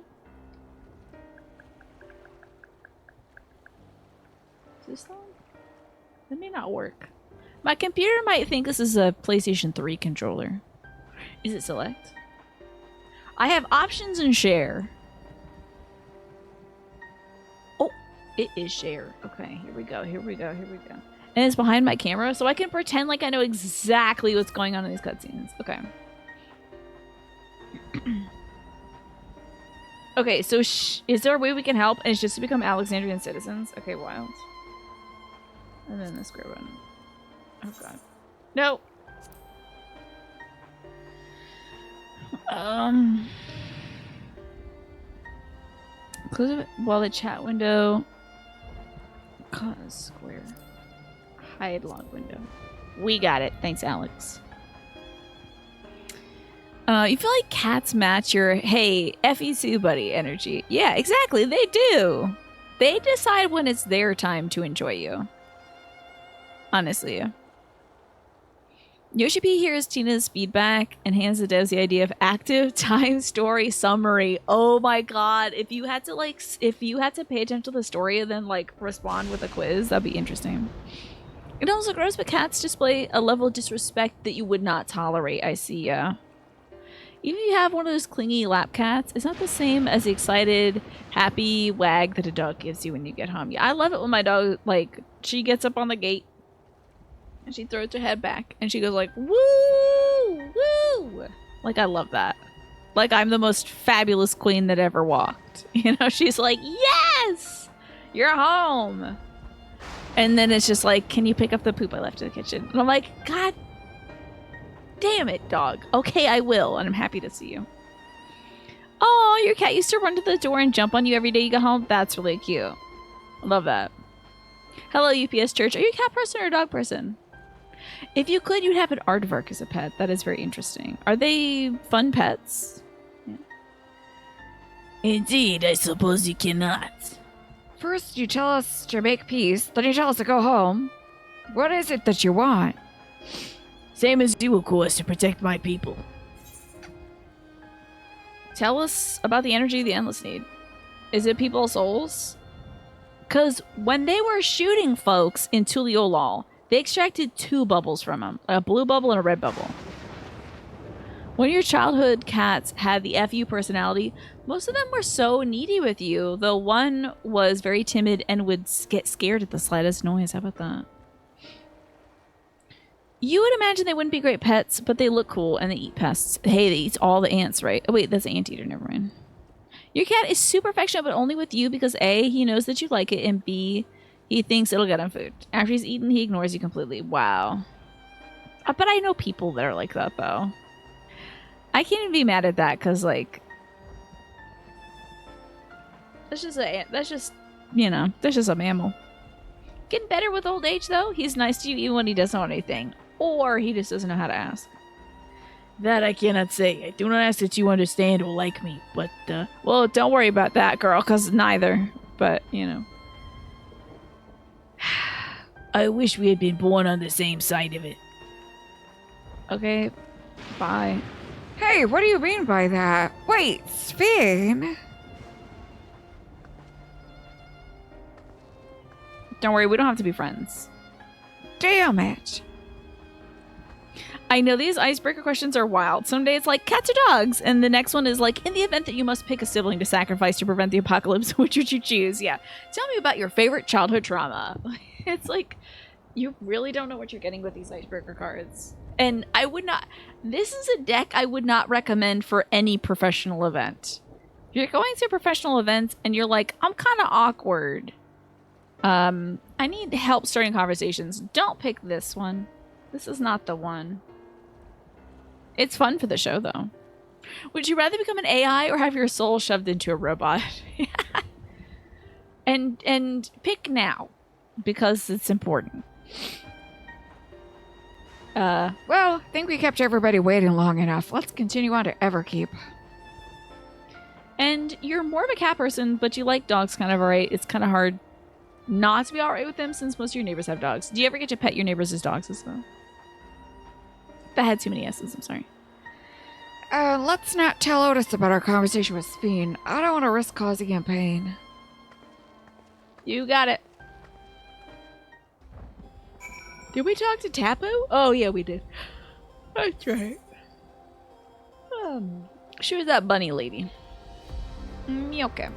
S1: Is this the one? That may not work. My computer might think this is a PlayStation 3 controller. Is it select? I have options and share. Oh, it is share. Okay, here we go, here we go, here we go. And it's behind my camera, so I can pretend like I know exactly what's going on in these cutscenes. Okay. Okay, so is there a way we can help? And it's just to become Alexandrian citizens? Okay, wild. And then the square button. Oh god. No! Close it while the chat window. Cause square. Hide log window. We got it. Thanks, Alex. You feel like cats match your hey, FE2 buddy energy. Yeah, exactly. They do. They decide when it's their time to enjoy you. Honestly. Yoshi P hears Tina's feedback and hands the devs the idea of active time story summary. Oh my god. If you had to pay attention to the story and then like respond with a quiz, that'd be interesting. It also gross, but cats display a level of disrespect that you would not tolerate. I see, yeah. Even if you have one of those clingy lap cats, it's not the same as the excited, happy wag that a dog gives you when you get home. Yeah, I love it when my dog, like, she gets up on the gate and she throws her head back and she goes like, woo, woo. Like, I love that. Like, I'm the most fabulous queen that ever walked. You know, she's like, yes, you're home. And then it's just like, can you pick up the poop I left in the kitchen? And I'm like, God damn it, dog. Okay, I will, and I'm happy to see you. Oh, your cat used to run to the door and jump on you every day you got home? That's really cute. I love that. Hello, UPS Church. Are you a cat person or a dog person? If you could, you'd have an aardvark as a pet. That is very interesting. Are they fun pets? Yeah.
S3: Indeed, I suppose you cannot.
S2: First, you tell us to make peace, then you tell us to go home. What is it that you want?
S3: Same as you, of course, to protect my people.
S1: Tell us about the energy the Endless need. Is it people's souls? Because when they were shooting folks in Tuliolol, they extracted 2 bubbles from them. A blue bubble and a red bubble. When your childhood cats had the FU personality, most of them were so needy with you, though one was very timid and would get scared at the slightest noise. How about that? You would imagine they wouldn't be great pets, but they look cool and they eat pests. Hey, they eat all the ants, right? Oh, wait, that's an anteater. Never mind. Your cat is super affectionate, but only with you because A, he knows that you like it, and B, he thinks it'll get him food. After he's eaten, he ignores you completely. Wow. But I know people that are like that, though. I can't even be mad at that because, like, that's just a mammal. Getting better with old age, though. He's nice to you even when he doesn't want anything. Or he just doesn't know how to ask.
S3: That I cannot say. I do not ask that you understand or like me, but, well, don't worry about that, girl, because neither. But, you know. I wish we had been born on the same side of it.
S1: Okay, bye.
S2: Hey, what do you mean by that? Wait, Sphene?
S1: Don't worry, we don't have to be friends.
S2: Damn it.
S1: I know these icebreaker questions are wild. Some days it's like, cats or dogs? And the next one is like, in the event that you must pick a sibling to sacrifice to prevent the apocalypse, which would you choose? Yeah. Tell me about your favorite childhood trauma. It's like, you really don't know what you're getting with these icebreaker cards. And I would not... This is a deck I would not recommend for any professional event. You're going to professional events and you're like, I'm kind of awkward. I need help starting conversations. Don't pick this one. This is not the one. It's fun for the show, though. Would you rather become an AI or have your soul shoved into a robot? and pick now, because it's important.
S2: Well, I think we kept everybody waiting long enough. Let's continue on to Everkeep.
S1: And you're more of a cat person, but you like dogs kind of alright. It's kind of hard not to be alright with them since most of your neighbors have dogs. Do you ever get to pet your neighbors as dogs as well? That had too many S's, I'm sorry.
S2: Let's not tell Otis about our conversation with Sphene. I don't want to risk causing him pain.
S1: You got it. Did we talk to Tapu? Oh, yeah, we did. That's right. She was that bunny lady. Okay.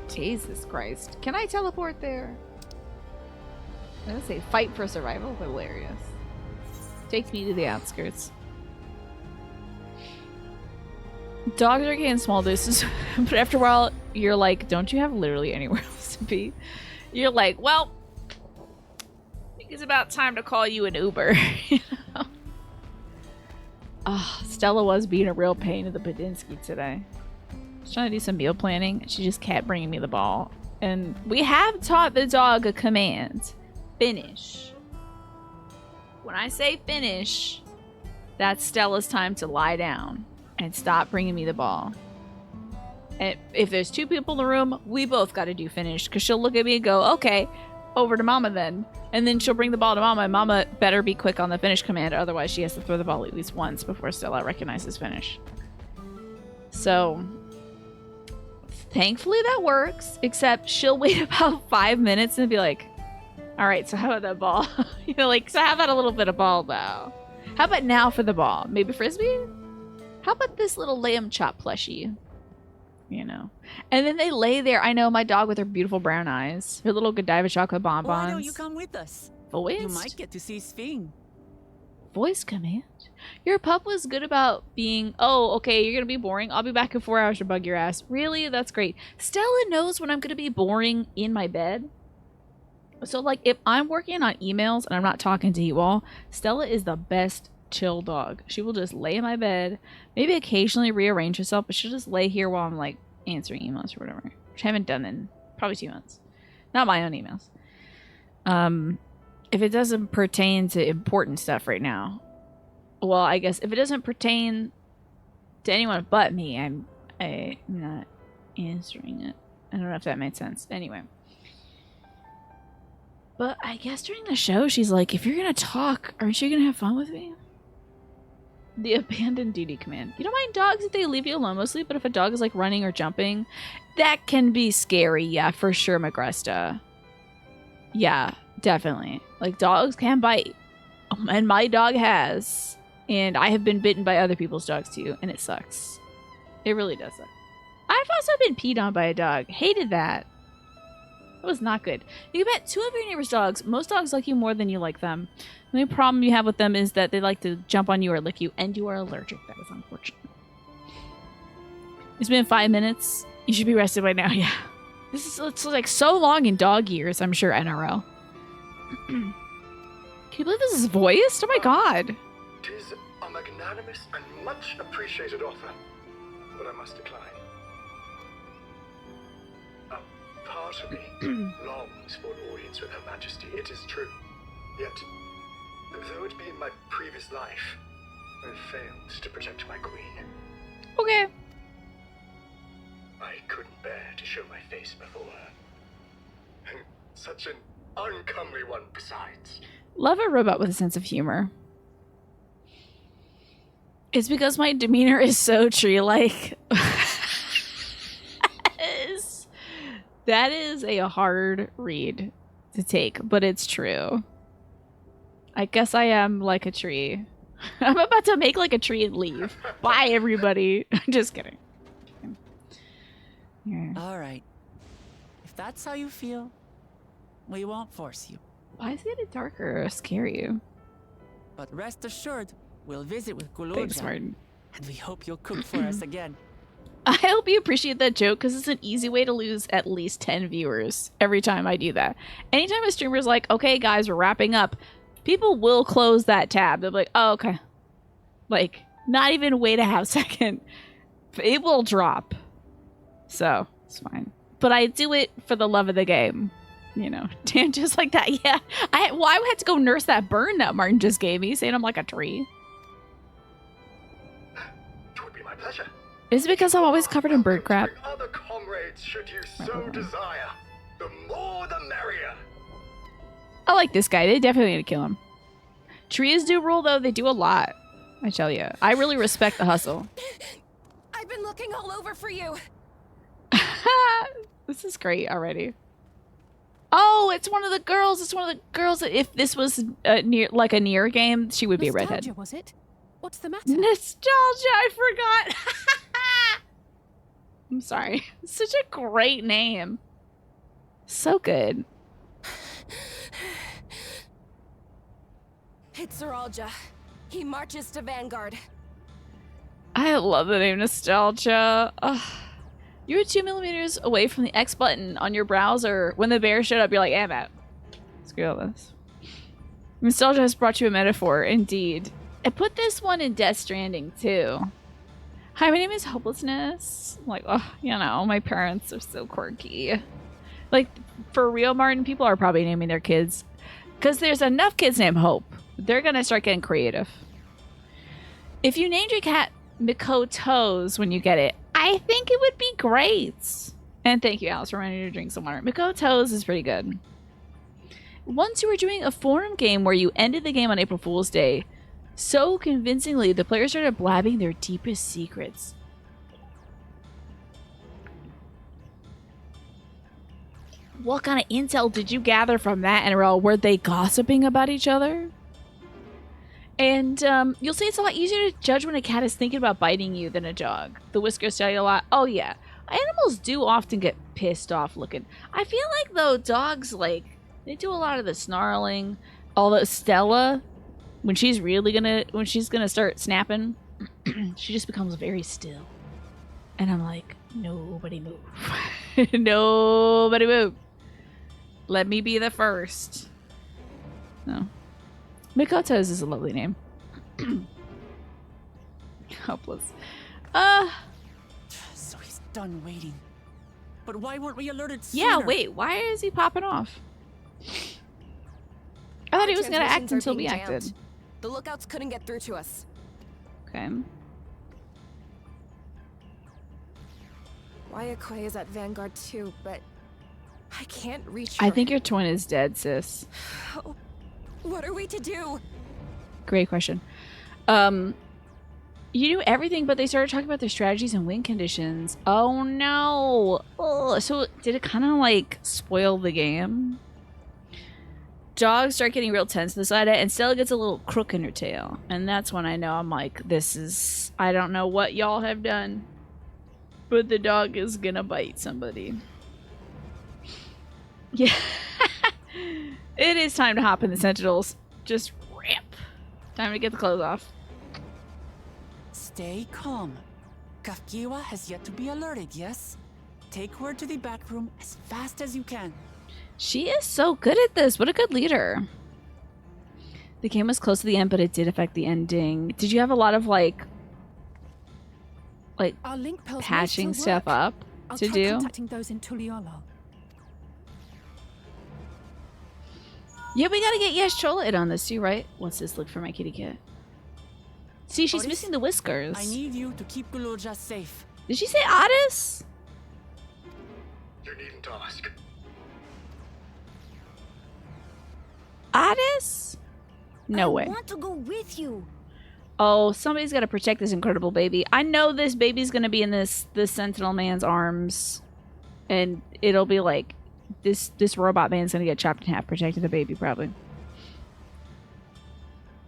S1: Jesus Christ. Can I teleport there? I'm gonna say fight for survival. Hilarious. Takes me to the outskirts. Dogs are getting small doses, but after a while, you're like, don't you have literally anywhere else to be? You're like, well, I think it's about time to call you an Uber. You know? Oh, Stella was being a real pain in the Badinsky today. I was trying to do some meal planning, and she just kept bringing me the ball. And we have taught the dog a command. Finish. When I say finish, that's Stella's time to lie down and stop bringing me the ball. And if there's 2 people in the room, we both got to do finish, because she'll look at me and go, okay, over to Mama then. And then she'll bring the ball to Mama, and Mama better be quick on the finish command, otherwise she has to throw the ball at least once before Stella recognizes finish. So, thankfully that works, except she'll wait about 5 minutes and be like, all right, so how about that ball? You know, like, so how about a little bit of ball now? How about now for the ball? Maybe Frisbee? How about this little lamb chop plushie? You know. And then they lay there. I know, my dog with her beautiful brown eyes. Her little Godiva chocolate bonbons.
S5: Why don't you come with us?
S1: Voiced?
S5: You might get to see Sphene.
S1: Voice command? Your pup was good about being, oh, okay, you're going to be boring. I'll be back in 4 hours to bug your ass. Really? That's great. Stella knows when I'm going to be boring in my bed. So, like, if I'm working on emails and I'm not talking to you all, Stella is the best chill dog. She will just lay in my bed, maybe occasionally rearrange herself, but she'll just lay here while I'm, like, answering emails or whatever, which I haven't done in probably 2 months. Not my own emails. If it doesn't pertain to important stuff right now, well, I guess if it doesn't pertain to anyone but me, I'm not answering it. I don't know if that made sense. Anyway. But I guess during the show, she's like, if you're going to talk, aren't you going to have fun with me? The abandoned duty command. You don't mind dogs if they leave you alone mostly, but if a dog is like running or jumping, that can be scary. Yeah, for sure, Magresta. Yeah, definitely. Like, dogs can bite. And my dog has. And I have been bitten by other people's dogs too, and it sucks. It really does suck. I've also been peed on by a dog. Hated that. That was not good. You can pet 2 of your neighbor's dogs. Most dogs like you more than you like them. The only problem you have with them is that they like to jump on you or lick you, and you are allergic. That is unfortunate. It's been 5 minutes. You should be rested by now. Yeah. It's like so long in dog years, I'm sure, NRL. Can you believe this is voiced? Oh my god.
S8: 'Tis a magnanimous and much appreciated offer, but I must decline. A part of me longs for an audience with Her Majesty, it is true. Yet, though it be in my previous life, I failed to protect my queen.
S1: Okay.
S8: I couldn't bear to show my face before her. And such an uncomely one besides.
S1: Love a robot with a sense of humor. It's because my demeanor is so tree-like. That is a hard read to take, but it's true. I guess I am like a tree. I'm about to make like a tree and leave. Bye, everybody. Just kidding. Yeah.
S9: All right. If that's how you feel, we won't force you.
S1: Why is it getting darker? Scare you?
S9: But rest assured, we'll visit with
S1: Thanks,
S9: Kulurja,
S1: Martin.
S9: and we hope you'll cook for us again.
S1: I hope you appreciate that joke because it's an easy way to lose at least 10 viewers every time I do that. Anytime a streamer's like, okay, guys, we're wrapping up, people will close that tab. They'll be like, oh, okay. Like, not even wait a half second. It will drop. So, it's fine. But I do it for the love of the game. You know, damn, just like that. Yeah. I had to go nurse that burn that Martin just gave me, saying I'm like a tree.
S8: It would be my pleasure.
S1: Is it because I'm always covered in bird crap?
S8: Bring other comrades should you so desire. The more the merrier.
S1: I like this guy. They definitely need to kill him. Trees do rule, though. They do a lot. I tell you. I really respect the hustle.
S6: I've been looking all over for you.
S1: This is great already. Oh, it's one of the girls. It's one of the girls. If this was a near game, she would be a redhead.
S6: Nostalgia, was it? What's the matter?
S1: Nostalgia. I forgot. I'm sorry. Such a great name. So good.
S6: It's Zeralja. He marches to Vanguard.
S1: I love the name Nostalgia. Ugh. You were 2 millimeters away from the X button on your browser. When the bear showed up, you're like, I'm out. Screw all this. Nostalgia has brought you a metaphor, indeed. I put this one in Death Stranding, too. Hi, my name is Hopelessness. Like, oh, you know, my parents are so quirky. Like, for real, Martin, people are probably naming their kids. Because there's enough kids named Hope. They're going to start getting creative. If you named your cat Miko Toes when you get it, I think it would be great. And thank you, Alice, for reminding me to drink some water. Miko Toes is pretty good. Once you were doing a forum game where you ended the game on April Fool's Day, so convincingly, the players started blabbing their deepest secrets. What kind of intel did you gather from that, NRL? Were they gossiping about each other? And you'll see it's a lot easier to judge when a cat is thinking about biting you than a dog. The whiskers tell you a lot. Oh, yeah. Animals do often get pissed off looking. I feel like, though, dogs, like, they do a lot of the snarling. Although Stella, when she's gonna start snapping, she just becomes very still. And I'm like, nobody move. Nobody move. Let me be the first. No. Mikoto's is a lovely name. Hopeless.
S9: So he's done waiting. But why weren't we alerted sooner?
S1: Yeah, wait. Why is he popping off? I thought he was going to act until we acted.
S6: The lookouts couldn't get through to us.
S1: Okay.
S6: Wayakoi is at Vanguard too, but I can't reach her.
S1: I think your twin is dead, sis.
S6: What are we to do?
S1: Great question. You knew everything, but they started talking about their strategies and win conditions. Oh no! Ugh. So did it kind of like spoil the game? Dogs start getting real tense beside it, and Stella gets a little crook in her tail. And that's when I know I'm like, this is... I don't know what y'all have done, but the dog is gonna bite somebody. Yeah. It is time to hop in the Sentinels. Just ramp. Time to get the clothes off.
S9: Stay calm. Kafkiwa has yet to be alerted, yes? Take her to the back room as fast as you can.
S1: She is so good at this. What a good leader. The game was close to the end, but it did affect the ending. Did you have a lot of like
S10: Our link pearls
S1: patching
S10: may still
S1: stuff
S10: work.
S1: up
S10: I'll
S1: to
S10: try
S1: do?
S10: contacting those in Tuliolo.
S1: Yeah, we gotta get Yes Chola in on this too, right? What's this? Look for my kitty cat. See, she's
S9: Otis,
S1: missing the whiskers.
S9: I need you to keep Guloja safe.
S1: Did she say Otis?
S8: You needn't ask.
S1: Otis? No way.
S6: I want to go with you.
S1: Oh, somebody's gotta protect this incredible baby. I know this baby's gonna be in this Sentinel man's arms, and it'll be like this robot man's gonna get chopped in half protecting the baby, probably.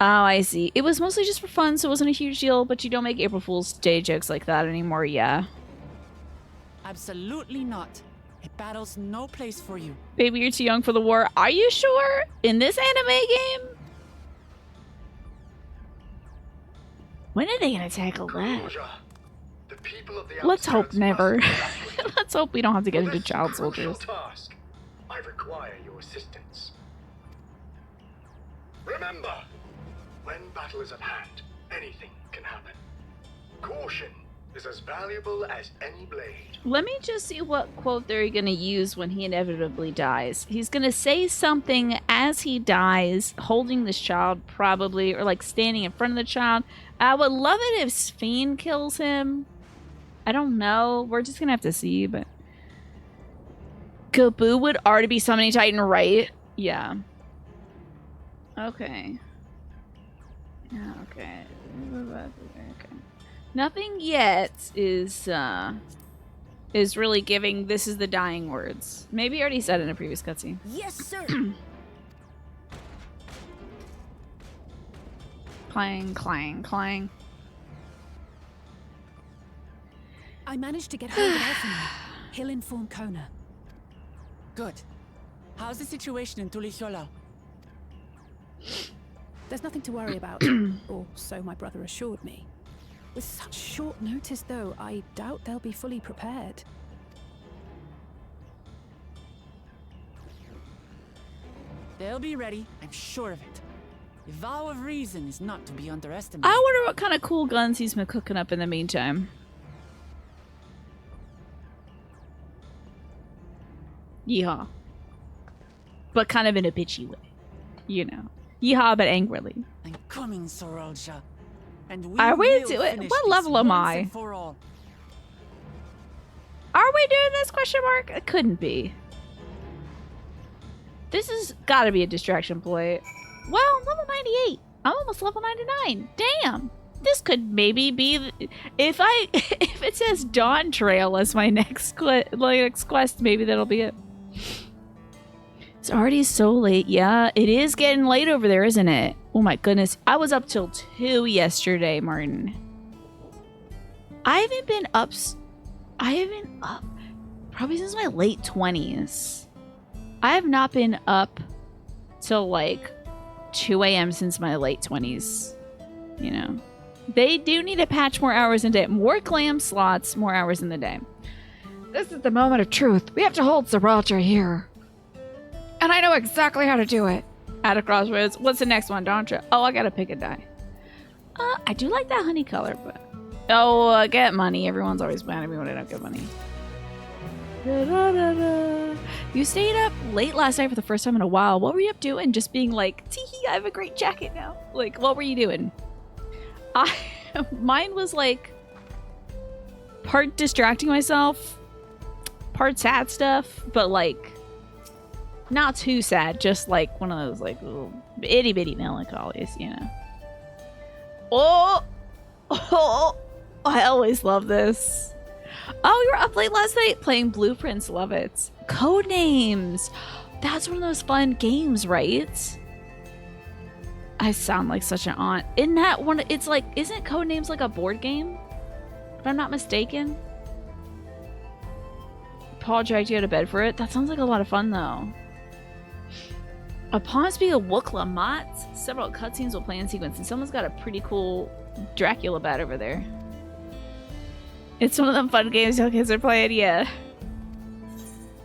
S1: Oh, I see. It was mostly just for fun, so it wasn't a huge deal, but you don't make April Fool's Day jokes like that anymore, yeah.
S9: Absolutely not. A battle's no place for you.
S1: Baby, you're too young for the war. Are you sure? In this anime game? When are they gonna tackle that?
S8: Guloja, the people of the
S1: Let's hope
S8: outskirts
S1: never.
S8: must evacuate.
S1: Let's hope we don't have to get
S8: For
S1: into
S8: this
S1: child
S8: crucial
S1: soldiers.
S8: task, I require your assistance. Remember, when battle is at hand, anything can happen. Caution is as valuable as any blade.
S1: Let me just see what quote they're gonna use when he inevitably dies. He's gonna say something as he dies, holding this child probably, or like standing in front of the child. I would love it if Sphene kills him. I don't know. We're just gonna have to see, but Kaboo would already be summoning Titan, right? Yeah. Okay. Yeah, okay. Okay. Nothing yet is really giving this is the dying words. Maybe I already said it in a previous cutscene.
S6: Yes, sir.
S1: Clang, clang, clang.
S10: I managed to get hold of Elfin. He'll inform Kona.
S9: Good. How's the situation in Tulichola?
S10: There's nothing to worry about, or so my brother assured me. With such short notice, though, I doubt they'll be fully prepared.
S9: They'll be ready, I'm sure of it. The vow of reason is not to be underestimated.
S1: I wonder what kind of cool guns he's been cooking up in the meantime. Yeehaw. But kind of in a bitchy way. You know. Yeehaw, but angrily.
S9: I'm coming, Sorolja. And we
S1: Are we
S9: will
S1: doing-
S9: finish
S1: what
S9: this
S1: level am
S9: once
S1: I?
S9: and for all.
S1: Are we doing this, question mark? It couldn't be. This has got to be a distraction ploy. Well, level 98. I'm almost level 99. Damn. This could maybe be... If it says Dawn Trail as my next quest, maybe that'll be it. It's already so late. Yeah, it is getting late over there, isn't it? Oh my goodness. I was up till 2 yesterday, Martin. I haven't been up probably since my late 20s. I have not been up till like 2 a.m. since my late 20s. You know, they do need to patch more hours in the day. More clam slots, more hours in the day.
S2: This is the moment of truth. We have to hold Zeralta here. And I know exactly how to do it.
S1: At a crossroads. What's the next one, don't you? Oh, I gotta pick a die. I do like that honey color, but... Oh, get money. Everyone's always mad at me when I don't get money. Da-da-da-da. You stayed up late last night for the first time in a while. What were you up doing? Just being like, tee-hee, I have a great jacket now. Like, what were you doing? Mine was like part distracting myself, part sad stuff, but like not too sad, just like one of those like little itty bitty melancholies, you know. Oh, Oh, I always love this. Oh, you were up late last night playing Blueprints. Love it. Codenames. That's one of those fun games, right? I sound like such an aunt. Isn't that one? It's like, isn't Codenames like a board game? If I'm not mistaken. Paul dragged you out of bed for it. That sounds like a lot of fun, though. Upon speaking of Wukla Mott, several cutscenes will play in sequence, and someone's got a pretty cool Dracula bat over there. It's one of them fun games young kids are playing, yeah.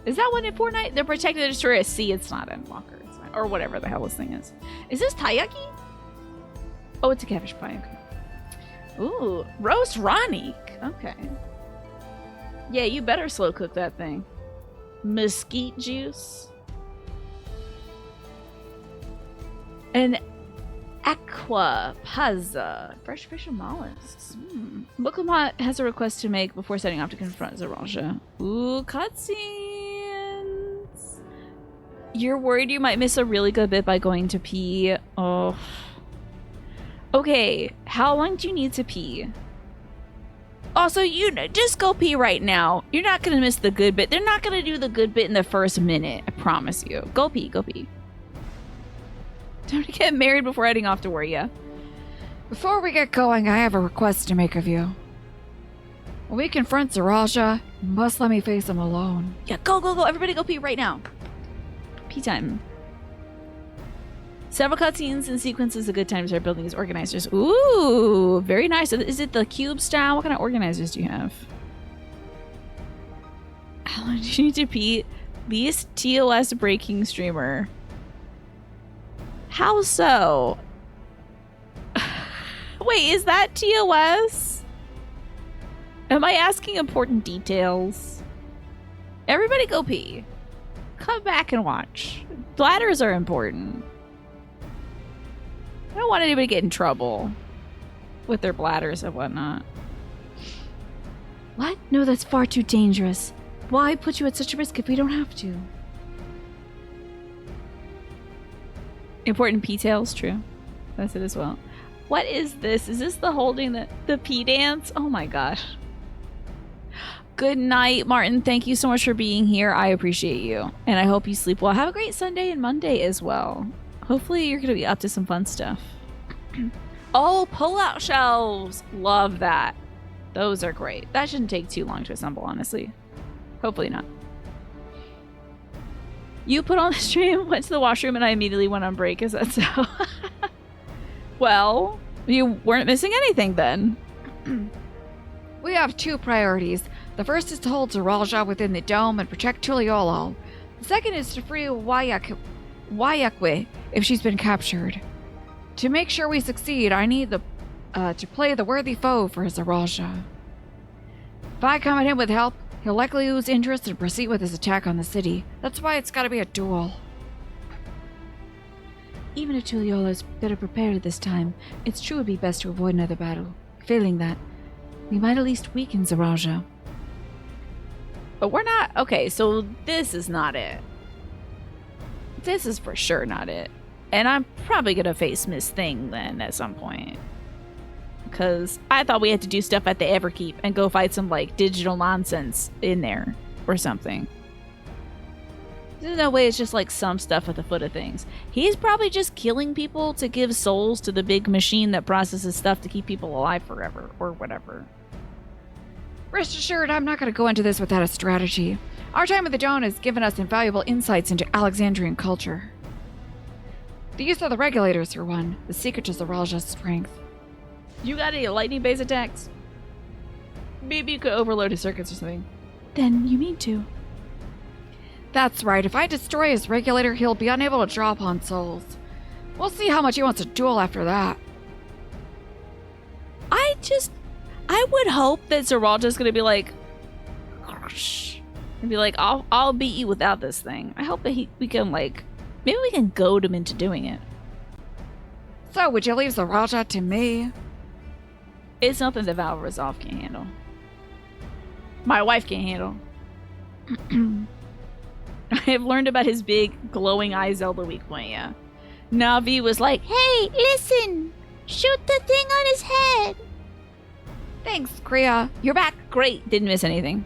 S1: Is that one in Fortnite? They're protecting the destroyer at sea. It's not in Walker. It's not, or whatever the hell this thing is. Is this taiyaki? Oh, it's a catfish pie. Okay. Ooh, roast Ranik. Okay. Yeah, you better slow cook that thing. Mesquite juice. An aqua pazza. Fresh fish and mollusks. Buklamat has a request to make before setting off to confront Zaraja. Ooh, cutscenes. You're worried you might miss a really good bit by going to pee. Oh. Okay, how long do you need to pee? Also, you just go pee right now. You're not gonna miss the good bit. They're not gonna do the good bit in the first minute. I promise you. Go pee, go pee. Don't get married before heading off to worry ya.
S2: Before we get going, I have a request to make of you. When we confront Zaraja, you must let me face him alone.
S1: Yeah, go, go, go. Everybody go pee right now. Pee time. Several cutscenes and sequences a good time to start building these organizers. Ooh, very nice. Is it the cube style? What kind of organizers do you have? How long do you need to pee? Least TOS breaking streamer. How so? Wait, is that TOS? Am I asking important details? Everybody go pee. Come back and watch. Bladders are important. I don't want anybody to get in trouble with their bladders and whatnot. What? No, that's far too dangerous. Why put you at such a risk if we don't have to? Important P-tails, true. That's it as well. What is this? Is this the holding the pee dance? Oh my gosh. Good night, Martin. Thank you so much for being here. I appreciate you. And I hope you sleep well. Have a great Sunday and Monday as well. Hopefully you're going to be up to some fun stuff. Oh, pull-out shelves. Love that. Those are great. That shouldn't take too long to assemble, honestly. Hopefully not. You put on the stream, went to the washroom, and I immediately went on break. Is that so? Well, you weren't missing anything then.
S2: We have two priorities. The first is to hold Zaraja within the dome and protect Tuliolo. The second is to free Wayakwe if she's been captured. To make sure we succeed, I need to play the worthy foe for Zaraja. If I come at him with help, he'll likely lose interest and proceed with his attack on the city. That's why it's gotta be a duel. Even if Tuliolo's better prepared this time, it's true it would be best to avoid another battle. Failing that, we might at least weaken Zaraja.
S1: But we're not... Okay, so this is not it. This is for sure not it. And I'm probably gonna face Miss Thing then at some point. Because I thought we had to do stuff at the Everkeep and go fight some, like, digital nonsense in there or something. There's no way it's just, like, some stuff at the foot of things. He's probably just killing people to give souls to the big machine that processes stuff to keep people alive forever or whatever.
S2: Rest assured, I'm not going to go into this without a strategy. Our time at the Dawn has given us invaluable insights into Alexandrian culture. The use of the regulators, for one, the secret to Zaraja's strength.
S1: You got any lightning-based attacks? Maybe you could overload his circuits or something.
S2: Then you mean to. That's right. If I destroy his regulator, he'll be unable to draw upon souls. We'll see how much he wants to duel after that.
S1: I would hope that Zaraja's gonna be like, and be like, I'll beat you without this thing. I hope that we can, like, maybe we can goad him into doing it.
S2: So, would you leave Zaraja to me?
S1: It's something that Val Resolve can't handle. My wife can't handle. I have learned about his big, glowing eye Zelda weak point, yeah. Navi was like, hey, listen! Shoot the thing on his head!
S2: Thanks, Kriya.
S1: You're back. Great. Didn't miss anything.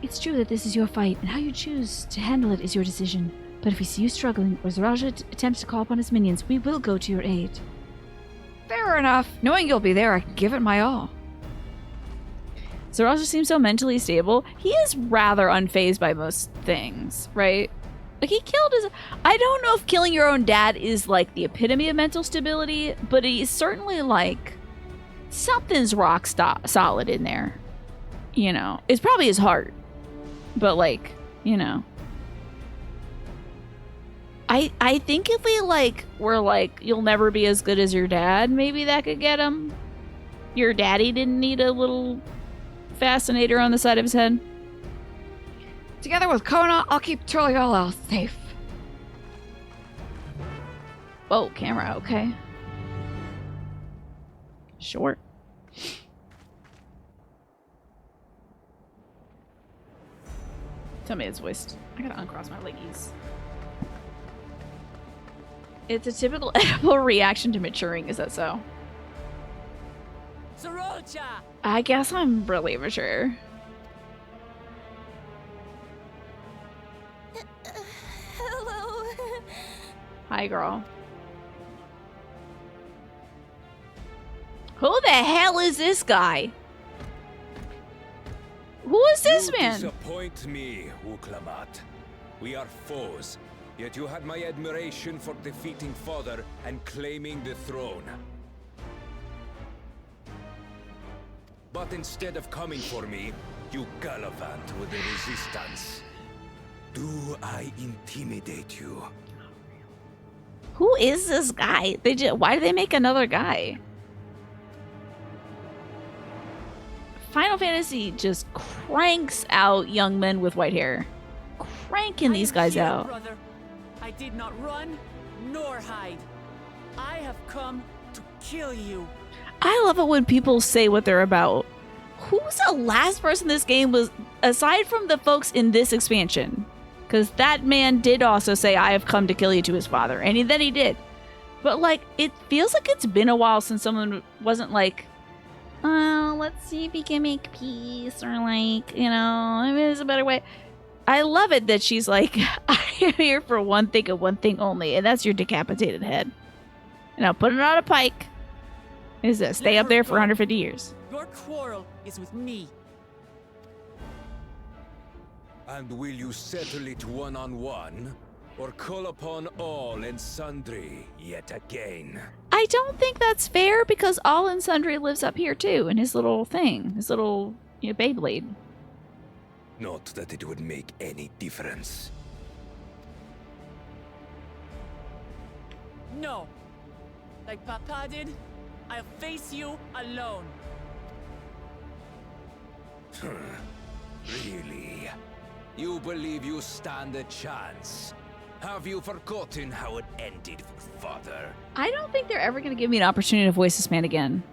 S1: It's true that this is your fight, and how you choose to handle it is your decision. But if we see you struggling, or Zaraja attempts to call upon his minions, we will go to your aid.
S2: Fair enough. Knowing you'll be there, I can give it my all.
S1: Zaraja seems so mentally stable. He is rather unfazed by most things, right? Like, he killed his... I don't know if killing your own dad is, like, the epitome of mental stability, but he's certainly, like... Something's rock solid in there. You know? It's probably his heart. But, like, you know... I think if we, like, were like, you'll never be as good as your dad, maybe that could get him. Your daddy didn't need a little fascinator on the side of his head.
S2: Together with Kona, I'll keep Turlial safe.
S1: Whoa, camera, okay. Sure. Tell me it's voiced. I gotta uncross my leggies. It's a typical edible reaction to maturing, is that so?
S9: Sorocha!
S1: I guess I'm really mature.
S6: Hello.
S1: Hi, girl. Who the hell is this guy? Who is this man?
S11: You disappoint me, Uklamat. We are foes, yet you had my admiration for defeating father and claiming the throne. But instead of coming for me, you gallivant with the resistance. Do I intimidate you?
S1: Who is this guy? Why do they make another guy? Final Fantasy just cranks out young men with white hair. Cranking these guys out.
S9: Brother. I did not run nor hide. I have come to kill you.
S1: I love it when people say what they're about. Who's the last person this game was, aside from the folks in this expansion? Because that man did also say, I have come to kill you to his father. And then he did. But, like, it feels like it's been a while since someone wasn't like, let's see if we can make peace. Or, like, you know, I mean, there's a better way. I love it that she's like, I am here for one thing and one thing only. And that's your decapitated head. And I'll put it on a pike. Is this stay up there for 150 years?
S9: Your quarrel is with me.
S11: And will you settle it one-on-one? Or call upon all and sundry yet again?
S1: I don't think that's fair because all and sundry lives up here too in his little thing. His little, you know, Beyblade.
S11: Not that it would make any difference.
S9: No. Like Papa did, I'll face you alone.
S11: Really? You believe you stand a chance? Have you forgotten how it ended for father?
S1: I don't think they're ever going to give me an opportunity to voice this man again.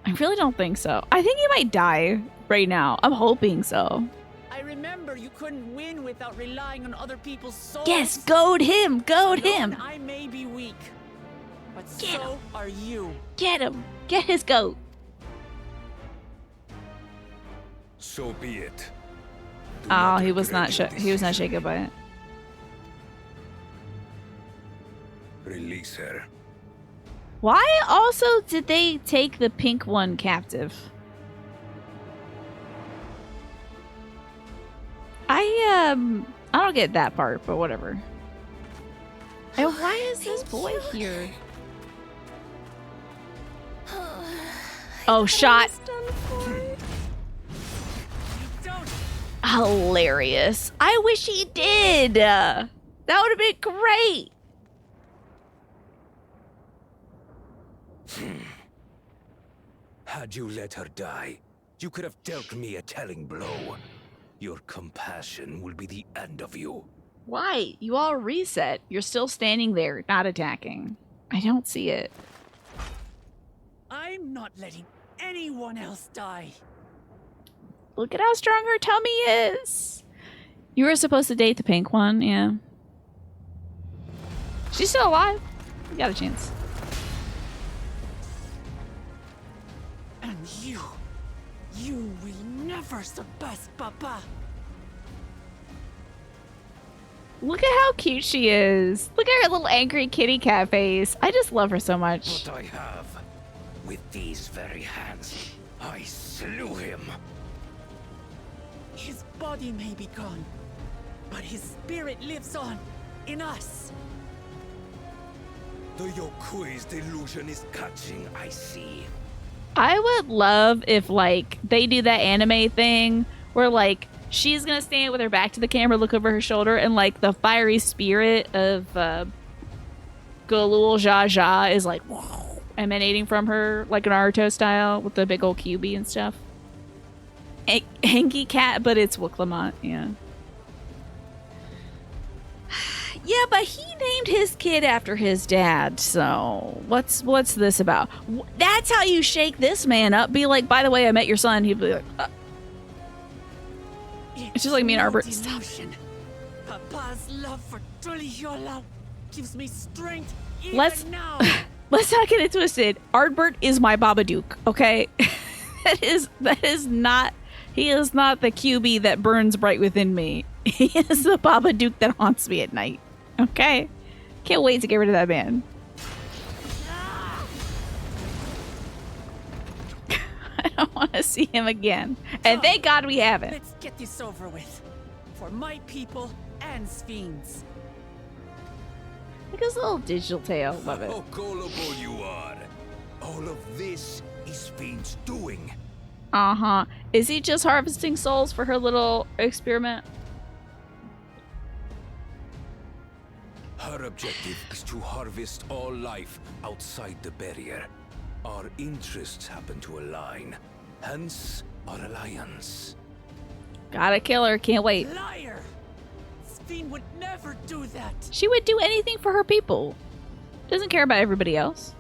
S1: I really don't think so. I think he might die right now. I'm hoping so.
S9: I remember you couldn't win without relying on other people's souls.
S1: Yes, goad him! Goad him!
S9: I may be weak, but
S1: Get
S9: so
S1: him.
S9: are you.
S1: Get him! Get his goat!
S11: So be it. Do
S1: Oh,
S11: not
S1: he was not
S11: regret your
S1: he was not
S11: decision.
S1: shaken by it.
S11: Release her.
S1: Why also did they take the pink one captive? I don't get that part, but whatever. And why is this boy here? Oh, shot. Hilarious. I wish he did. That would have been great.
S11: Had you let her die, you could have dealt me a telling blow. Your compassion will be the end of you.
S1: Why? You all reset. You're still standing there, not attacking. I don't see it.
S9: I'm not letting anyone else die.
S1: Look at how strong her tummy is. You were supposed to date the pink one, yeah. She's still alive. You got a chance.
S9: And you You will never surpass Papa.
S1: Look at how cute she is. Look at her little angry kitty cat face. I just love her so much.
S11: What I have, with these very hands, I slew him.
S9: His body may be gone, but his spirit lives on in us.
S11: The Yokui's delusion is catching, I see.
S1: I would love if, like, they do that anime thing where, like, she's gonna stand with her back to the camera, look over her shoulder, and, like, the fiery spirit of Golul Jaja is, like, emanating from her, like an Naruto style, with the big old QB and stuff. Hanky cat, but it's Wuklamont, yeah. Yeah, but he named his kid after his dad, so what's this about? That's how you shake this man up. Be like, by the way, I met your son. He'd be like, It's just like me and Arbor. Stop.
S9: Papa's love for Tulihiola gives me strength even
S1: Let's
S9: now.
S1: let's not get it twisted. Ardbert is my Babadook, okay? that is not. He is not the QB that burns bright within me. He is the Babadook that haunts me at night. Okay? Can't wait to get rid of that man. I don't want to see him again. And thank God we haven't.
S9: Let's get this over with. For my people and Sphene's.
S1: Look at his little digital tail. Love it.
S11: How gullible you are. All of this is Sphene's doing.
S1: Uh-huh. Is he just harvesting souls for her little experiment?
S11: Her objective is to harvest all life outside the barrier. Our interests happen to align, hence our alliance.
S1: Gotta kill her, can't wait.
S9: Liar! Sphene would never do that.
S1: She would do anything for her people. Doesn't care about everybody else.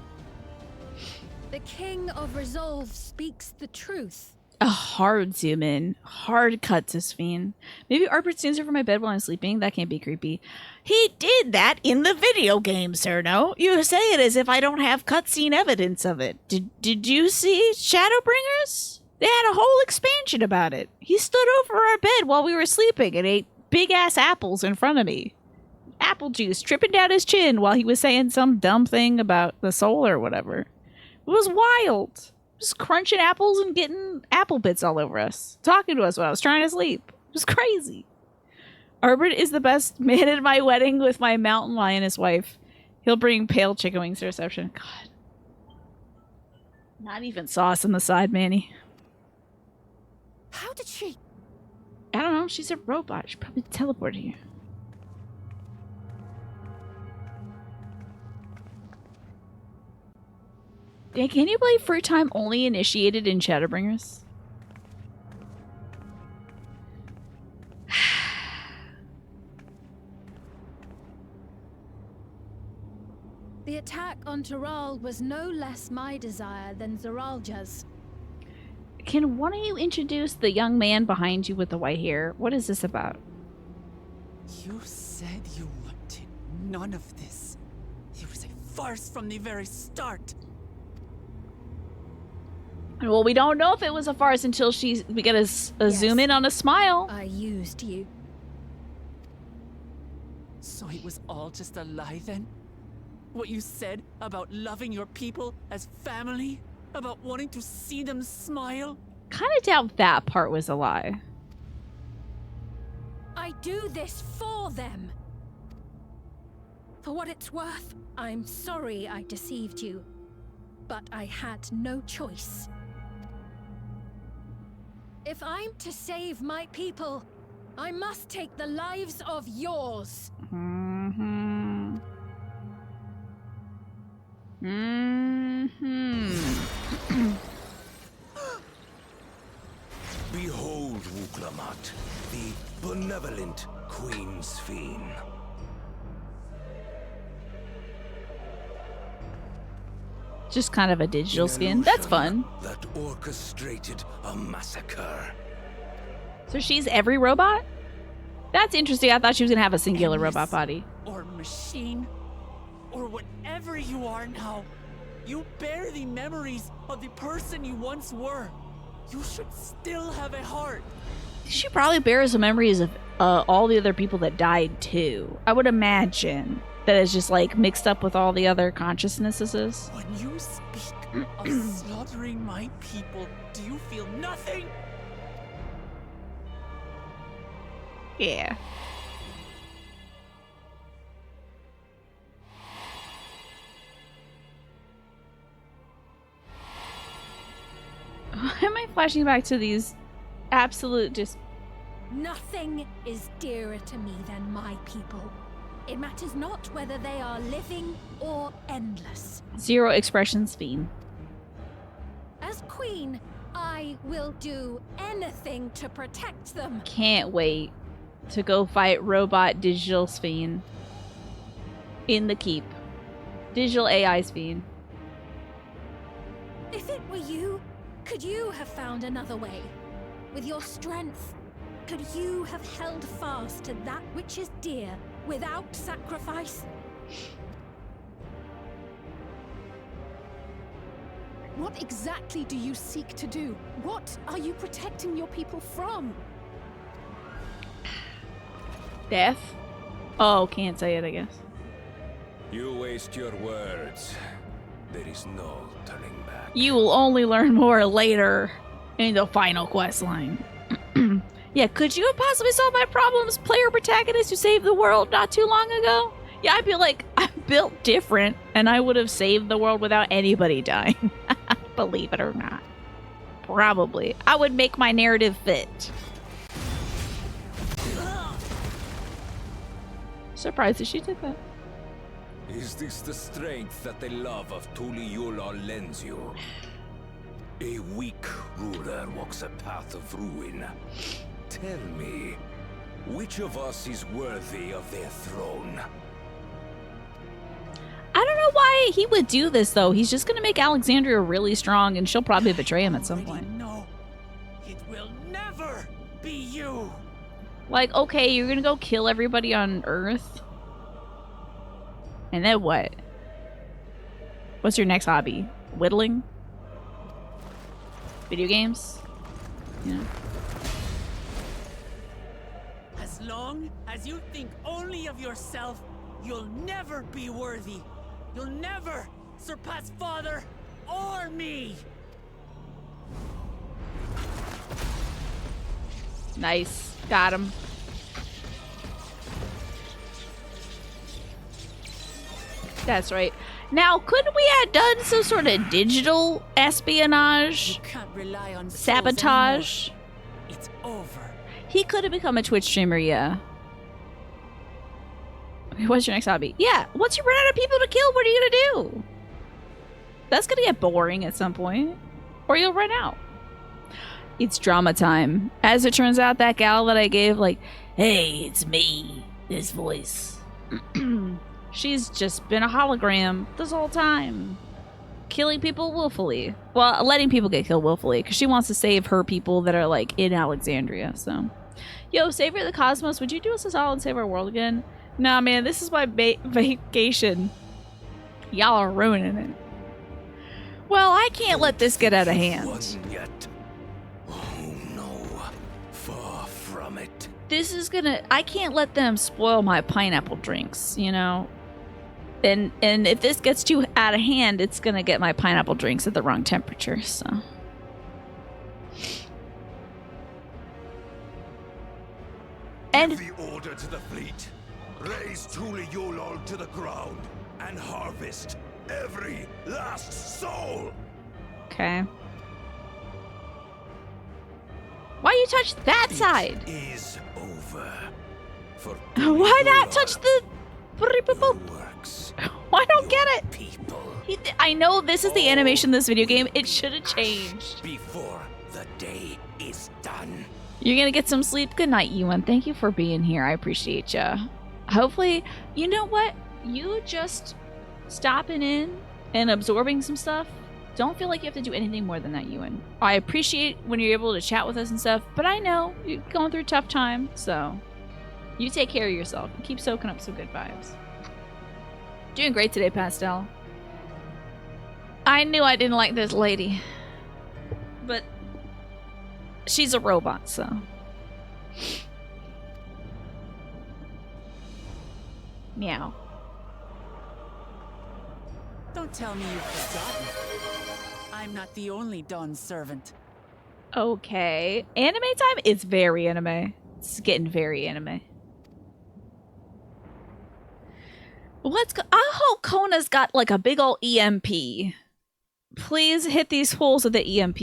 S6: The King of Resolve speaks the truth.
S1: A hard zoom in. Hard cut to Sphene. Maybe Arbert stands over my bed while I'm sleeping. That can't be creepy. He did that in the video game, Cerno. You say it as if I don't have cutscene evidence of it. Did you see Shadowbringers? They had a whole expansion about it. He stood over our bed while we were sleeping and ate big-ass apples in front of me. Apple juice dripping down his chin while he was saying some dumb thing about the soul or whatever. It was wild. Just crunching apples and getting apple bits all over us. Talking to us when I was trying to sleep. It was crazy. Arbert is the best man at my wedding with my mountain lioness wife. He'll bring pale chicken wings to reception. God. Not even sauce on the side, Manny.
S9: How did she?
S1: I don't know. She's a robot. She probably teleported here. Yeah, can you believe Fruit Time only initiated in Shadowbringers?
S6: The attack on Taral was no less my desire than Zaralja's.
S1: Can one of you introduce the young man behind you with the white hair? What is this about?
S9: You said you wanted none of this. It was a farce from the very start.
S1: Well, we don't know if it was a farce until we get a zoom in on a smile.
S6: I used you.
S9: So it was all just a lie then? What you said about loving your people as family? About wanting to see them smile?
S1: Kind of doubt that part was a lie.
S6: I do this for them. For what it's worth, I'm sorry I deceived you. But I had no choice. If I'm to save my people, I must take the lives of yours.
S1: Mm-hmm.
S11: Behold, Wuklamot, the benevolent Queen Sphene.
S1: Just kind of a digital skin. That's fun.
S11: That orchestrated a massacre.
S1: So she's every robot? That's interesting. I thought she was going to have a singular robot body.
S9: Or machine. Or whatever you are now. You bear the memories of the person you once were. You should still have a heart.
S1: She probably bears the memories of all the other people that died too. I would imagine that it's just like mixed up with all the other consciousnesses.
S9: When you speak of slaughtering my people, do you feel nothing?
S1: Yeah. Why am I flashing back to these absolute just...
S6: Nothing is dearer to me than my people. It matters not whether they are living or endless.
S1: Zero expression Sphene.
S6: As queen, I will do anything to protect them.
S1: Can't wait to go fight robot digital Sphene in the keep. Digital AI Sphene.
S6: If it were you, could you have found another way? With your strength, could you have held fast to that which is dear without sacrifice?
S10: What exactly do you seek to do? What are you protecting your people from?
S1: Death? Oh, can't say it, I guess.
S11: You waste your words. There is no turning back.
S1: You will only learn more later in the final quest line. Yeah, could you have possibly solved my problems, player protagonist who saved the world not too long ago? Yeah, I'd be like, I'm built different, and I would have saved the world without anybody dying. Believe it or not. Probably. I would make my narrative fit. Surprised that she did that.
S11: Is this the strength that the love of Tuliyola lends you? A weak ruler walks a path of ruin. Tell me, which of us is worthy of their throne?
S1: I don't know why he would do this, though. He's just going to make Alexandria really strong, and she'll probably betray him at some point.
S9: No, it will never be you.
S1: Like, okay, you're going to go kill everybody on Earth? And then what? What's your next hobby? Whittling? Video games? Yeah.
S9: As long as you think only of yourself, you'll never be worthy. You'll never surpass Father or me.
S1: Nice. Got him. That's right. Now, couldn't we have done some sort of digital espionage?
S9: You can't rely on
S1: Sabotage?
S9: It's over.
S1: He could have become a Twitch streamer, yeah. Okay, what's your next hobby? Yeah, once you run out of people to kill, what are you gonna do? That's gonna get boring at some point. Or you'll run out. It's drama time. As it turns out, that gal that I gave, like, hey, it's me, this voice. She's just been a hologram this whole time. Killing people willfully. Well, letting people get killed willfully, because she wants to save her people that are, like, in Alexandria, so. Yo, Savior of the Cosmos, would you do us a solid and save our world again? Nah, man, this is my vacation. Y'all are ruining it. Well, I can't let this get out of hand.
S11: Wasn't yet. Oh no, far from it.
S1: This is gonna... I can't let them spoil my pineapple drinks, you know? And if this gets too out of hand, it's gonna get my pineapple drinks at the wrong temperature, so... And...
S11: Give the order to the fleet. Raise Tuliyola to the ground and harvest every last soul.
S1: Okay. Why you touch that side?
S11: Is over. For
S1: Why not touch the...
S11: works.
S1: I don't get it.
S11: People.
S1: I know this is the animation of this video game. It should have changed.
S11: Before the day is done.
S1: You're gonna get some sleep. Good night, Ewan. Thank you for being here. I appreciate ya. Hopefully, you know what? You just stopping in and absorbing some stuff. Don't feel like you have to do anything more than that, Ewan. I appreciate when you're able to chat with us and stuff, but I know you're going through a tough time, so you take care of yourself and keep soaking up some good vibes. Doing great today, Pastel. I knew I didn't like this lady, but she's a robot, so. Meow.
S9: Don't tell me you've forgotten. I'm not the only Dawn's servant.
S1: Okay. Anime time? It's very anime. It's getting very anime. Let's go. I hope Kona's got like a big ol' EMP. Please hit these fools with the EMP.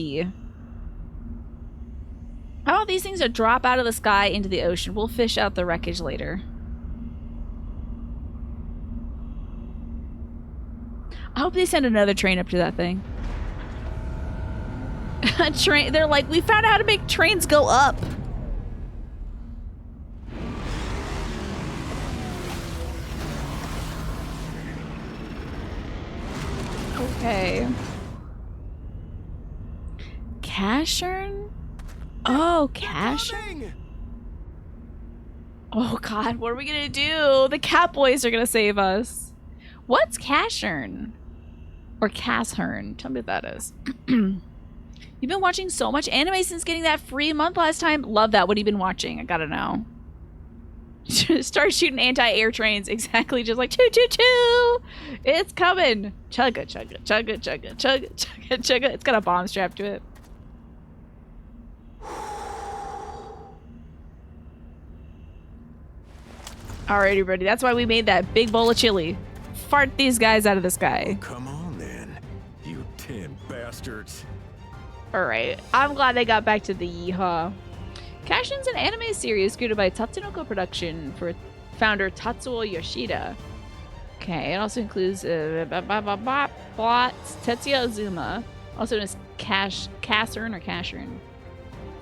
S1: I want these things to drop out of the sky into the ocean. We'll fish out the wreckage later. I hope they send another train up to that thing. A train. They're like, we found out how to make trains go up. Okay. Cashern? Oh, Cashern? Oh god, what are we gonna do? The Catboys are gonna save us. What's Cashern? Or Cashern? Tell me what that is. You've been watching so much anime since getting that free month last time. Love that. What have you been watching? I gotta know. Start shooting anti-air trains. Exactly. Just like choo choo choo. It's coming. Chugga chugga chugga chugga chugga chugga chugga. It's got a bomb strapped to it. Alright, everybody. That's why we made that big bowl of chili. Fart these guys out of the sky.
S11: Oh, come on then, you 10 bastards.
S1: Alright, I'm glad they got back to the yeehaw. Cashin's an anime series created by Tatsunoko Production for founder Tatsuo Yoshida. Okay, it also includes Tetsuya Ozuma, also known as Cashern or Cashern.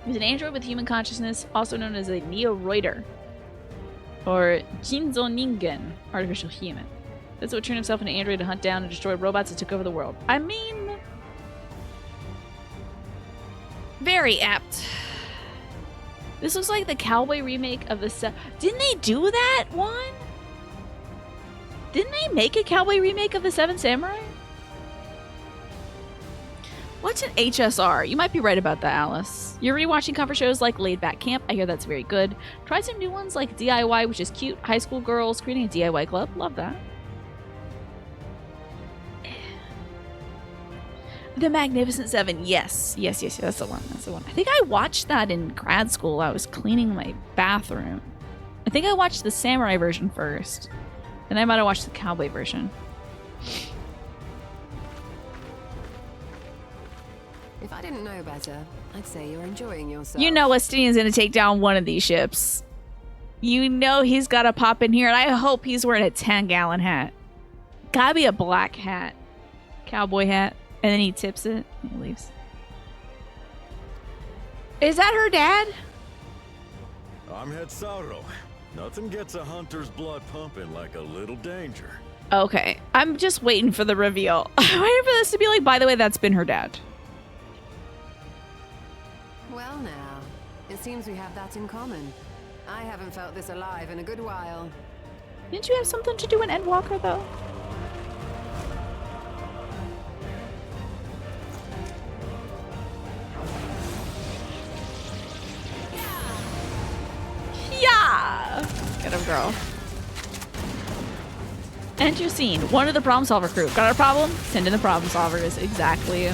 S1: He's an android with human consciousness, also known as a Neoroider, or Jinzo Ningen, artificial human. That's what turned himself into an android to hunt down and destroy robots that took over the world. I mean, very apt. This looks like the cowboy remake of the Didn't they do that one? Didn't they make a cowboy remake of the Seven Samurai? What's an HSR? You might be right about that, Alice. You're rewatching comfort shows like Laid Back Camp. I hear that's very good. Try some new ones like DIY, which is cute. High school girls creating a DIY club. Love that. The Magnificent Seven. Yes. Yes, that's the one. That's the one. I think I watched that in grad school. I was cleaning my bathroom. I think I watched the samurai version first. And I might have watched the cowboy version.
S12: If I didn't know better, I'd say you're enjoying yourself.
S1: You know Estinian's gonna take down one of these ships. You know he's gotta pop in here, and I hope he's wearing a 10-gallon hat. Gotta be a black hat. Cowboy hat. And then he tips it and he leaves. Is that her dad?
S11: I'm Hetsauro. Nothing gets a hunter's blood pumping like a little danger.
S1: Okay. I'm just waiting for the reveal. I'm waiting for this to be like, by the way, that's been her dad.
S12: Well now, it seems we have that in common. I haven't felt this alive in a good while.
S1: Didn't you have something to do in Endwalker, though? Yeah! Get him, girl. Enter scene. One of the problem solver crew. Got a problem? Send in the problem solvers. Exactly.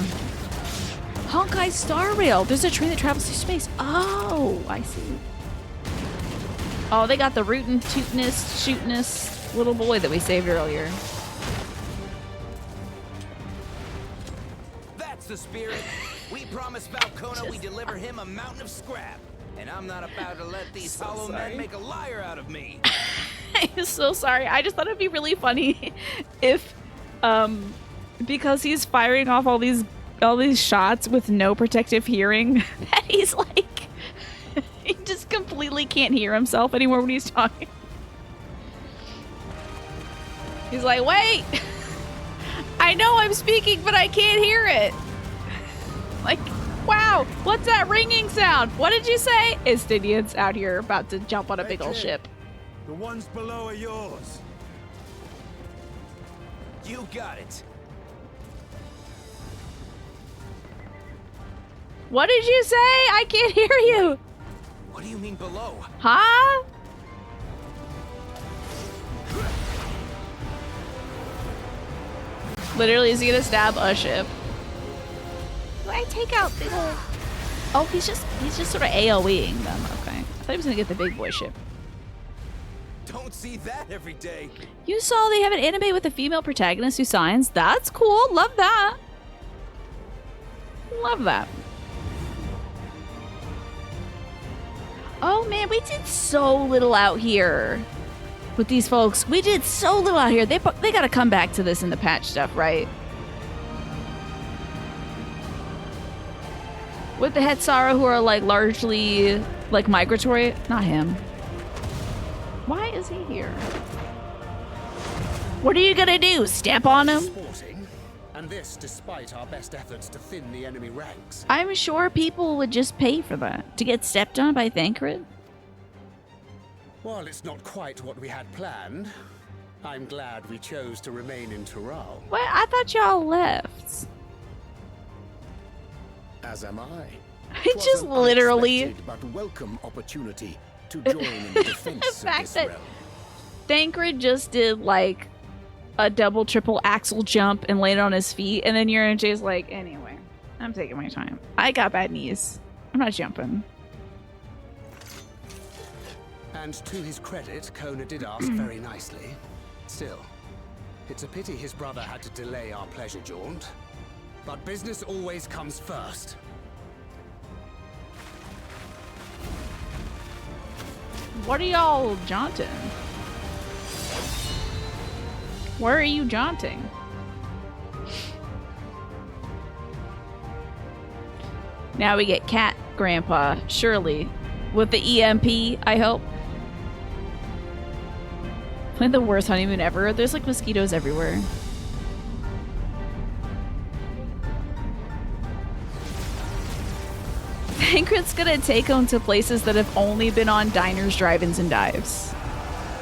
S1: Honkai Star Rail. There's a train that travels through space. Oh, I see. Oh, they got the rootin', tootin'est, shootin'est little boy that we saved earlier.
S13: That's the spirit. We promised Falcona we'd deliver him a mountain of scrap. And I'm not about to let these hollow men make a liar out of me.
S1: I'm so sorry. I just thought it'd be really funny if, because he's firing off all these shots with no protective hearing, that he's like, he just completely can't hear himself anymore when he's talking. He's like, wait, I know I'm speaking, but I can't hear it. Like, wow, what's that ringing sound? What did you say? Estinians out here about to jump on a big old ship.
S11: The ones below are yours.
S13: You got it.
S1: What did you say? I can't hear you.
S13: What do you mean below?
S1: Huh? Literally, is he gonna stab a ship? Do I take out big ol'... Oh, he's just sort of AoEing them. Okay. I thought he was gonna get the big boy ship.
S13: Don't see that every day.
S1: You saw they have an anime with a female protagonist who signs. That's cool. Love that. Love that. Oh man, we did so little out here with these folks. We did so little out here. They gotta come back to this in the patch stuff, right? With the Hetsara who are like largely like migratory. Not him. Why is he here? What are you gonna do? Step on him?
S14: Sporting, and this despite our best efforts to thin the enemy ranks.
S1: I'm sure people would just pay for that. To get stepped on by Thancred?
S14: While it's not quite what we had planned, I'm glad we chose to remain in Tural.
S1: What? I thought y'all left.
S14: As am I.
S1: I just literally...
S14: but welcome opportunity to join in the defense
S1: the fact
S14: of this
S1: that
S14: realm.
S1: Thancred just did like a double triple axle jump and landed on his feet, and then Jay's like, anyway, I'm taking my time. I got bad knees. I'm not jumping.
S14: And to his credit, Kona did ask very nicely. Still, it's a pity his brother had to delay our pleasure jaunt. But business always comes first.
S1: What are y'all jaunting? Where are you jaunting? Now we get Cat Grandpa, surely. With the EMP, I hope. Playing the worst honeymoon ever. There's like mosquitoes everywhere. Thancred's gonna take him to places that have only been on diners, drive-ins, and dives.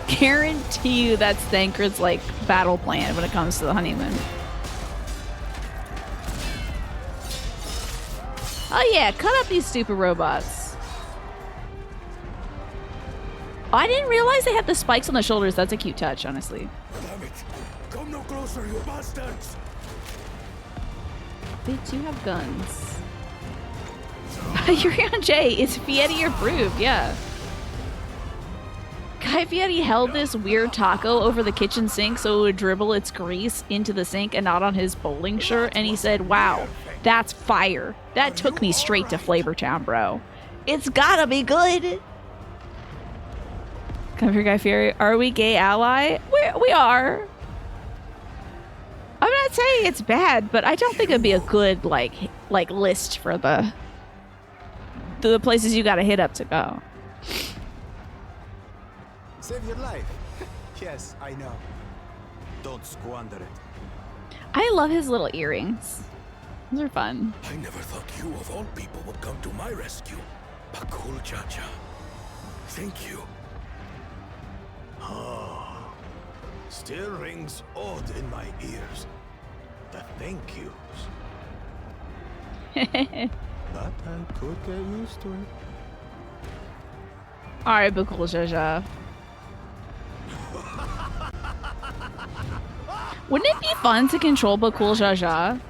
S1: Guarantee you that's Thancred's like battle plan when it comes to the honeymoon. Oh yeah, cut up these stupid robots. Oh, I didn't realize they had the spikes on the shoulders. That's a cute touch, honestly.
S14: Damn it! Come no closer, you bastards!
S1: They do have guns. Yurion J, it's Fieri approved, yeah. Guy Fieri held this weird taco over the kitchen sink so it would dribble its grease into the sink and not on his bowling shirt, and he said, wow, that's fire. That took me straight to Flavor Town, bro. It's gotta be good. Come here, Guy Fieri. Are we gay ally? We are. I'm not saying it's bad, but I don't think it'd be a good like list for the places you gotta hit up to go.
S15: Save your life. Yes, I know. Don't squander it.
S1: I love his little earrings. Those are fun.
S11: I never thought you of all people would come to my rescue. Bakul Chacha. Thank you.
S15: Ah, still rings odd in my ears. The thank yous. But I could get used to it.
S1: Alright, Bakul Jaja. Wouldn't it be fun to control Bakul Jaja?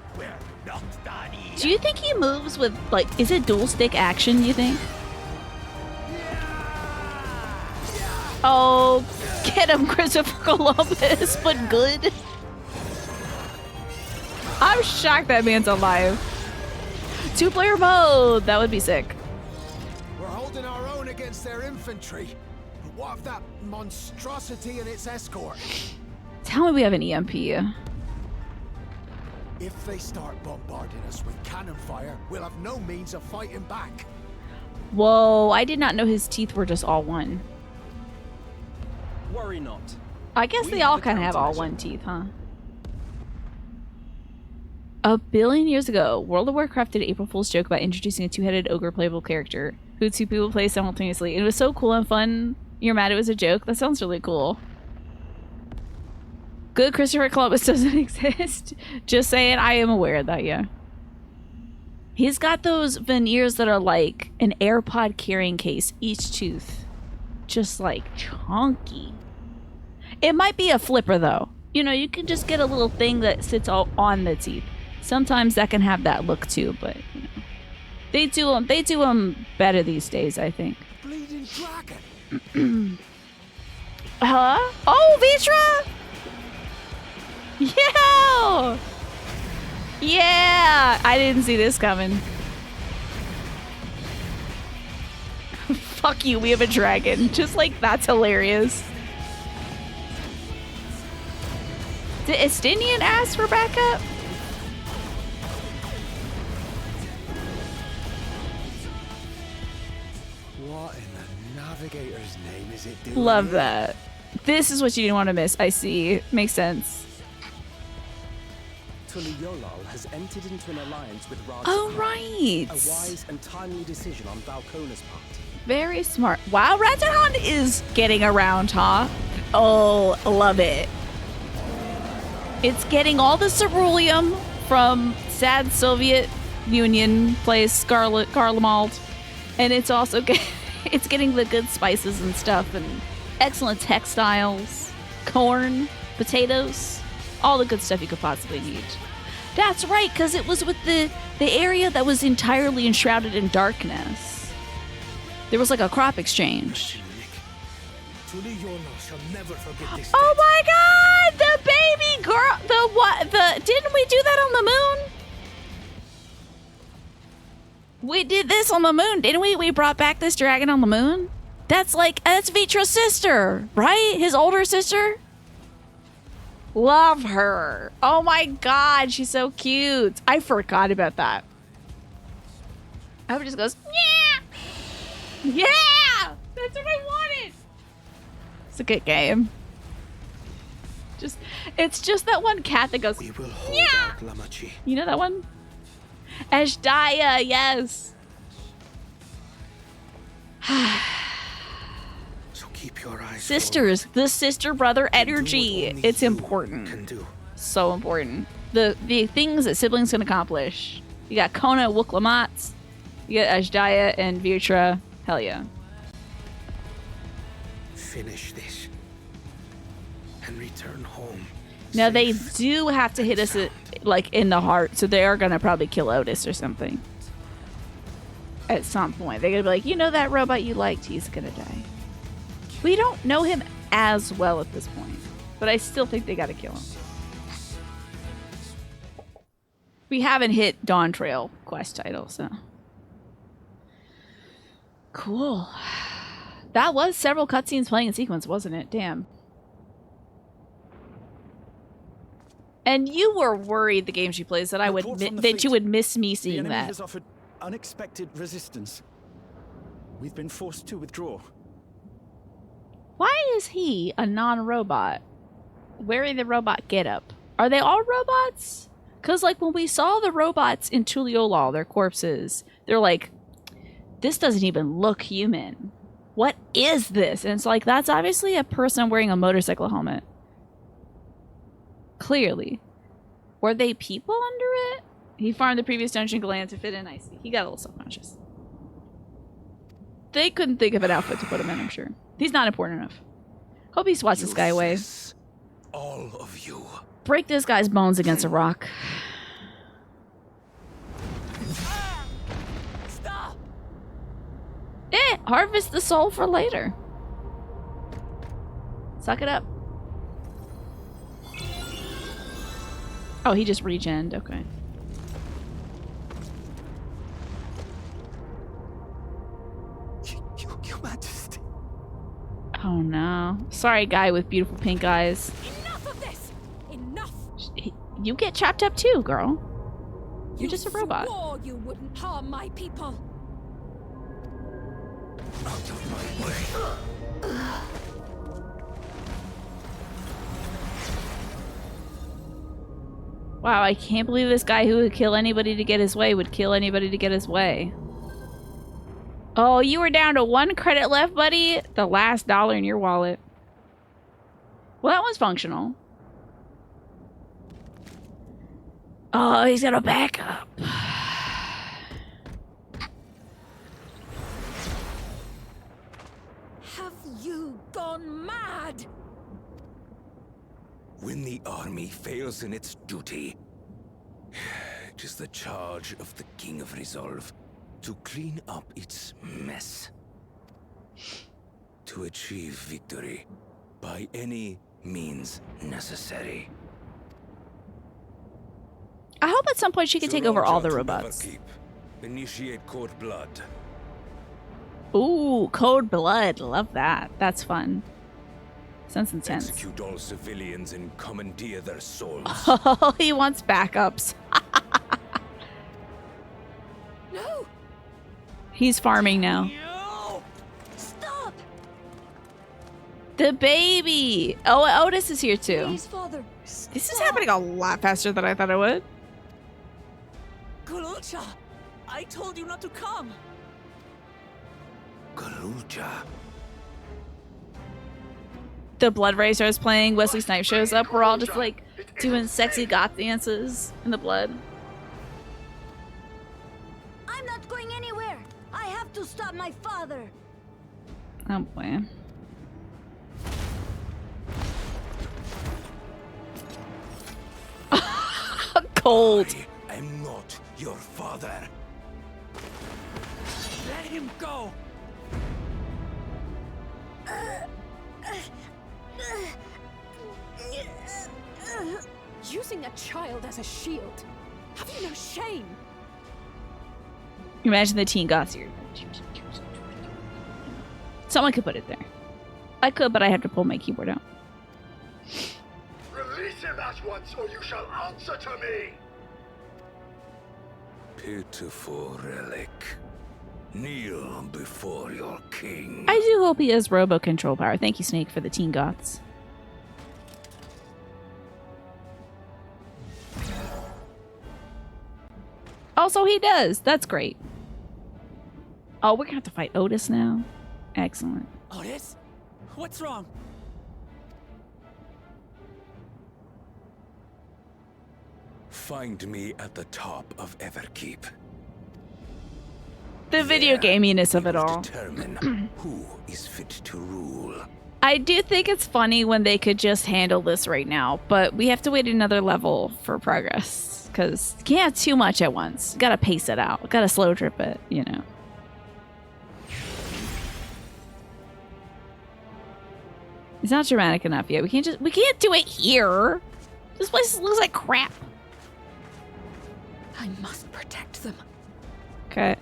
S1: Do you think he moves with, like, is it dual stick action, you think? Oh, get him, Christopher Columbus, but good. I'm shocked that man's alive. 2-player mode, that would be sick.
S15: We're holding our own against their infantry. But what of that monstrosity and its escort?
S1: Tell me we have an EMP.
S15: If they start bombarding us with cannon fire, we'll have no means of fighting back.
S1: Whoa, I did not know his teeth were just all one.
S16: Worry not.
S1: I guess they all kind of have all one teeth, huh? A billion years ago, World of Warcraft did an April Fool's joke about introducing a two-headed ogre playable character who two people play simultaneously. And it was so cool and fun. You're mad it was a joke? That sounds really cool. Good Christopher Columbus doesn't exist. Just saying, I am aware of that, yeah. He's got those veneers that are like an AirPod carrying case, each tooth. Just like chunky. It might be a flipper though. You know, you can just get a little thing that sits all on the teeth. Sometimes that can have that look too, but you know. They do them better these days, I think.
S15: Bleeding dragon.
S1: Huh? Oh, Vitra! Yeah! Yeah! I didn't see this coming. Fuck you, we have a dragon. Just like, that's hilarious. Did Estinian ask for backup?
S15: What in the navigator's name is it doing?
S1: Love that. This is what you didn't want to miss. I see. Makes sense.
S16: Tuliolal has entered into an alliance with Raj.
S1: Oh, right.
S16: A wise and timely decision on Valkona's part.
S1: Very smart. Wow, Rajahan is getting around, huh? Oh, love it. It's getting all the ceruleum from sad Soviet Union place, Garlemald. And it's also it's getting the good spices and stuff and excellent textiles, corn, potatoes, all the good stuff you could possibly need. That's right, because it was with the area that was entirely enshrouded in darkness. There was like a crop exchange.
S15: Shall never forget this.
S1: Oh my god! The baby girl! The what? Didn't we do that on the moon? We did this on the moon, didn't we? We brought back this dragon on the moon? That's Vitra's sister, right? His older sister? Love her. Oh my god, she's so cute. I forgot about that. I just goes, yeah! Yeah! That's what I wanted! It's a good game. It's just that one cat that goes, yeah! You know that one? Ashdaya, yes.
S15: So keep your eyes
S1: Sisters, the sister-brother energy. It's important. So important. The things that siblings can accomplish. You got Kona, Wuklamats. You got Ashdaya and Vitra. Hell yeah.
S15: Finish this and return home.
S1: Now they do have to hit us like in the heart, so they are gonna probably kill Otis or something. At some point. They're gonna be like, you know that robot you liked, he's gonna die. We don't know him as well at this point, but I still think they gotta kill him. We haven't hit Dawn Trail quest title, so. Cool. That was several cutscenes playing in sequence, wasn't it? Damn. And you were worried the game she plays that you would miss me seeing
S17: the enemy
S1: that.
S17: has offered unexpected resistance. We've been forced to withdraw.
S1: Why is he a non-robot wearing the robot getup? Are they all robots? Because like when we saw the robots in Tuliolal, their corpses, they're like, this doesn't even look human. What is this? And it's like, that's obviously a person wearing a motorcycle helmet. Clearly. Were they people under it? He farmed the previous dungeon gland to fit in nicely. He got a little self-conscious. They couldn't think of an outfit to put him in, I'm sure. He's not important enough. Hope he swats this guy away.
S15: All of you.
S1: Break this guy's bones against a rock.
S9: Stop!
S1: Harvest the soul for later. Suck it up. Oh, he just regened. Okay.
S15: Your Majesty.
S1: Oh no. Sorry, guy with beautiful pink eyes.
S6: Enough of this! Enough!
S1: You get chopped up too, girl. You're just a robot.
S6: Swore you wouldn't harm my people.
S15: Out of my way.
S1: Wow, I can't believe this guy who would kill anybody to get his way would kill anybody to get his way. Oh, you were down to 1 credit left, buddy? The last dollar in your wallet. Well, that was functional. Oh, he's gonna back up.
S6: gone mad!
S11: When the army fails in its duty, it is the charge of the King of Resolve to clean up its mess. To achieve victory by any means necessary.
S1: I hope at some point she can take over all the robots.
S11: Everkeep. Initiate Code Blood.
S1: Ooh, Code Blood. Love that. That's fun. Sounds intense.
S11: Execute all civilians and commandeer their souls.
S1: Oh, he wants backups.
S6: No!
S1: He's farming now.
S6: No! Stop!
S1: The baby! Oh, Otis is here too.
S6: Please, Father.
S3: This is happening a lot faster than I thought it would.
S5: Kululcha! I told you not to come!
S11: Galulja.
S1: The Blood Racer is playing. Wesley Snipes shows up. We're all just like doing sexy goth dances in the blood.
S6: I'm not going anywhere! I have to stop my father!
S1: Oh boy. Cold.
S11: I am not your father.
S5: Let him go!
S10: Using a child as a shield. Have you no shame?
S1: Imagine the teen goths here. Someone could put it there. I could, but I have to pull my keyboard out.
S8: Release him at once, or you shall answer to me!
S11: Pitiful relic. Kneel before your king.
S1: I do hope he has robo control power. Thank you, Snake, for the teen goths. Also, he does. That's great. Oh, we're gonna have to fight Otis now. Excellent.
S5: Otis? What's wrong?
S11: Find me at the top of Everkeep.
S1: The video gaminess of it all.
S11: Determine who is fit to rule.
S1: I do think it's funny when they could just handle this right now, but we have to wait another level for progress. Because you can't have too much at once. You gotta pace it out. Gotta slow drip it, you know. It's not dramatic enough yet. We can't do it here. This place looks like crap.
S10: I must protect them.
S1: Okay.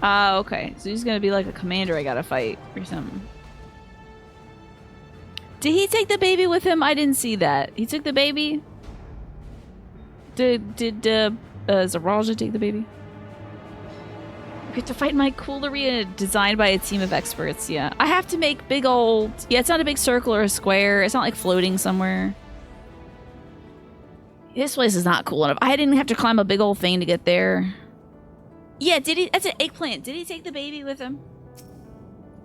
S1: Okay. So he's gonna be like a commander I gotta fight or something. Did he take the baby with him? I didn't see that. He took the baby? Did Zaralja take the baby? We have to fight my cool arena designed by a team of experts. Yeah. I have to make big old... Yeah, it's not a big circle or a square. It's not like floating somewhere. This place is not cool enough. I didn't have to climb a big old thing to get there. Yeah, did he... That's an eggplant. Did he take the baby with him?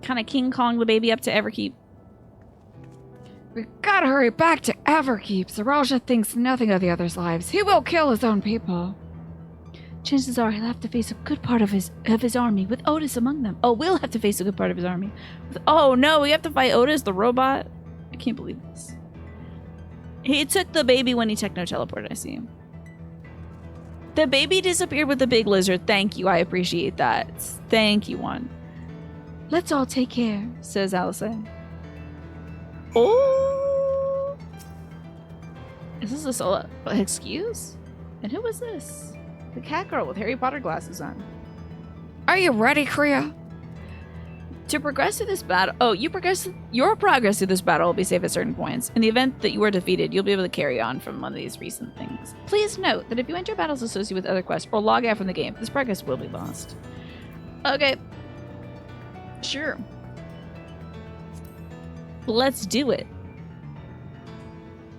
S1: Kind of King Kong the baby up to Everkeep.
S2: We gotta hurry back to Everkeep. Zaralja thinks nothing of the others' lives. He will kill his own people.
S1: Chances are he'll have to face a good part of his army with Otis among them. Oh, we'll have to face a good part of his army. Oh no, we have to fight Otis, the robot? I can't believe this. He took the baby when he techno-teleported, I see. The baby disappeared with the big lizard. Thank you, I appreciate that. Thank you, one. Let's all take care, says Allison. Oh! Is this a solo? Excuse? And who was this? The cat girl with Harry Potter glasses on.
S2: Are you ready, Kriya?
S1: To progress through this battle... Oh, your progress through this battle will be safe at certain points. In the event that you are defeated, you'll be able to carry on from one of these recent things. Please note that if you enter battles associated with other quests or log out from the game, this progress will be lost. Okay. Sure. Let's do it.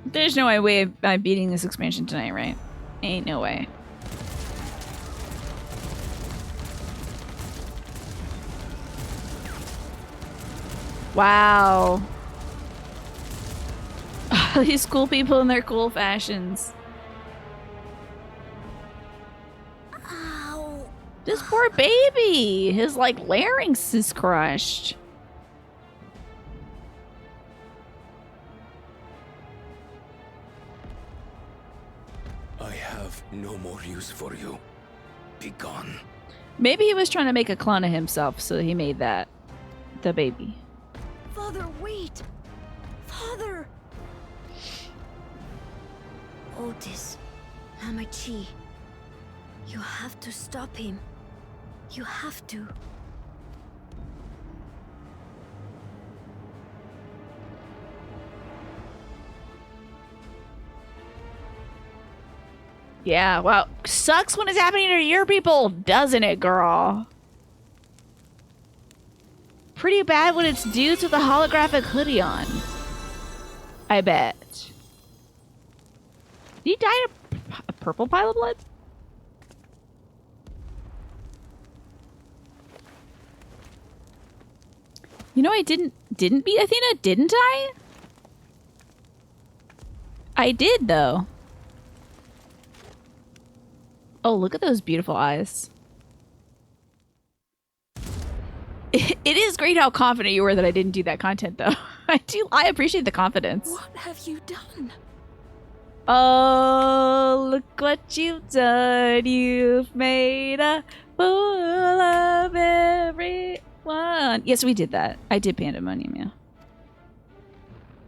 S1: There's no way I'm beating this expansion tonight, right? Ain't no way. Wow. These cool people in their cool fashions. This poor baby. His, like, larynx is crushed.
S11: I have no more use for you. Be gone.
S1: Maybe he was trying to make a clone of himself, so he made that the baby.
S6: Father, wait! Father! Otis, Hamachi, you have to stop him. You have to.
S1: Yeah, well, sucks when it's happening to your people, doesn't it, girl? Pretty bad when it's dudes with a holographic hoodie on. I bet. Did he die in a purple pile of blood? You know, I didn't beat Athena, didn't I? I did, though. Oh, look at those beautiful eyes. It is great how confident you were that I didn't do that content, though. I appreciate the confidence.
S6: What have you done?
S1: Oh, look what you've done. You've made a fool of everyone. Yes, we did that. I did Pandemonium, yeah.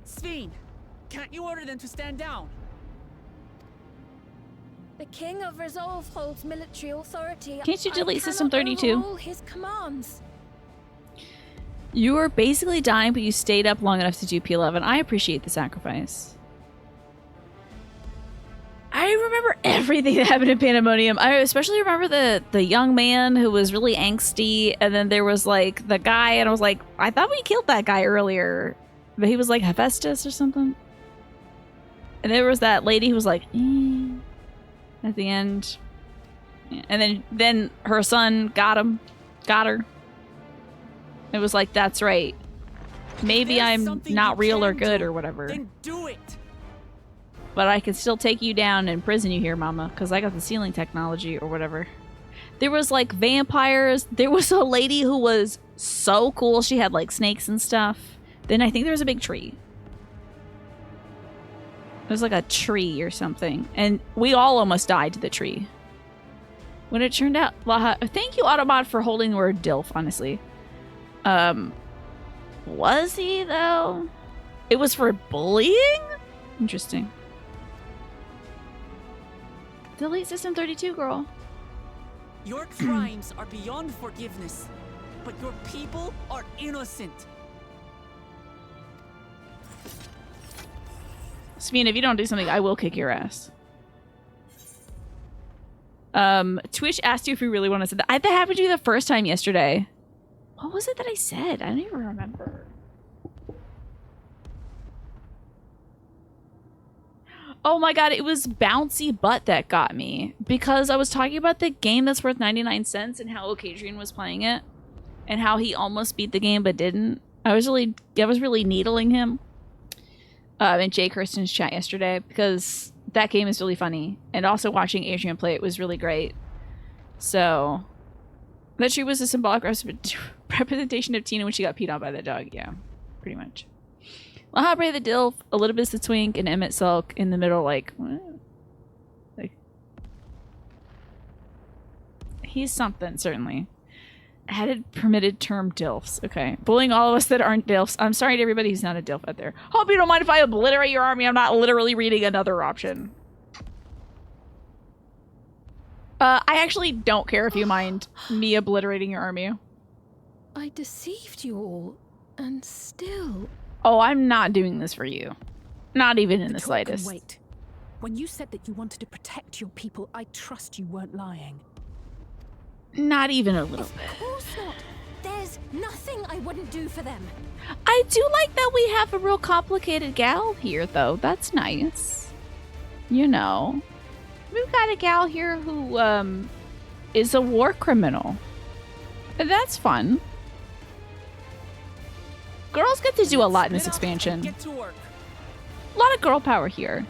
S9: Sphene, can't you order them to stand down?
S6: The King of Resolve holds military authority.
S1: Can't you delete
S6: I
S1: System
S6: cannot
S1: 32?
S6: overrule his commands.
S1: You were basically dying, but you stayed up long enough to do P11. I appreciate the sacrifice. I remember everything that happened in Pandemonium. I especially remember the young man who was really angsty, and then there was like the guy, and I was like, I thought we killed that guy earlier, but he was like Hephaestus or something. And there was that lady who was like, at the end, yeah. And then her son got her. It was like, that's right. Maybe I'm not real or good or whatever.
S9: Then do it.
S1: But I can still take you down and imprison you here, mama, because I got the sealing technology or whatever. There was like vampires. There was a lady who was so cool. She had like snakes and stuff. Then I think there was a big tree. It was like a tree or something. And we all almost died to the tree. When it turned out, thank you, Autobot, for holding the word DILF, honestly. Was he, though? It was for bullying? Interesting. Delete System 32, girl.
S9: Your crimes are beyond forgiveness, but your people are innocent.
S1: Sphene, if you don't do something, I will kick your ass. Twitch asked you if you really want to say that. That happened to you the first time yesterday. What was it that I said? I don't even remember. Oh my god, it was Bouncy Butt that got me. Because I was talking about the game that's worth 99 cents and how Okadrian was playing it. And how he almost beat the game but didn't. I was really needling him. In Jay Kirsten's chat yesterday. Because that game is really funny. And also watching Adrian play it was really great. So... that she was a symbolic representation of Tina when she got peed on by the dog. Yeah, pretty much. Lahabre the Dilf, Elizabeth the Twink, and Emmett Sulk in the middle, like, what? Like, he's something, certainly. Added permitted term DILFs. Okay. Bullying all of us that aren't DILFs. I'm sorry to everybody who's not a DILF out there. Hope you don't mind if I obliterate your army. I'm not literally reading another option. I actually don't care if you mind me obliterating your army.
S6: I deceived you all, and still...
S1: Oh, I'm not doing this for you. Not even in the slightest.
S10: Wait. When you said that you wanted to protect your people, I trust you weren't lying.
S1: Not even a little bit.
S6: Of course not. There's nothing I wouldn't do for them.
S1: I do like that we have a real complicated gal here, though. That's nice. You know. We've got a gal here who, is a war criminal. And that's fun. Girls get to do a lot in this expansion.
S9: Get to work.
S1: A lot of girl power here.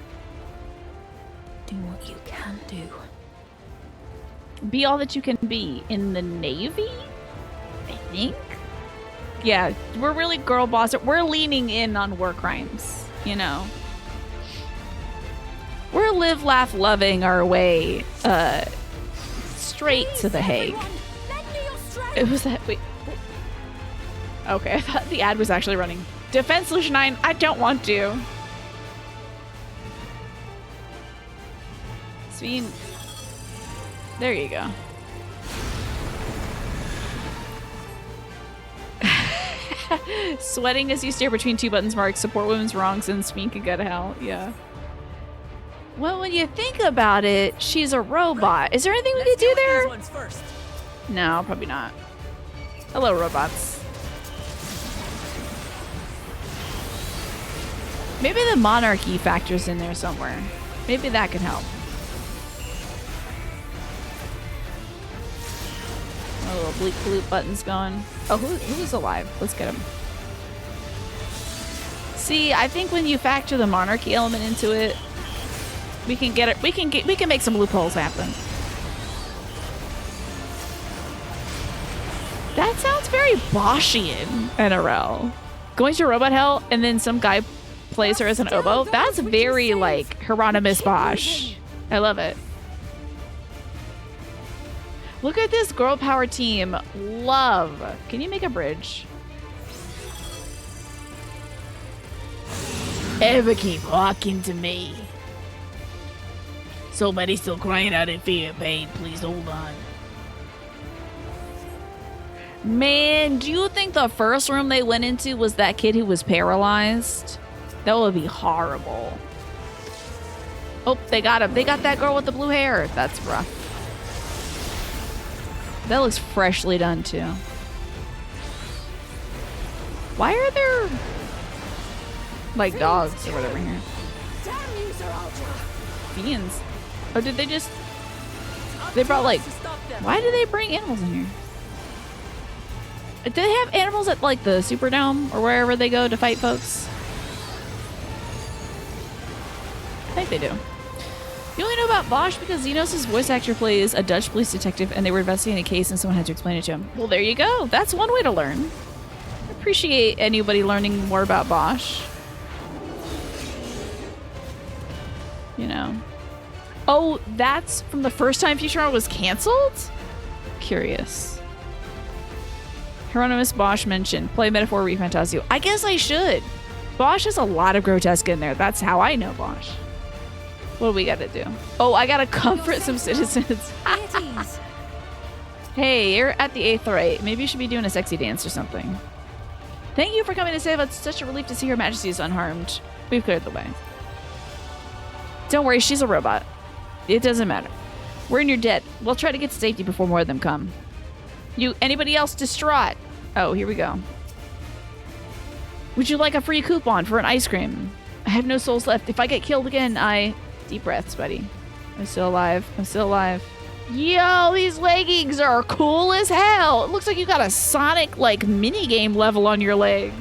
S6: Do what you can do.
S1: be all that you can be in the Navy, I think. Yeah, we're really girl boss. We're leaning in on war crimes, you know. We're live, laugh, loving our way straight to The Hague. It was that. Wait. Okay, I thought the ad was actually running. Defense Solution 9, I don't want to. Sphene. There you go. Sweating as you stare between two buttons marks support women's wrongs and Sphene can go to hell. Yeah. Well, when you think about it, she's a robot. Is there anything we could do there? No, probably not. Hello, robots. Maybe the monarchy factors in there somewhere. Maybe that could help. A little bleak blue buttons going. Oh, who's alive? Let's get him. See, I think when you factor the monarchy element into it, we can get it. We can make some loopholes happen. That sounds very Boschian, NRL. Going to robot hell and then some guy plays her as an oboe. That's very like Hieronymus Bosch. I love it. Look at this girl power team. Love. Can you make a bridge?
S3: Ever keep walking to me? Somebody still crying out in fear and pain. Please hold on.
S1: Man, do you think the first room they went into was that kid who was paralyzed? That would be horrible. Oh, they got him. They got that girl with the blue hair. That's rough. That looks freshly done, too. Why are there, like, dogs or whatever here? Fiends. Oh, did they just... They brought, like... Why do they bring animals in here? Do they have animals at, like, the Superdome or wherever they go to fight folks? I think they do. You only know about Bosch because Xenos' voice actor plays a Dutch police detective and they were investigating a case and someone had to explain it to him. Well, there you go. That's one way to learn. I appreciate anybody learning more about Bosch. You know. Oh, that's from the first time Futurama was canceled? Curious. Hieronymus Bosch mentioned, play Metaphor ReFantasio. I guess I should. Bosch has a lot of grotesque in there. That's how I know Bosch. What do we gotta do? Oh, I gotta comfort some citizens. Hey, you're at the 8th right. Maybe you should be doing a sexy dance or something. Thank you for coming to save us. It's such a relief to see Her Majesty is unharmed. We've cleared the way. Don't worry, she's a robot. It doesn't matter. We're in your debt. We'll try to get to safety before more of them come. Anybody else distraught? Oh, here we go. Would you like a free coupon for an ice cream? I have no souls left. If I get killed again, Deep breaths, buddy. I'm still alive. I'm still alive. Yo, these leggings are cool as hell. It looks like you got a Sonic, like, minigame level on your legs.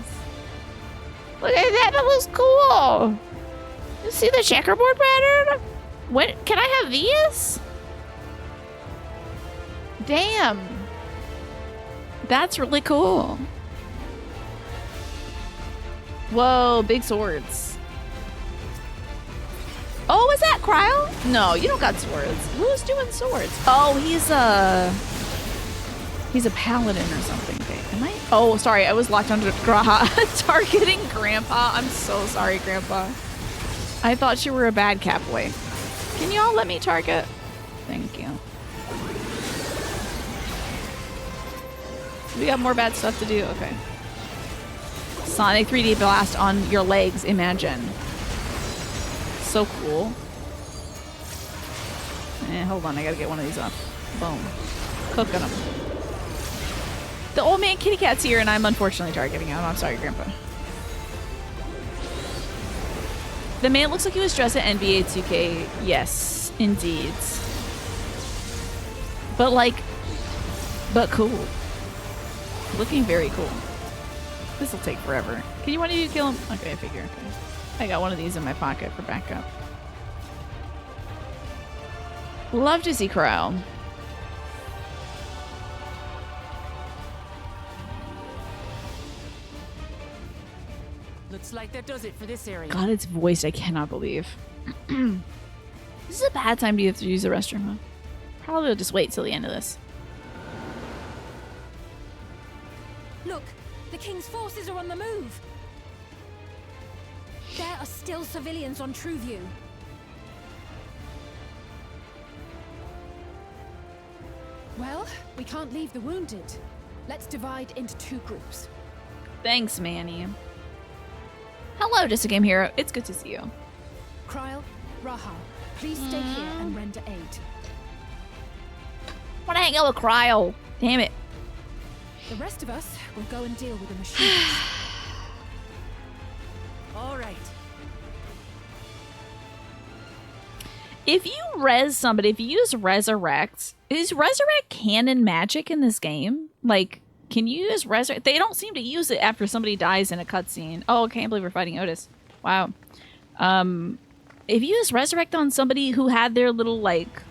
S1: Look at that. That looks cool. You see the checkerboard pattern? Can I have these? Damn. That's really cool. Whoa, big swords. Oh, is that Cryo? No, you don't got swords. Who's doing swords? Oh, he's a paladin or something. Okay, am I? Oh, sorry, I was locked onto Graha targeting Grandpa. I'm so sorry, Grandpa. I thought you were a bad catboy. Can you all let me target? Thank you. We got more bad stuff to do. Okay. Sonic 3D blast on your legs. Imagine. So cool. Hold on, I gotta get one of these off. Boom. Cooking them. The old man kitty cat's here and I'm unfortunately targeting him. I'm sorry, Grandpa. The man looks like he was dressed at NBA 2K. Yes, indeed. But cool. Looking very cool. This will take forever. Can you one of you kill him? Okay, I figure. Okay. I got one of these in my pocket for backup. Love to see Cryo.
S9: Looks like that does it for this area.
S1: God, it's voiced. I cannot believe. This is a bad time to have to use the restroom, huh? Probably will just wait till the end of this.
S6: Look, the king's forces are on the move. There are still civilians on Trueview.
S10: Well, we can't leave the wounded. Let's divide into 2 groups.
S1: Thanks, Manny. Hello, Just a Game Hero. It's good to see you.
S10: Kryl, Raha, please stay here and render aid.
S1: I want to hang out with Kryl. Damn it.
S10: The rest of us will go and deal with the machines.
S9: All right.
S1: If you res somebody, if you use Resurrect, is Resurrect canon magic in this game? Like, can you use Resurrect? They don't seem to use it after somebody dies in a cutscene. Oh, I can't believe we're fighting Otis. Wow. If you use Resurrect on somebody who had their little, like,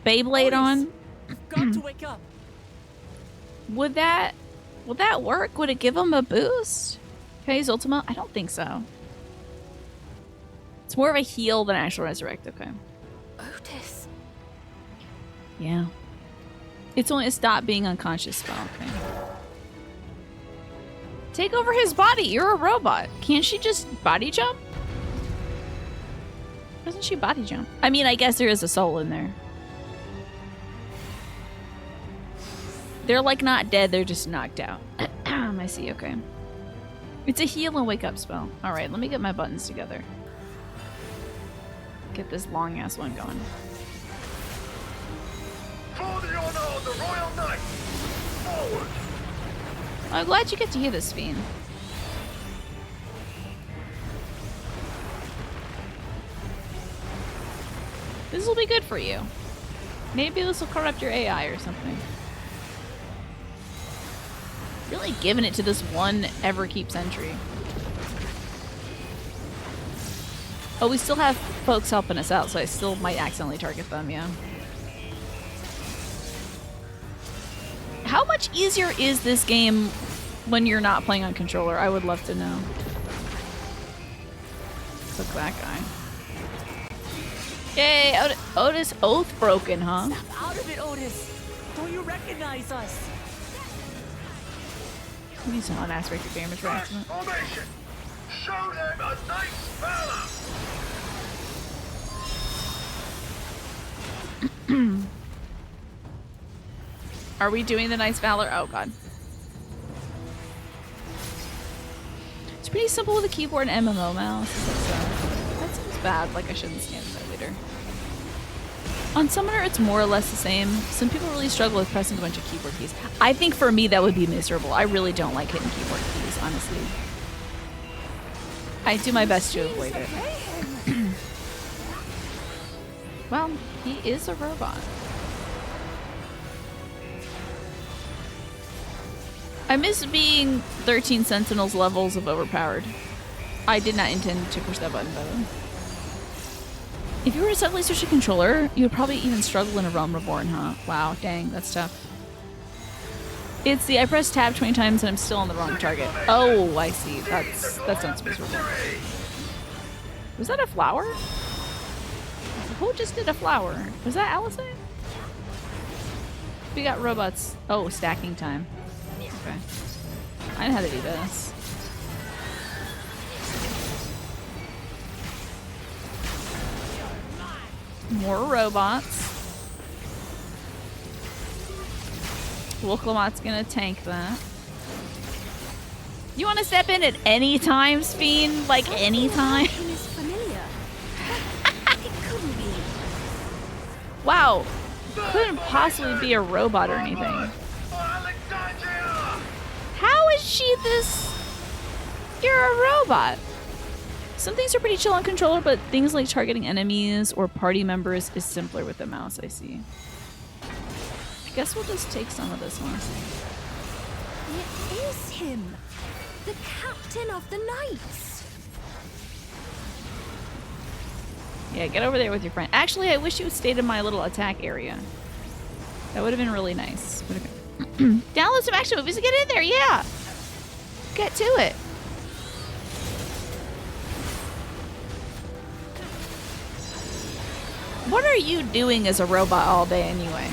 S1: Beyblade on,
S9: Got to wake up.
S1: would that work? Would it give them a boost? Can I use Ultima? I don't think so. It's more of a heal than actual Resurrect. Okay.
S6: Otis.
S1: Yeah. It's only a stop being unconscious spell. Okay. Take over his body. You're a robot. Can't she just body jump? Doesn't she body jump? I mean, I guess there is a soul in there. They're like not dead. They're just knocked out. I see. Okay. It's a heal and wake up spell. All right. Let me get my buttons together. Get this long ass one going.
S8: For the honor of the Royal Knight! Forward!
S1: I'm glad you get to hear this, Sphene. This will be good for you. Maybe this will corrupt your AI or something. Really giving it to this one Everkeep sentry. Oh, we still have folks helping us out, so I still might accidentally target them, yeah. How much easier is this game when you're not playing on controller? I would love to know. Took that guy. Yay, Otis oath broken, huh?
S9: Snap out of it, Otis. Don't you recognize us?
S1: We need some unaspect damage for accident.
S8: Formation! Show them a nice valor!
S1: Are we doing the Nice Valor? Oh god. It's pretty simple with a keyboard and MMO mouse. That seems bad, like I shouldn't stand that later. On Summoner, it's more or less the same. Some people really struggle with pressing a bunch of keyboard keys. I think for me that would be miserable. I really don't like hitting keyboard keys, honestly. I do my best to avoid it. Well, he is a robot. I miss being 13 Sentinels levels of overpowered. I did not intend to push that button, by the way. If you were to suddenly switch a controller, you would probably even struggle in a Realm Reborn, huh? Wow, dang, that's tough. It's the I pressed tab 20 times and I'm still on the wrong target. Oh, I see. That sounds miserable. Was that a flower? Who just did a flower? Was that Allison? We got robots. Oh, stacking time. Okay. I know how to do this. More robots. Wolclamot's gonna tank that. You want to step in at any time, Sphene? Like any time?
S6: Is familiar. It couldn't be.
S1: Wow. Couldn't possibly be a robot or anything. How is she this? You're a robot. Some things are pretty chill on controller, but things like targeting enemies or party members is simpler with the mouse, I see. I guess we'll just take some of this one.
S6: It is him. The captain of the knights.
S1: Yeah, get over there with your friend. Actually, I wish you stayed in my little attack area. That would have been really nice. Download some action movies and get in there, yeah! Get to it. What are you doing as a robot all day anyway?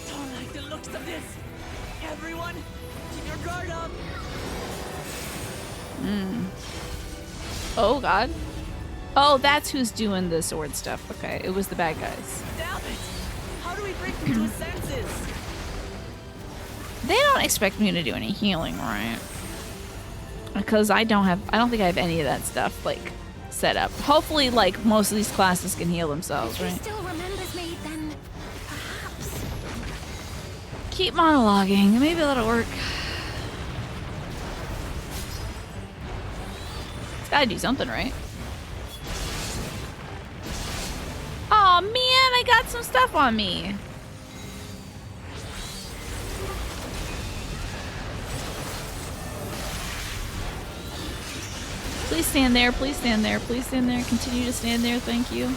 S9: Don't like the looks of this. Everyone, keep your guard up.
S1: Oh god. Oh, that's who's doing the sword stuff. Okay, it was the bad guys.
S9: Damn it! How do we bring him to his senses?
S1: They don't expect me to do any healing, right? Because I don't think I have any of that stuff like set up. Hopefully, like most of these classes can heal themselves,
S6: If he
S1: right?
S6: still remembers me, then perhaps.
S1: Keep monologuing. Maybe that'll work. It's gotta do something, right? Oh man, I got some stuff on me. Please stand there, please stand there, please stand there. Continue to stand there, thank you.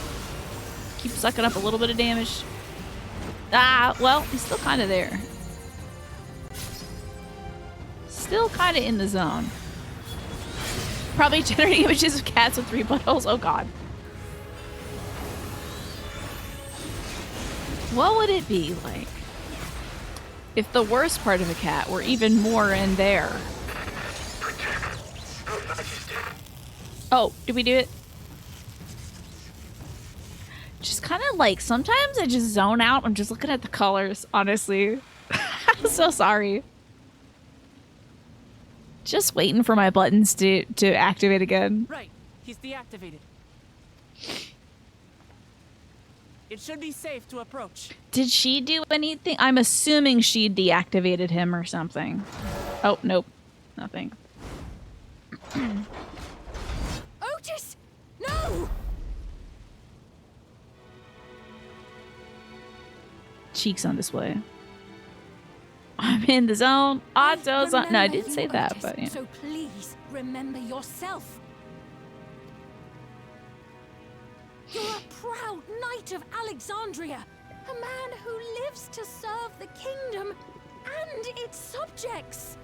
S1: Keep sucking up a little bit of damage. Ah, well, he's still kind of there. Still kind of in the zone. Probably generating images of cats with 3 buttholes. Oh god. What would it be like if the worst part of a cat were even more in there? Oh, did we do it? Just kind of like, sometimes I just zone out. I'm just looking at the colors, honestly. I'm so sorry. Just waiting for my buttons to activate again.
S9: Right, he's deactivated. It should be safe to approach.
S1: Did she do anything? I'm assuming she deactivated him or something. Oh, nope. Nothing.
S6: Otis! No!
S1: Cheeks on display. I'm in the zone. Auto zone. No, I did say that,
S6: Otis,
S1: but yeah.
S6: So please remember yourself. You're a proud knight of Alexandria, a man who lives to serve the kingdom and its subjects.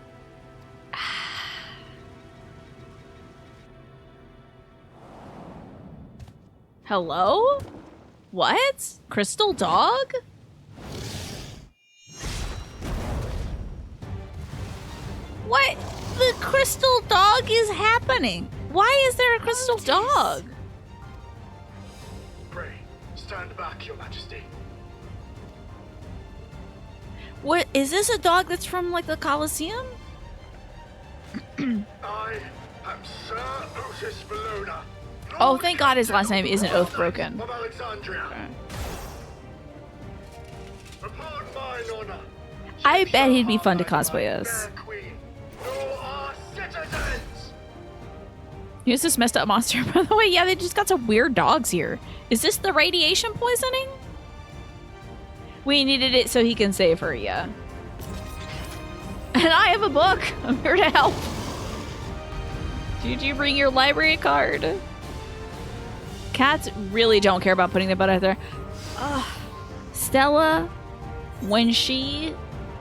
S1: Hello? What? Crystal dog? What the crystal dog is happening? Why is there a crystal dog?
S8: Pray, stand back, Your Majesty.
S1: What is this, a dog that's from like the Colosseum?
S8: I am Sir Otis Bologna.
S1: Oh, thank God his last name isn't Oathbroken.
S8: Of Alexandria.
S1: Okay.
S8: Upon mine honor,
S1: I bet he'd be fun to cosplay as. Here's this messed up monster, by the way. Yeah, they just got some weird dogs here. Is this the radiation poisoning? We needed it so he can save her, yeah. And I have a book. I'm here to help. Did you bring your library card? Cats really don't care about putting their butt out there. Stella, when she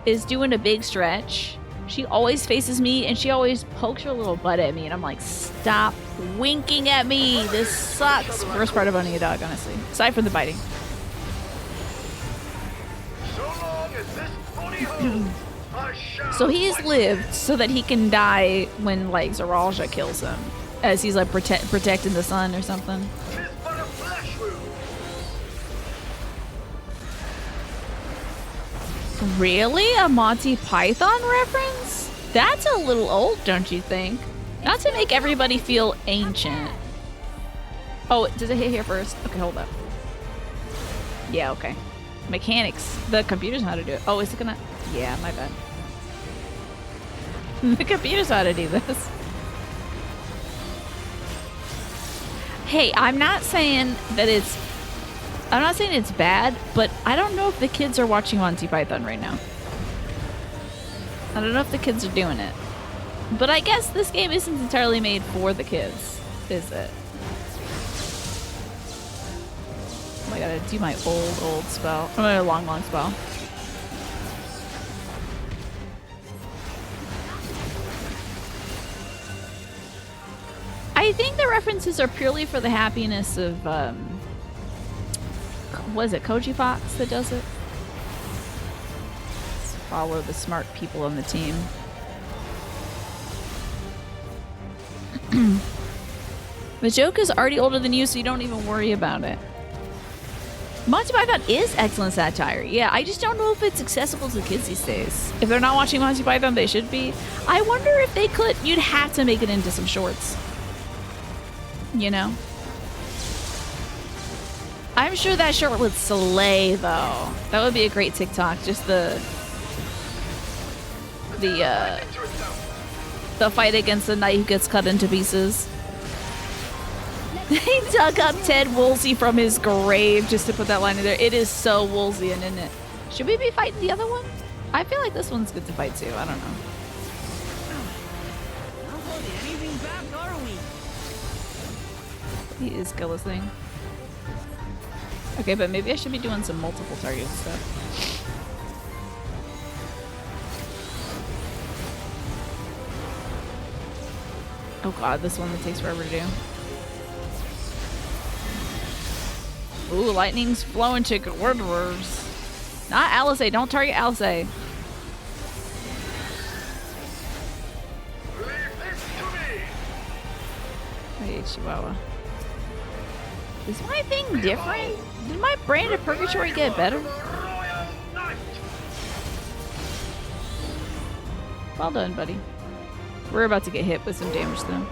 S1: is doing a big stretch, she always faces me and she always pokes her little butt at me, and I'm like, stop winking at me. This sucks. Worst part of owning a dog, honestly. Aside from the biting. So he's lived so that he can die when like Zaralja kills him, as he's like protecting the sun or something. Really? A Monty Python reference? That's a little old, don't you think? Not to make everybody feel ancient. Oh, does it hit here first? Okay, hold up. Yeah, okay. Mechanics. The computers know how to do it. Oh, is it gonna... Yeah, my bad. The computers know how to do this. Hey, I'm not saying that it's... I'm not saying it's bad, but I don't know if the kids are watching Monty Python right now. I don't know if the kids are doing it. But I guess this game isn't entirely made for the kids, is it? Oh, I gotta do my old spell. Oh, my long spell. I think the references are purely for the happiness of, what is it, Koji Fox that does it? Let's follow the smart people on the team. The joke is already older than you, so you don't even worry about it. Monty Python is excellent satire. Yeah, I just don't know if it's accessible to kids these days. If they're not watching Monty Python, they should be. I wonder if they could. You'd have to make it into some shorts. You know? I'm sure that short would slay, though. That would be a great TikTok. Just the fight against the knight who gets cut into pieces. He dug up Ted Woolsey from his grave just to put that line in there. It is so Woolseyan, isn't it? Should we be fighting the other one? I feel like this one's good to fight too. I don't know.
S9: Not holding anything back, are we?
S1: He is Gillising. Okay, but maybe I should be doing some multiple target stuff. Oh god, this one that takes forever to do. Ooh, lightning's flowing to Gordwers. Not Alizé, don't target Alizé. I hate Chihuahua. Is my thing different? Did my brand of Purgatory get better? Well done, buddy. We're about to get hit with some damage though.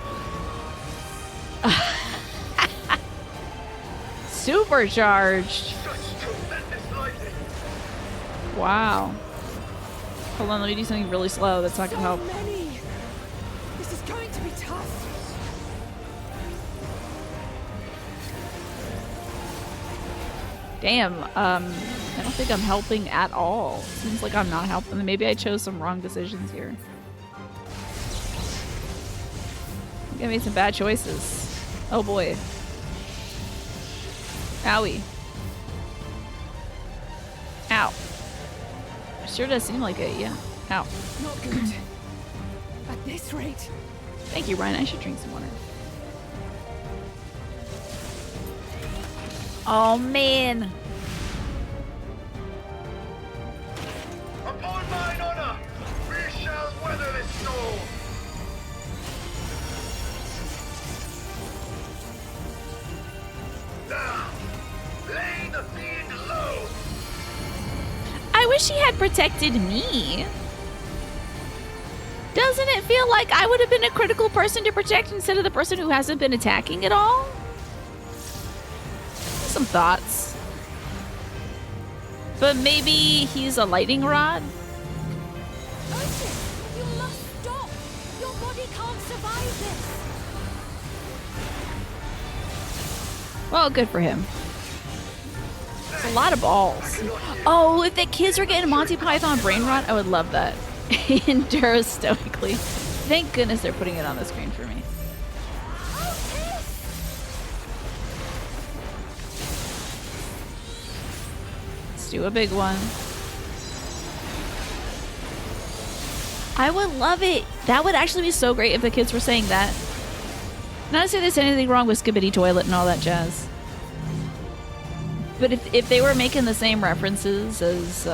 S1: Supercharged. Wow. Hold on, let me do something really slow. That's not gonna help.
S5: This is going to be tough.
S1: Damn. I don't think I'm helping at all. Seems like I'm not helping. Maybe I chose some wrong decisions here. I think I made some bad choices. Oh boy. Owie. Ow. Sure does seem like it, yeah. Ow.
S5: Not good. At this rate.
S1: Thank you, Ryan. I should drink some water. Oh, man.
S8: Upon mine honor, we shall weather this storm. Now, lay the fiend low.
S1: I wish he had protected me. Doesn't it feel like I would have been a critical person to protect instead of the person who hasn't been attacking at all? Some thoughts. But maybe he's a lightning rod?
S6: Otis, you must stop. Your body can't survive this.
S1: Well, good for him. It's a lot of balls. Oh, if the kids were getting Monty Python brain rot, I would love that. Endure stoically. Thank goodness they're putting it on the screen for me. Let's do a big one. I would love it. That would actually be so great if the kids were saying that. Not to say there's anything wrong with Skibidi Toilet and all that jazz. But if they were making the same references as,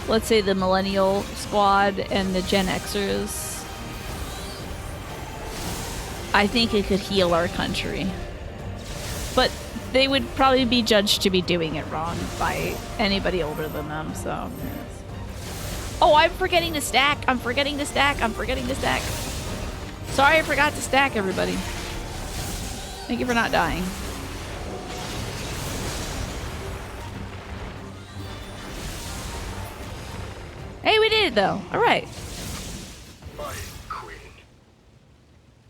S1: let's say, the Millennial Squad and the Gen Xers, I think it could heal our country. But they would probably be judged to be doing it wrong by anybody older than them, so. Oh, I'm forgetting to stack. I'm forgetting to stack. I'm forgetting to stack. Sorry, I forgot to stack, everybody. Thank you for not dying. Hey, we did it though. All right.
S8: My queen,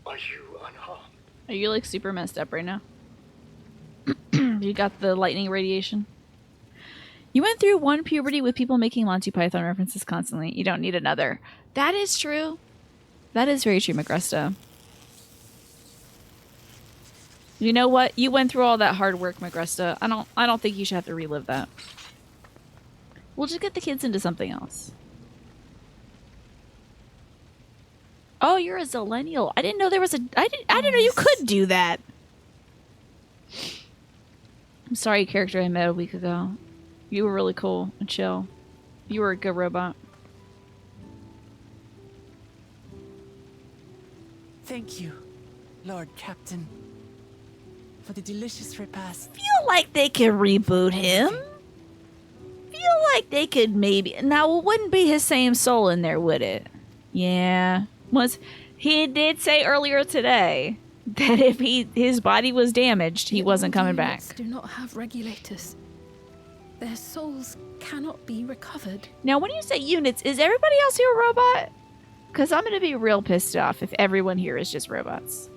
S8: are you unharmed?
S1: Are you like super messed up right now? You got the lightning radiation? You went through one puberty with people making Monty Python references constantly. You don't need another. That is true. That is very true, Magresta. You know what? You went through all that hard work, Magresta. I don't think you should have to relive that. We'll just get the kids into something else. Oh, you're a Zillennial. I didn't know there was a... I didn't know you could do that. I'm sorry, character I met a week ago. You were really cool and chill. You were a good robot.
S9: Thank you, Lord Captain, for the delicious repast.
S1: Feel like they could reboot him. Feel like they could maybe... Now, it wouldn't be his same soul in there, would it? Yeah. He did say earlier today that if his body was damaged, he wasn't coming back.
S6: Do not have regulators. Their souls cannot be recovered.
S1: Now, when you say units, is everybody else here a robot? Because I'm going to be real pissed off if everyone here is just robots.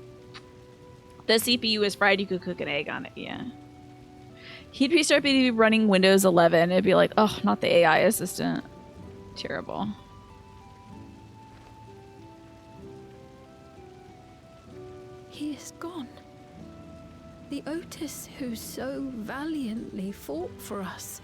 S1: The CPU is fried, you could cook an egg on it, yeah. He'd be running Windows 11. It'd be like, oh, not the AI assistant. Terrible.
S6: He is gone. The Otis who so valiantly fought for us.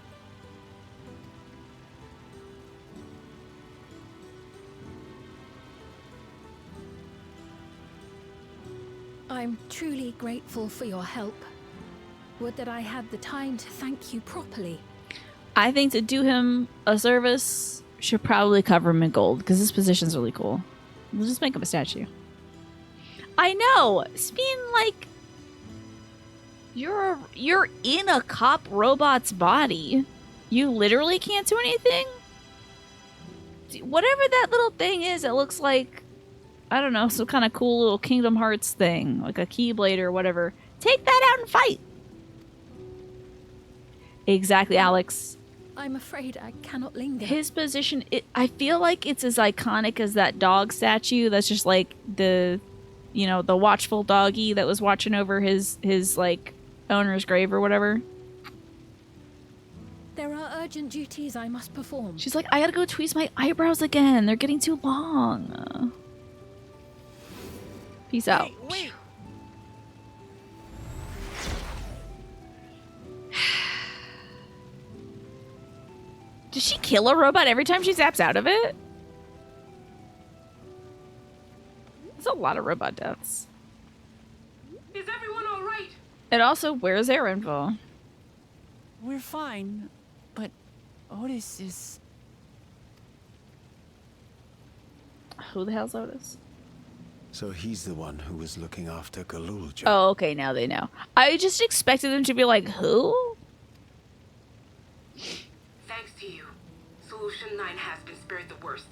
S6: I'm truly grateful for your help. Would that I had the time to thank you properly.
S1: I think to do him a service, should probably cover him in gold, because his position's really cool. We'll just make him a statue. I know! Sphene, like... You're in a cop robot's body. You literally can't do anything? Whatever that little thing is, it looks like... I don't know, some kind of cool little Kingdom Hearts thing. Like a Keyblade or whatever. Take that out and fight! Exactly, Alex.
S6: I'm afraid I cannot linger.
S1: His position, I feel like it's as iconic as that dog statue that's just like the, the watchful doggy that was watching over his like, owner's grave or whatever.
S6: There are urgent duties I must perform.
S1: She's like, I gotta go tweeze my eyebrows again. They're getting too long. Peace out.
S9: Wait.
S1: Does she kill a robot every time she zaps out of it? That's a lot of robot deaths.
S7: Is everyone all right?
S1: And also, where's Aaronville?
S9: We're fine, but Otis is...
S1: Who the hell's Otis?
S15: So he's the one who was looking after Galulja.
S1: Oh, okay, now they know. I just expected them to be like, who?
S7: Thanks to you, Solution 9 has been spared the worst,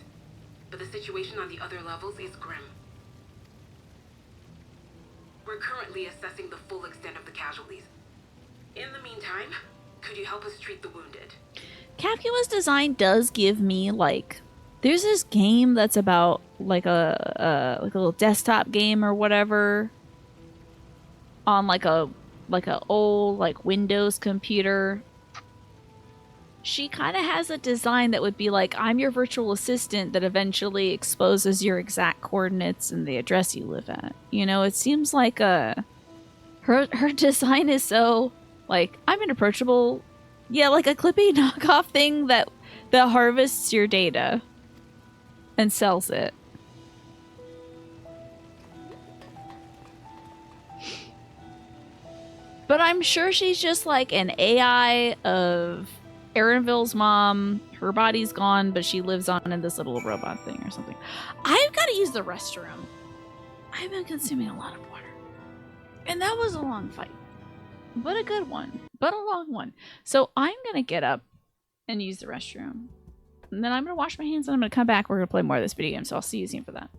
S7: but the situation on the other levels is grim. We're currently assessing the full extent of the casualties. In the meantime, could you help us treat the wounded?
S1: Capula's design does give me, like... There's this game that's about, like a little desktop game or whatever. On, like a old, like, Windows computer. She kind of has a design that would be like, I'm your virtual assistant that eventually exposes your exact coordinates and the address you live at. It seems like her design is so, like, I'm an approachable, like a Clippy knockoff thing that harvests your data and sells it. But I'm sure she's just like an AI of Aaronville's mom. Her body's gone, but she lives on in this little robot thing or something. I've got to use the restroom. I've been consuming a lot of water. And that was a long fight. But a good one. But a long one. So I'm going to get up and use the restroom. And then I'm going to wash my hands and I'm going to come back. We're going to play more of this video game. So I'll see you soon for that.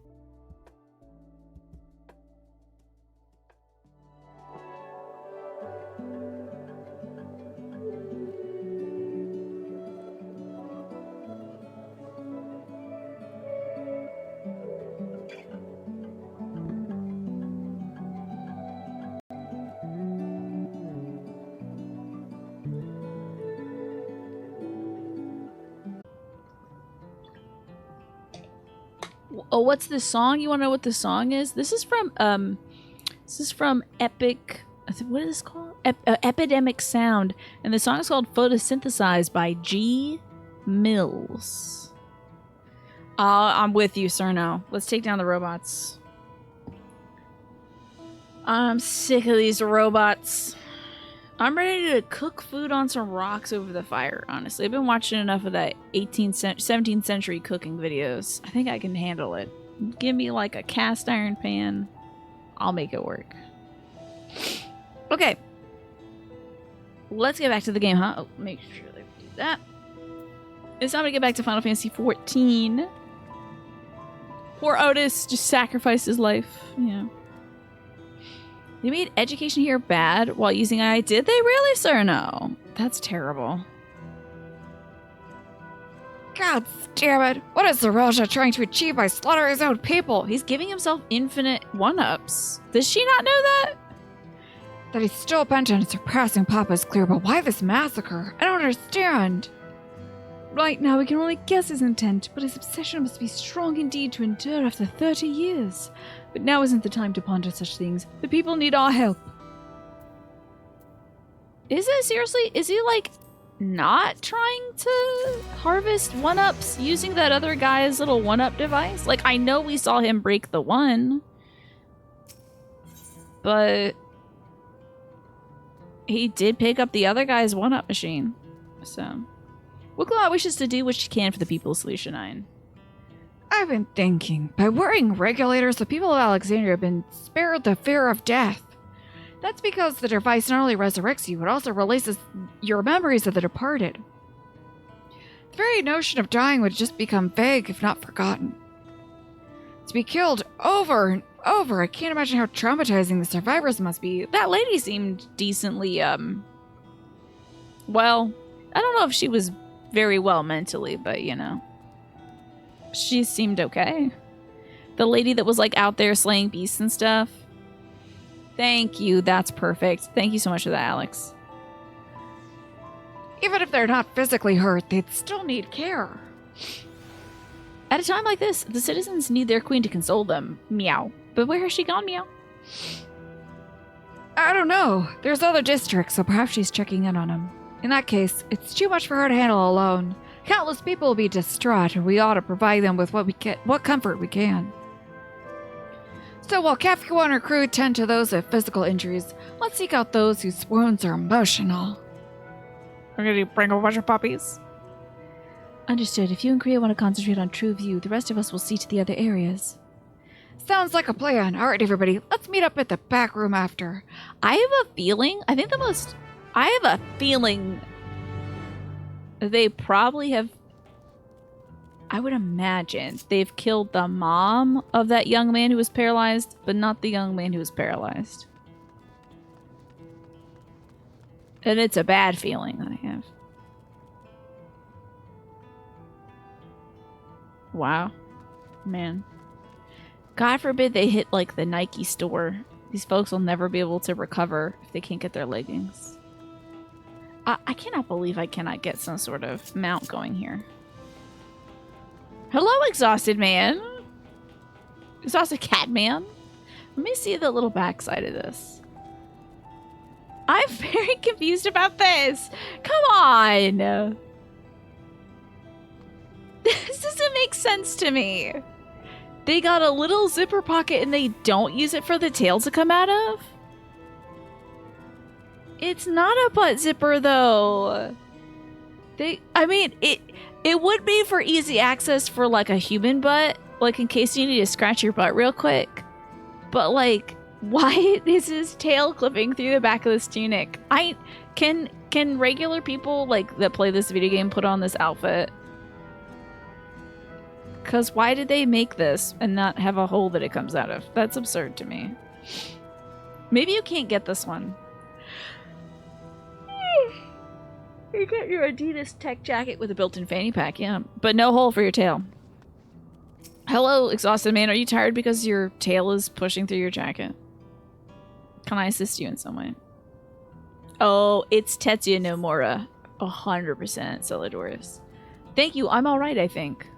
S1: Oh, what's this song? You want to know what this song is? This is from Epic. What is this called? Epidemic Sound, and the song is called "Photosynthesize" by G. Mills. I'm with you, Cerno. Let's take down the robots. I'm sick of these robots. I'm ready to cook food on some rocks over the fire, honestly. I've been watching enough of that 17th century cooking videos. I think I can handle it. Give me like a cast iron pan. I'll make it work. Okay. Let's get back to the game, huh? Oh, make sure they do that. It's time to get back to Final Fantasy XIV. Poor Otis just sacrificed his life. Yeah. They made education here bad while using AI. Did they really, sir? No. That's terrible.
S2: God damn it. What is the Raja trying to achieve by slaughtering his own people?
S1: He's giving himself infinite one-ups. Does she not know that?
S2: That he's still bent on surpassing Papa is clear, but why this massacre? I don't understand.
S1: Right now, we can only guess his intent, but his obsession must be strong indeed to endure after 30 years. But now isn't the time to ponder such things. The people need our help. Is it seriously? Is he like not trying to harvest one-ups using that other guy's little one-up device? Like, I know we saw him break the one, but he did pick up the other guy's one-up machine. So, Wiklot wishes to do what she can for the people of Solution 9.
S2: I've been thinking, by worrying regulators, the people of Alexandria have been spared the fear of death. That's because the device not only resurrects you, but also releases your memories of the departed. The very notion of dying would just become vague if not forgotten. To be killed over and over, I can't imagine how traumatizing the survivors must be.
S1: That lady seemed decently, well, I don't know if she was very well mentally, but you know. She seemed okay. The lady that was like out there slaying beasts and stuff. Thank you, that's perfect. Thank you so much for that, Alex.
S2: Even if they're not physically hurt, they'd still need care.
S1: At a time like this, the citizens need their queen to console them. Meow. But where has she gone, meow?
S2: I don't know. There's other districts, so perhaps she's checking in on them. In that case, it's too much for her to handle alone. Countless people will be distraught, and we ought to provide them with what comfort we can. So while Kafka and her crew tend to those with physical injuries, let's seek out those whose wounds are emotional.
S3: We're gonna bring a bunch of puppies.
S1: Understood. If you and Kriya want to concentrate on True View, the rest of us will see to the other areas.
S2: Sounds like a plan. Alright, everybody, let's meet up at the back room after.
S1: I have a feeling, they probably have, I would imagine they've killed the mom of that young man who was paralyzed, but not the young man who was paralyzed. And it's a bad feeling that I have. Wow. Man. God forbid they hit like the Nike store. These folks will never be able to recover if they can't get their leggings. I cannot believe I cannot get some sort of mount going here. Hello, exhausted man. Exhausted cat man. Let me see the little backside of this. I'm very confused about this. Come on. This doesn't make sense to me. They got a little zipper pocket and they don't use it for the tail to come out of? It's not a butt zipper though. It would be for easy access for like a human butt, like in case you need to scratch your butt real quick. But like, why is his tail clipping through the back of this tunic? Can regular people like that play this video game put on this outfit? Cause why did they make this and not have a hole that it comes out of? That's absurd to me. Maybe you can't get this one. You get your Adidas tech jacket with a built-in fanny pack, yeah. But no hole for your tail. Hello, exhausted man. Are you tired because your tail is pushing through your jacket? Can I assist you in some way? Oh, it's Tetsuya Nomura. 100% Celadorus. Thank you, I'm alright, I think.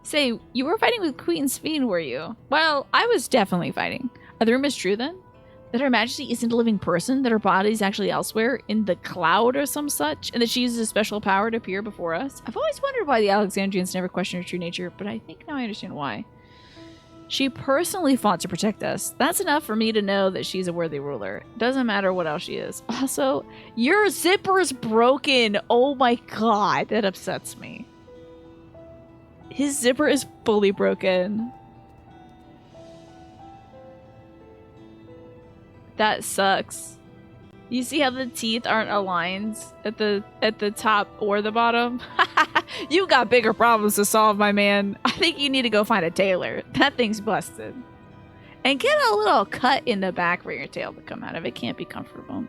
S1: Say, you were fighting with Queen Sphene, were you? Well, I was definitely fighting. Are the rumors true then?
S3: that Her Majesty isn't a living person, that her body is actually elsewhere in the cloud or some such, and that she uses a special power to appear before us. I've always wondered why the Alexandrians never questioned her true nature, but I think now I understand why. She personally fought to protect us. That's enough for me to know that she's a worthy ruler. Doesn't matter what else she is. Also, your zipper's broken. Oh my god, that upsets me. His zipper is fully broken. That sucks. You see how the teeth aren't aligned at the top or the bottom? You got bigger problems to solve, my man. I think you need to go find a tailor. That thing's busted. And get a little cut in the back for your tail to come out of. It can't be comfortable.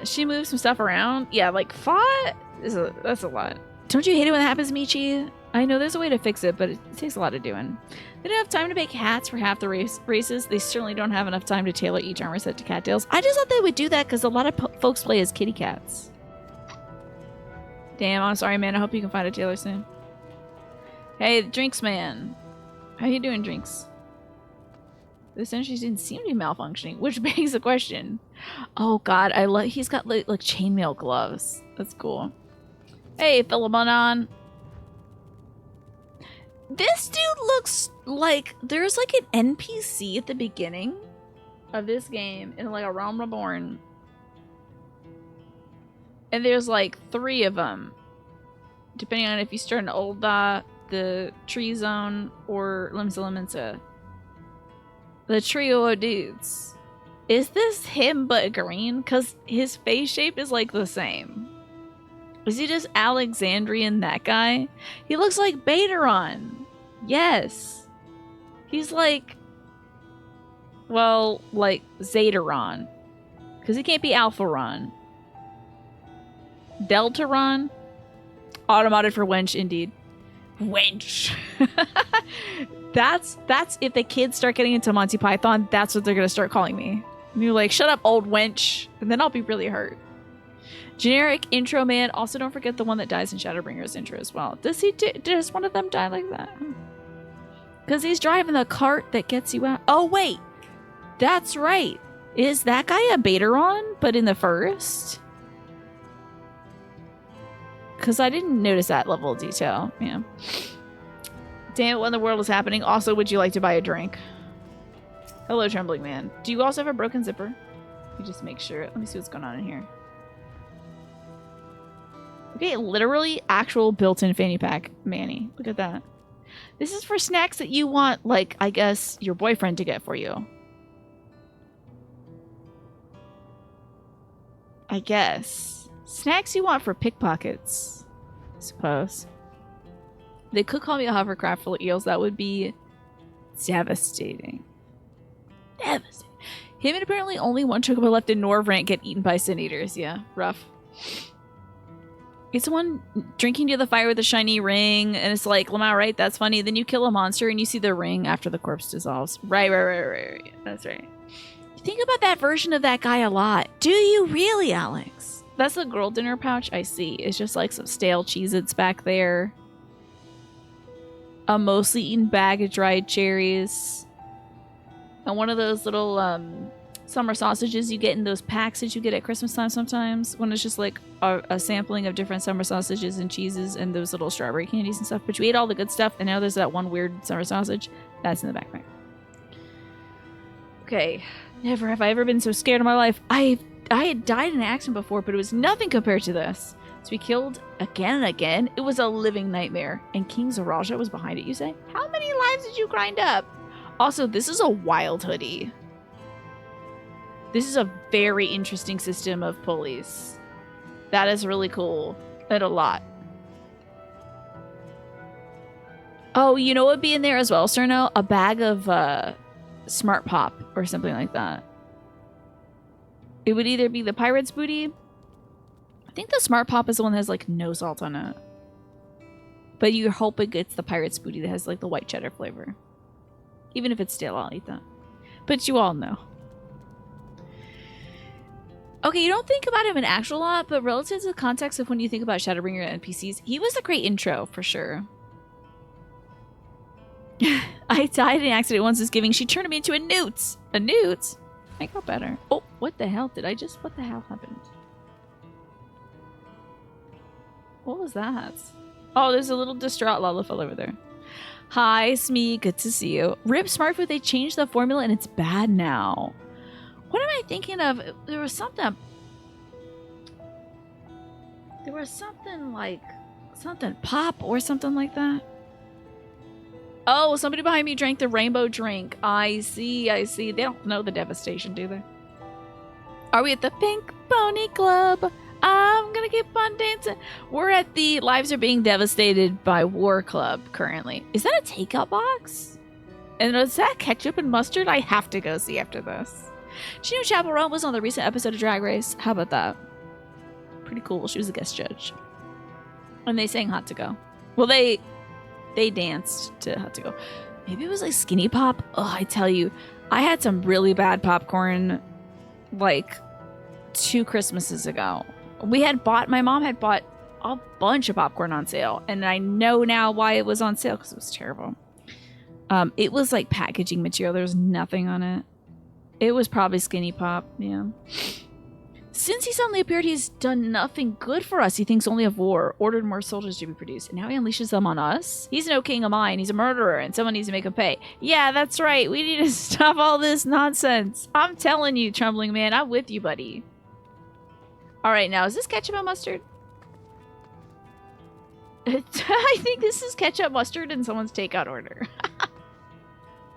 S3: She moves some stuff around. Yeah, like fought that's a lot. Don't you hate it when that happens, Michi? I know there's a way to fix it, but it takes a lot of doing. They don't have time to make hats for half the races. They certainly don't have enough time to tailor each armor set to cattails. I just thought they would do that because a lot of folks play as kitty cats. Damn, I'm sorry, man. I hope you can find a tailor soon. Hey, Drinks Man. How you doing, Drinks? This energy didn't seem to be malfunctioning, which begs the question. Oh god, he's got like chainmail gloves. That's cool. Hey, Philemon. This dude looks like there's like an NPC at the beginning of this game in like a Realm Reborn. And there's like 3 of them. Depending on if you start in Ul'dah, the Tree Zone, or Limsa. The trio of dudes. Is this him but green? Because his face shape is like the same. Is he just Alexandrian, that guy? He looks like Bateron. Yes. He's like... well, like Zetaron. Because he can't be Alpharon. Deltaron? Automated for wench, indeed. Wench. That's if the kids start getting into Monty Python, that's what they're going to start calling me. And you're like, shut up, old wench. And then I'll be really hurt. Generic intro man. Also, don't forget the one that dies in Shadowbringer's intro as well. Does one of them die like that? Because he's driving the cart that gets you out. Oh, wait. That's right. Is that guy a Bateron, but in the first? Because I didn't notice that level of detail. Yeah. Damn it, what in the world is happening? Also, would you like to buy a drink? Hello, Trembling Man. Do you also have a broken zipper? Let me just make sure. Let me see what's going on in here. Okay, literally actual built-in fanny pack, Manny. Look at that. This is for snacks that you want, like, I guess, your boyfriend to get for you. I guess. Snacks you want for pickpockets, I suppose. They could call me a hovercraft full of eels. That would be devastating. Devastating. Him and apparently only one chocobo left in Norvrant get eaten by sin eaters. Yeah, rough. It's someone drinking near the fire with a shiny ring, and it's like, Lamau, right? That's funny. Then you kill a monster and you see the ring after the corpse dissolves. Right. That's right. You think about that version of that guy a lot. Do you really, Alex? That's the girl dinner pouch I see. It's just like some stale Cheez-Its back there. A mostly eaten bag of dried cherries. And one of those little summer sausages you get in those packs that you get at Christmas time sometimes. When it's just like a sampling of different summer sausages and cheeses and those little strawberry candies and stuff. But you ate all the good stuff and now there's that one weird summer sausage. That's in the backpack. Okay. Never have I ever been so scared in my life. I had died in an accident before, but it was nothing compared to this. To be killed again and again, it was a living nightmare. And King Zaraja was behind it, you say? How many lives did you grind up? Also, this is a wild hoodie. This is a very interesting system of pulleys. That is really cool. And a lot. Oh, you know what would be in there as well, Cerno? A bag of Smart Pop or something like that. It would either be the Pirate's Booty. I think the Smart Pop is the one that has like no salt on it. But you hope it gets the Pirate's Booty that has like the white cheddar flavor. Even if it's stale, I'll eat that. But you all know. Okay, you don't think about him in actual lot, but relative to the context of when you think about Shadowbringer NPCs, he was a great intro for sure.
S1: I died in an accident once this giving. She turned me into a newt. A newt? I got better. Oh, what the hell did I just... What the hell happened? What was that? Oh, there's a little distraught Lalafell over there. Hi, Smee. Good to see you. Rip Smartfoot, they changed the formula and it's bad now. What am I thinking of? There was something... There was something like... Something pop or something like that. Oh, somebody behind me drank the rainbow drink. I see, I see. They don't know the devastation, do they? Are we at the Pink Pony Club? I'm gonna keep on dancing. We're at the Lives Are Being Devastated by War Club currently. Is that a takeout box? And is that ketchup and mustard? I have to go see after this. She knew Chapel Roan was on the recent episode of Drag Race. How about that? Pretty cool. She was a guest judge. And they sang Hot to Go. Well, they danced to Hot to Go. Maybe it was like Skinny Pop. Oh, I tell you, I had some really bad popcorn like 2 Christmases ago. My mom had bought a bunch of popcorn on sale, and I know now why it was on sale, because it was terrible. It was like packaging material. There was nothing on it. It was probably Skinny Pop, yeah. Since he suddenly appeared, he's done nothing good for us. He thinks only of war, ordered more soldiers to be produced, and now he unleashes them on us? He's no king of mine. He's a murderer, and someone needs to make him pay. Yeah, that's right. We need to stop all this nonsense. I'm telling you, Trembling Man, I'm with you, buddy. All right, now, is this ketchup and mustard? I think this is ketchup, mustard, in someone's takeout order.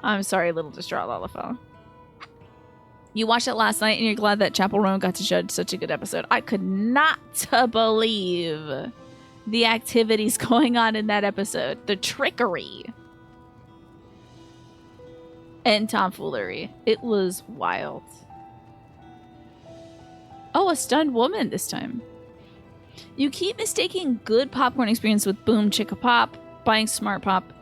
S1: I'm sorry, little distraught Lalafell. You watched it last night, and you're glad that Chapel Roan got to judge such a good episode. I could not believe the activities going on in that episode. The trickery. And tomfoolery. It was wild. Oh, a stunned woman this time. You keep mistaking good popcorn experience with Boom Chicka Pop, buying Smart Pop.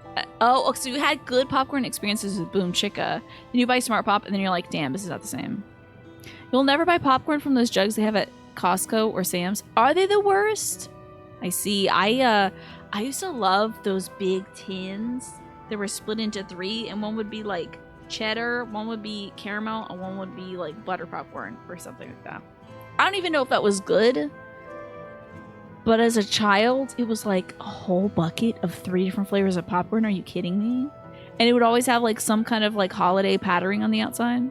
S1: Oh, so you had good popcorn experiences with Boom Chicka. Then you buy Smart Pop, and then you're like, damn, this is not the same. You'll never buy popcorn from those jugs they have at Costco or Sam's. Are they the worst? I see. I used to love those big tins that were split into 3, and one would be like cheddar, one would be caramel, and one would be like butter popcorn or something like that. I don't even know if that was good, but as a child, it was like a whole bucket of 3 different flavors of popcorn. Are you kidding me? And it would always have like some kind of like holiday patterning on the outside.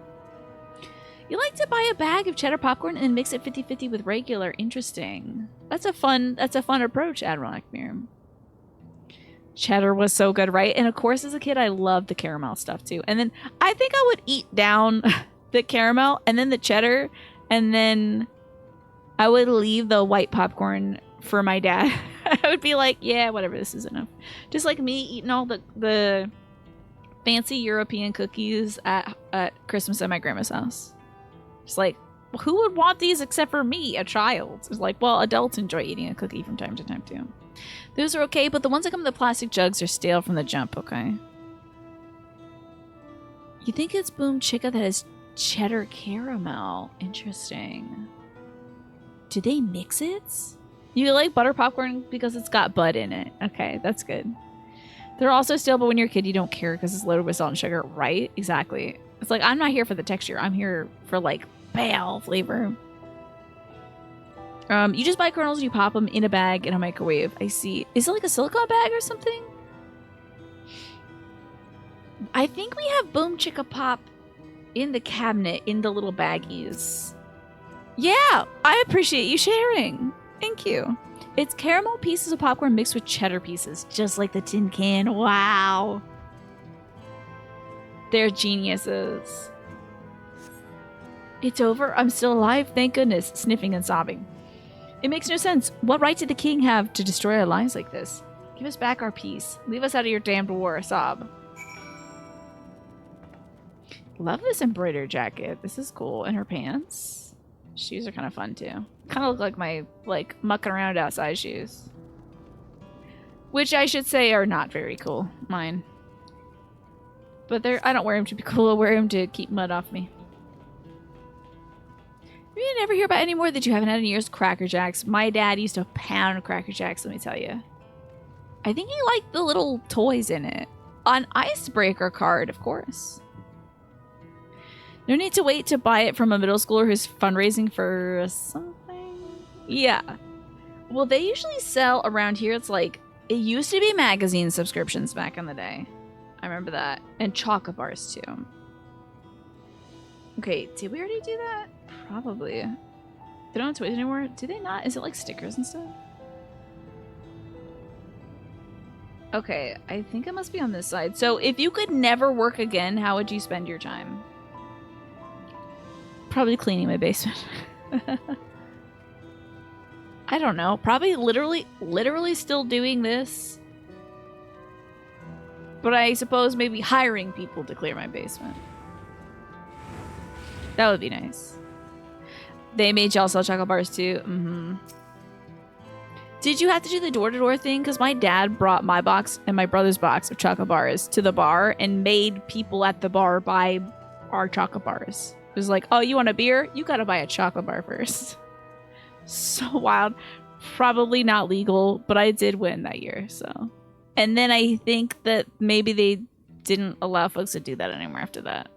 S1: You like to buy a bag of cheddar popcorn and mix it 50-50 with regular. Interesting. That's a fun approach, Admiral Akmir. Cheddar was so good, right? And of course, as a kid, I loved the caramel stuff too. And then I think I would eat down the caramel and then the cheddar, and then I would leave the white popcorn for my dad. I would be like, yeah, whatever, this is enough. Just like me eating all the fancy European cookies at Christmas at my grandma's house. Just like, who would want these except for me, a child? It's like, well, adults enjoy eating a cookie from time to time too. Those are okay, but the ones that come in the plastic jugs are stale from the jump, okay? You think it's Boom Chicka that has cheddar caramel. Interesting. Do they mix it? You like butter popcorn because it's got bud in it. Okay, that's good. They're also stale, but when you're a kid, you don't care because it's loaded with salt and sugar, right? Exactly. It's like, I'm not here for the texture. I'm here for, like, pale flavor. You just buy kernels and you pop them in a bag in a microwave. I see. Is it like a silicone bag or something? I think we have Boom Chicka Pop in the cabinet in the little baggies. Yeah, I appreciate you sharing. Thank you. It's caramel pieces of popcorn mixed with cheddar pieces, just like the tin can. Wow. They're geniuses. It's over. I'm still alive. Thank goodness. Sniffing and sobbing. It makes no sense. What right did the king have to destroy our lives like this? Give us back our peace. Leave us out of your damned war. Sob. Love this embroidered jacket. This is cool. And her pants. Shoes are kind of fun too. Kind of look like my, like, mucking around outside shoes. Which I should say are not very cool. Mine. But I don't wear them to be cool. I wear them to keep mud off me. You never hear about any more that you haven't had in years. Cracker Jacks. My dad used to pound Cracker Jacks, let me tell you. I think he liked the little toys in it. An icebreaker card, of course. No need to wait to buy it from a middle schooler who's fundraising for something. Yeah. Well, they usually sell around here. It's like, it used to be magazine subscriptions back in the day. I remember that. And chocolate bars, too. Okay, did we already do that? Probably. They don't have toys anymore? Do they not? Is it like stickers and stuff? Okay, I think it must be on this side. So if you could never work again, how would you spend your time? Probably cleaning my basement. I don't know. Probably literally still doing this. But I suppose maybe hiring people to clear my basement. That would be nice. They made y'all sell chocolate bars too? Mm-hmm. Did you have to do the door-to-door thing? Because my dad brought my box and my brother's box of chocolate bars to the bar and made people at the bar buy our chocolate bars. It was like, oh, you want a beer? You gotta buy a chocolate bar first. So wild. Probably not legal, but I did win that year, so. And then I think that maybe they didn't allow folks to do that anymore after that.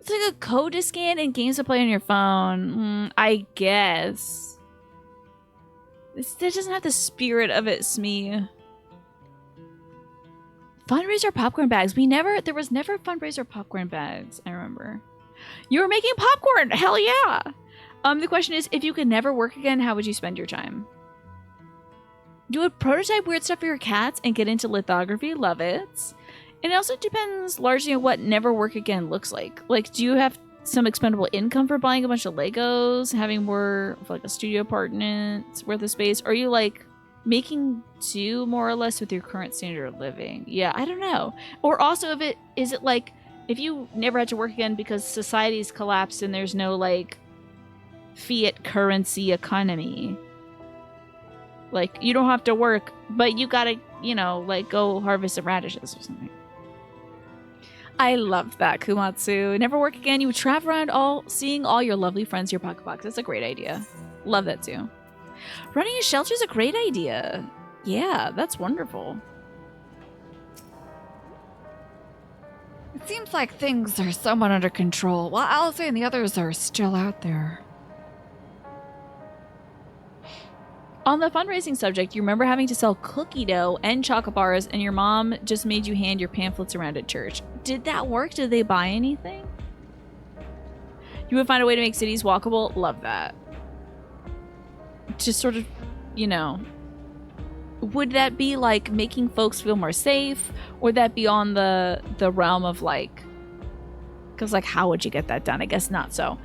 S1: It's like a code to scan and games to play on your phone. I guess. That doesn't have the spirit of it, Smee. Fundraiser popcorn bags. There was never fundraiser popcorn bags, I remember. You were making popcorn! Hell yeah! The question is, if you could never work again, how would you spend your time? You would prototype weird stuff for your cats and get into lithography. Love it. And it also depends largely on what never work again looks like. Like, do you have some expendable income for buying a bunch of Legos, having more of like a studio apartment worth of space? Or are you like making do more or less with your current standard of living? Yeah, I don't know. Or also is it like if you never had to work again because society's collapsed and there's no like fiat currency economy. Like you don't have to work, but you gotta, you know, like go harvest some radishes or something. I love that, Kumatsu. Never work again. You would travel around seeing all your lovely friends in your pocket box. That's a great idea. Love that too. Running a shelter is a great idea. Yeah, that's wonderful.
S2: It seems like things are somewhat under control, while Alice and the others are still out there.
S1: On the fundraising subject, you remember having to sell cookie dough and chocolate bars, and your mom just made you hand your pamphlets around at church. Did that work? Did they buy anything? You would find a way to make cities walkable? Love that. Just sort of, you know, would that be like making folks feel more safe? Or would that be on the realm of like, because like how would you get that done? I guess not so.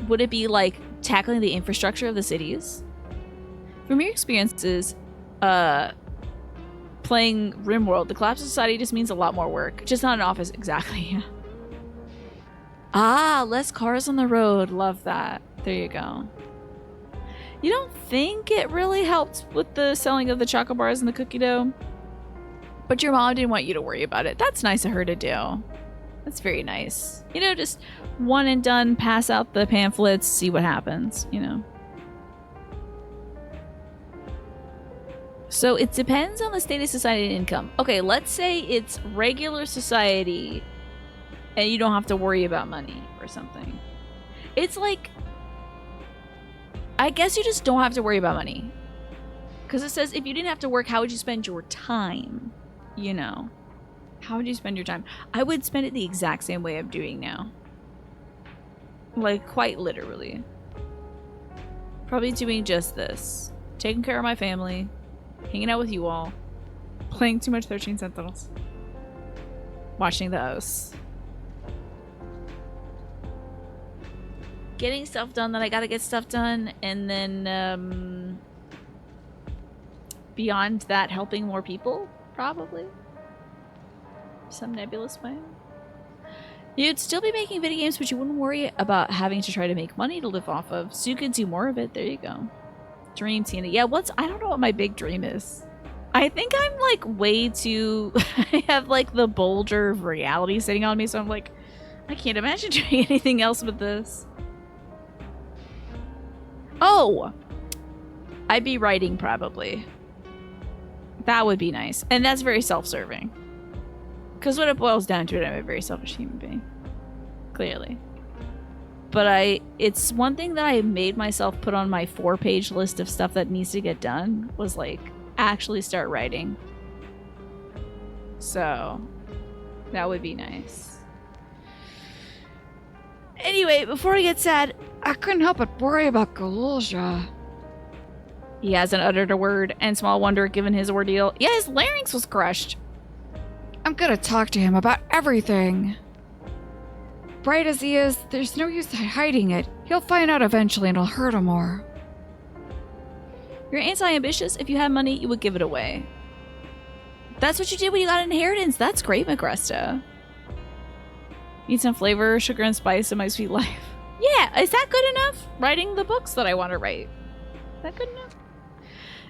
S1: Would it be like tackling the infrastructure of the cities? From your experiences playing RimWorld, the collapse of society just means a lot more work. Just not an office, exactly. Ah, less cars on the road. Love that. There you go. You don't think it really helped with the selling of the chocolate bars and the cookie dough? But your mom didn't want you to worry about it. That's nice of her to do. That's very nice. You know, just one and done, pass out the pamphlets, see what happens, you know. So it depends on the state of society and income. Okay, let's say it's regular society and you don't have to worry about money or something. It's like, I guess you just don't have to worry about money. Because it says if you didn't have to work, how would you spend your time? You know. How would you spend your time? I would spend it the exact same way I'm doing now. Like, quite literally. Probably doing just this. Taking care of my family. Hanging out with you all. Playing too much 13 Sentinels. Watching those. Getting stuff done that I gotta get stuff done. And then, beyond that, helping more people, probably. Some nebulous way. You'd still be making video games, but you wouldn't worry about having to try to make money to live off of. So you could do more of it. There you go. Dream, Tina. Yeah, I don't know what my big dream is. I think I'm like way too, I have like the boulder of reality sitting on me. So I'm like, I can't imagine doing anything else with this. Oh, I'd be writing probably. That would be nice. And that's very self-serving. Because when it boils down to it, I'm a very selfish human being. Clearly. But it's one thing that I made myself put on my 4-page list of stuff that needs to get done was like actually start writing. So that would be nice. Anyway, before we get sad,
S2: I couldn't help but worry about Galulja.
S1: He hasn't uttered a word, and small wonder given his ordeal. Yeah, his larynx was crushed.
S2: I'm gonna talk to him about everything. Bright as he is, there's no use hiding it. He'll find out eventually and it'll hurt him more.
S1: You're anti-ambitious. If you had money, you would give it away. That's what you did when you got an inheritance. That's great, Magresta. Need some flavor, sugar, and spice in my sweet life. Yeah, is that good enough? Writing the books that I want to write. Is that good enough?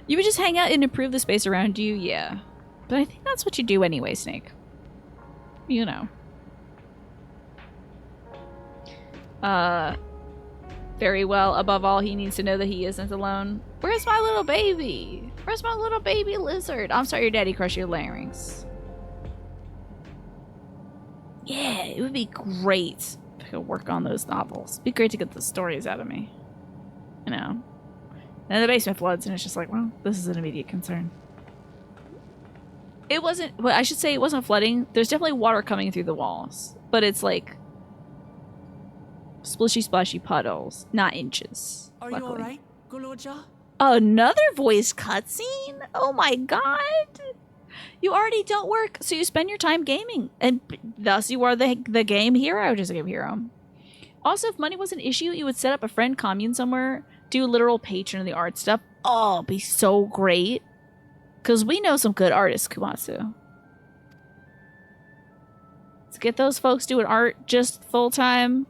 S1: You would just hang out and improve the space around you? Yeah. But I think that's what you do anyway, Snake. You know. Very well. Above all, he needs to know that he isn't alone. Where's my little baby? Where's my little baby lizard? I'm sorry your daddy crushed your larynx. Yeah, it would be great if I could work on those novels. It'd be great to get the stories out of me. You know. And the basement floods, and it's just like, well, this is an immediate concern. It wasn't, well, I should say it wasn't flooding. There's definitely water coming through the walls. But it's like splishy splashy puddles, not inches.
S9: Are
S1: luckily.
S9: you alright, Galulja?
S1: Another voice cutscene? Oh my god. You already don't work, so you spend your time gaming. And thus you are the game hero, just a game hero. Also, if money was an issue, you would set up a friend commune somewhere, do literal patron of the art stuff. Oh, it'd be so great. Because we know some good artists, Kumatsu. Let's get those folks doing art just full-time.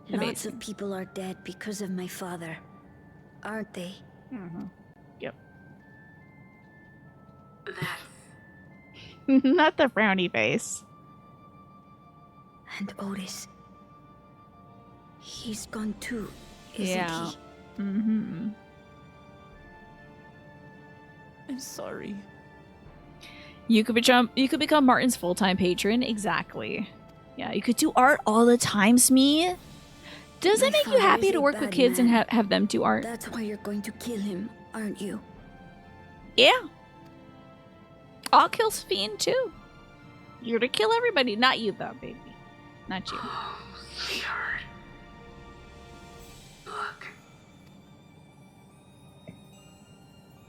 S18: Lots of people are dead because of my father, aren't they?
S1: Mm-hmm. Yep. Not the frowny face.
S18: And Otis. He's gone too, isn't
S1: Yeah.
S18: he?
S1: Mm-hmm.
S9: I'm sorry.
S1: You could become Martin's full-time patron. Exactly. Yeah, you could do art all the time, Smee. Does it make you happy to work with kids and have them do art?
S18: That's why you're going to kill him, aren't you?
S1: Yeah. I'll kill Sphene too. You're to kill everybody. Not you though, baby. Not you.
S7: Oh, sweetheart. Look.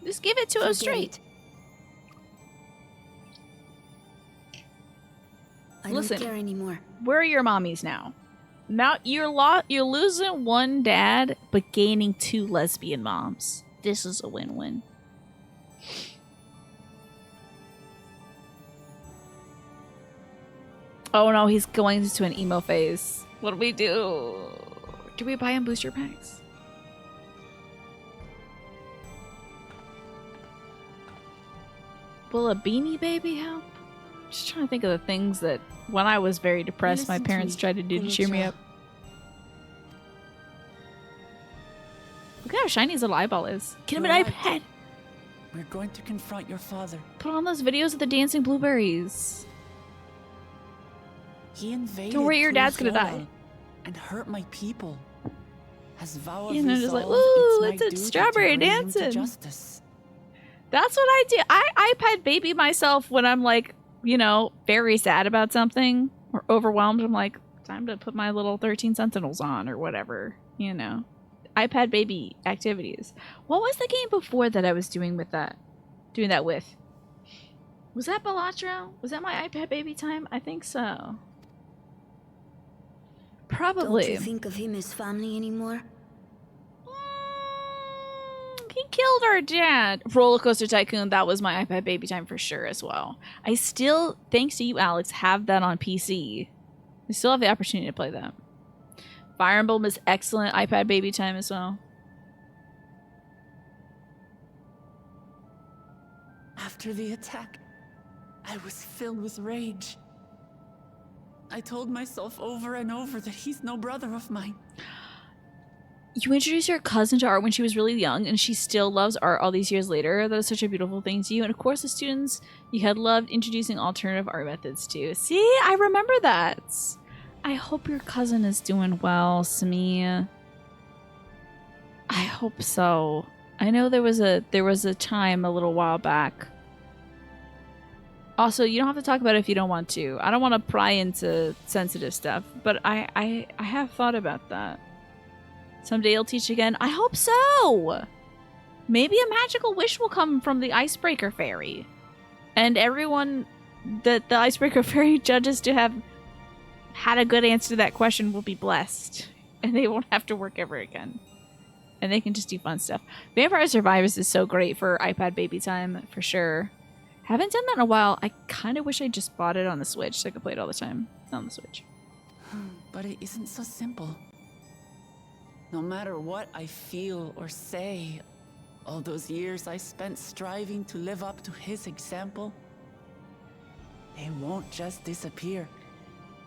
S1: Just give it to him straight. Listen,
S18: don't care anymore.
S1: Where are your mommies now? Now you're losing one dad, but gaining 2 lesbian moms. This is a win-win. Oh no, he's going into an emo phase. What do we do? Do we buy him booster packs? Will a Beanie Baby help? Just trying to think of the things that when I was very depressed, my parents tried to do to cheer me up. Look at how shiny his little eyeball is. Get him an iPad.
S9: We're going to confront your father.
S1: Put on those videos of the dancing blueberries.
S9: He invaded.
S1: Don't worry, your dad's gonna
S9: Tuliyula
S1: die.
S9: And hurt my people. As vow of
S1: And they're just like,
S9: resolve,
S1: ooh,
S9: it's my
S1: it's a
S9: duty
S1: strawberry
S9: to bring him to
S1: dancing.
S9: justice.
S1: That's what I do. I iPad baby myself when I'm like, you know, very sad about something or overwhelmed. I'm like, time to put my little 13 Sentinels on or whatever, you know. iPad baby activities. What was the game before that I was doing with that? Doing that with? Was that Balatro? Was that my iPad baby time? I think so. Probably.
S18: Don't you think of him as family anymore?
S1: He killed our dad. Roller Coaster Tycoon, that was my iPad baby time for sure as well. I still, thanks to you, Alex, have that on PC. I still have the opportunity to play that. Fire Emblem is excellent iPad baby time as well.
S9: After the attack, I was filled with rage. I told myself over and over that he's no brother of mine.
S1: You introduced your cousin to art when she was really young, and she still loves art all these years later. That is such a beautiful thing to you. And of course, the students you had loved introducing alternative art methods to. See, I remember that. I hope your cousin is doing well, Sphene. I hope so. I know there was a time a little while back. Also, you don't have to talk about it if you don't want to. I don't want to pry into sensitive stuff, but I have thought about that. Someday you'll teach again. I hope so! Maybe a magical wish will come from the Icebreaker Fairy. And everyone that the Icebreaker Fairy judges to have had a good answer to that question will be blessed. And they won't have to work ever again. And they can just do fun stuff. Vampire Survivors is so great for iPad baby time, for sure. Haven't done that in a while. I kind of wish I just bought it on the Switch so I could play it all the time on the Switch.
S10: But it isn't so simple. No matter what I feel or say, all those years I spent striving to live up to his example, they won't just disappear.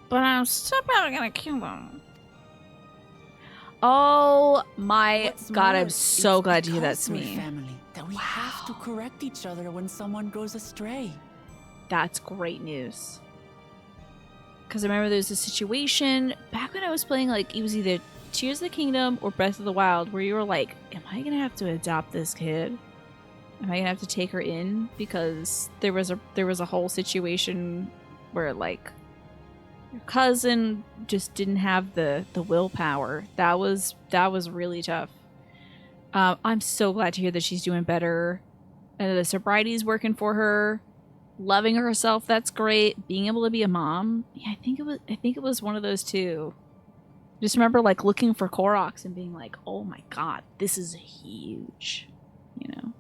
S1: But I'm still probably gonna kill them. Oh my god, I'm so glad to hear that's me.
S10: Family, that we have to correct each other when someone goes astray.
S1: That's great news. Because I remember there was a situation back when I was playing, like, it was either Tears of the Kingdom or Breath of the Wild, where you were like, am I gonna have to adopt this kid? Am I gonna have to take her in? Because there was a whole situation where, like, your cousin just didn't have the willpower. That was really tough. I'm so glad to hear that she's doing better. And the sobriety's working for her. Loving herself, that's great. Being able to be a mom. Yeah, I think it was one of those two. Just remember, like, looking for Koroks and being like, oh my god, this is huge. You know?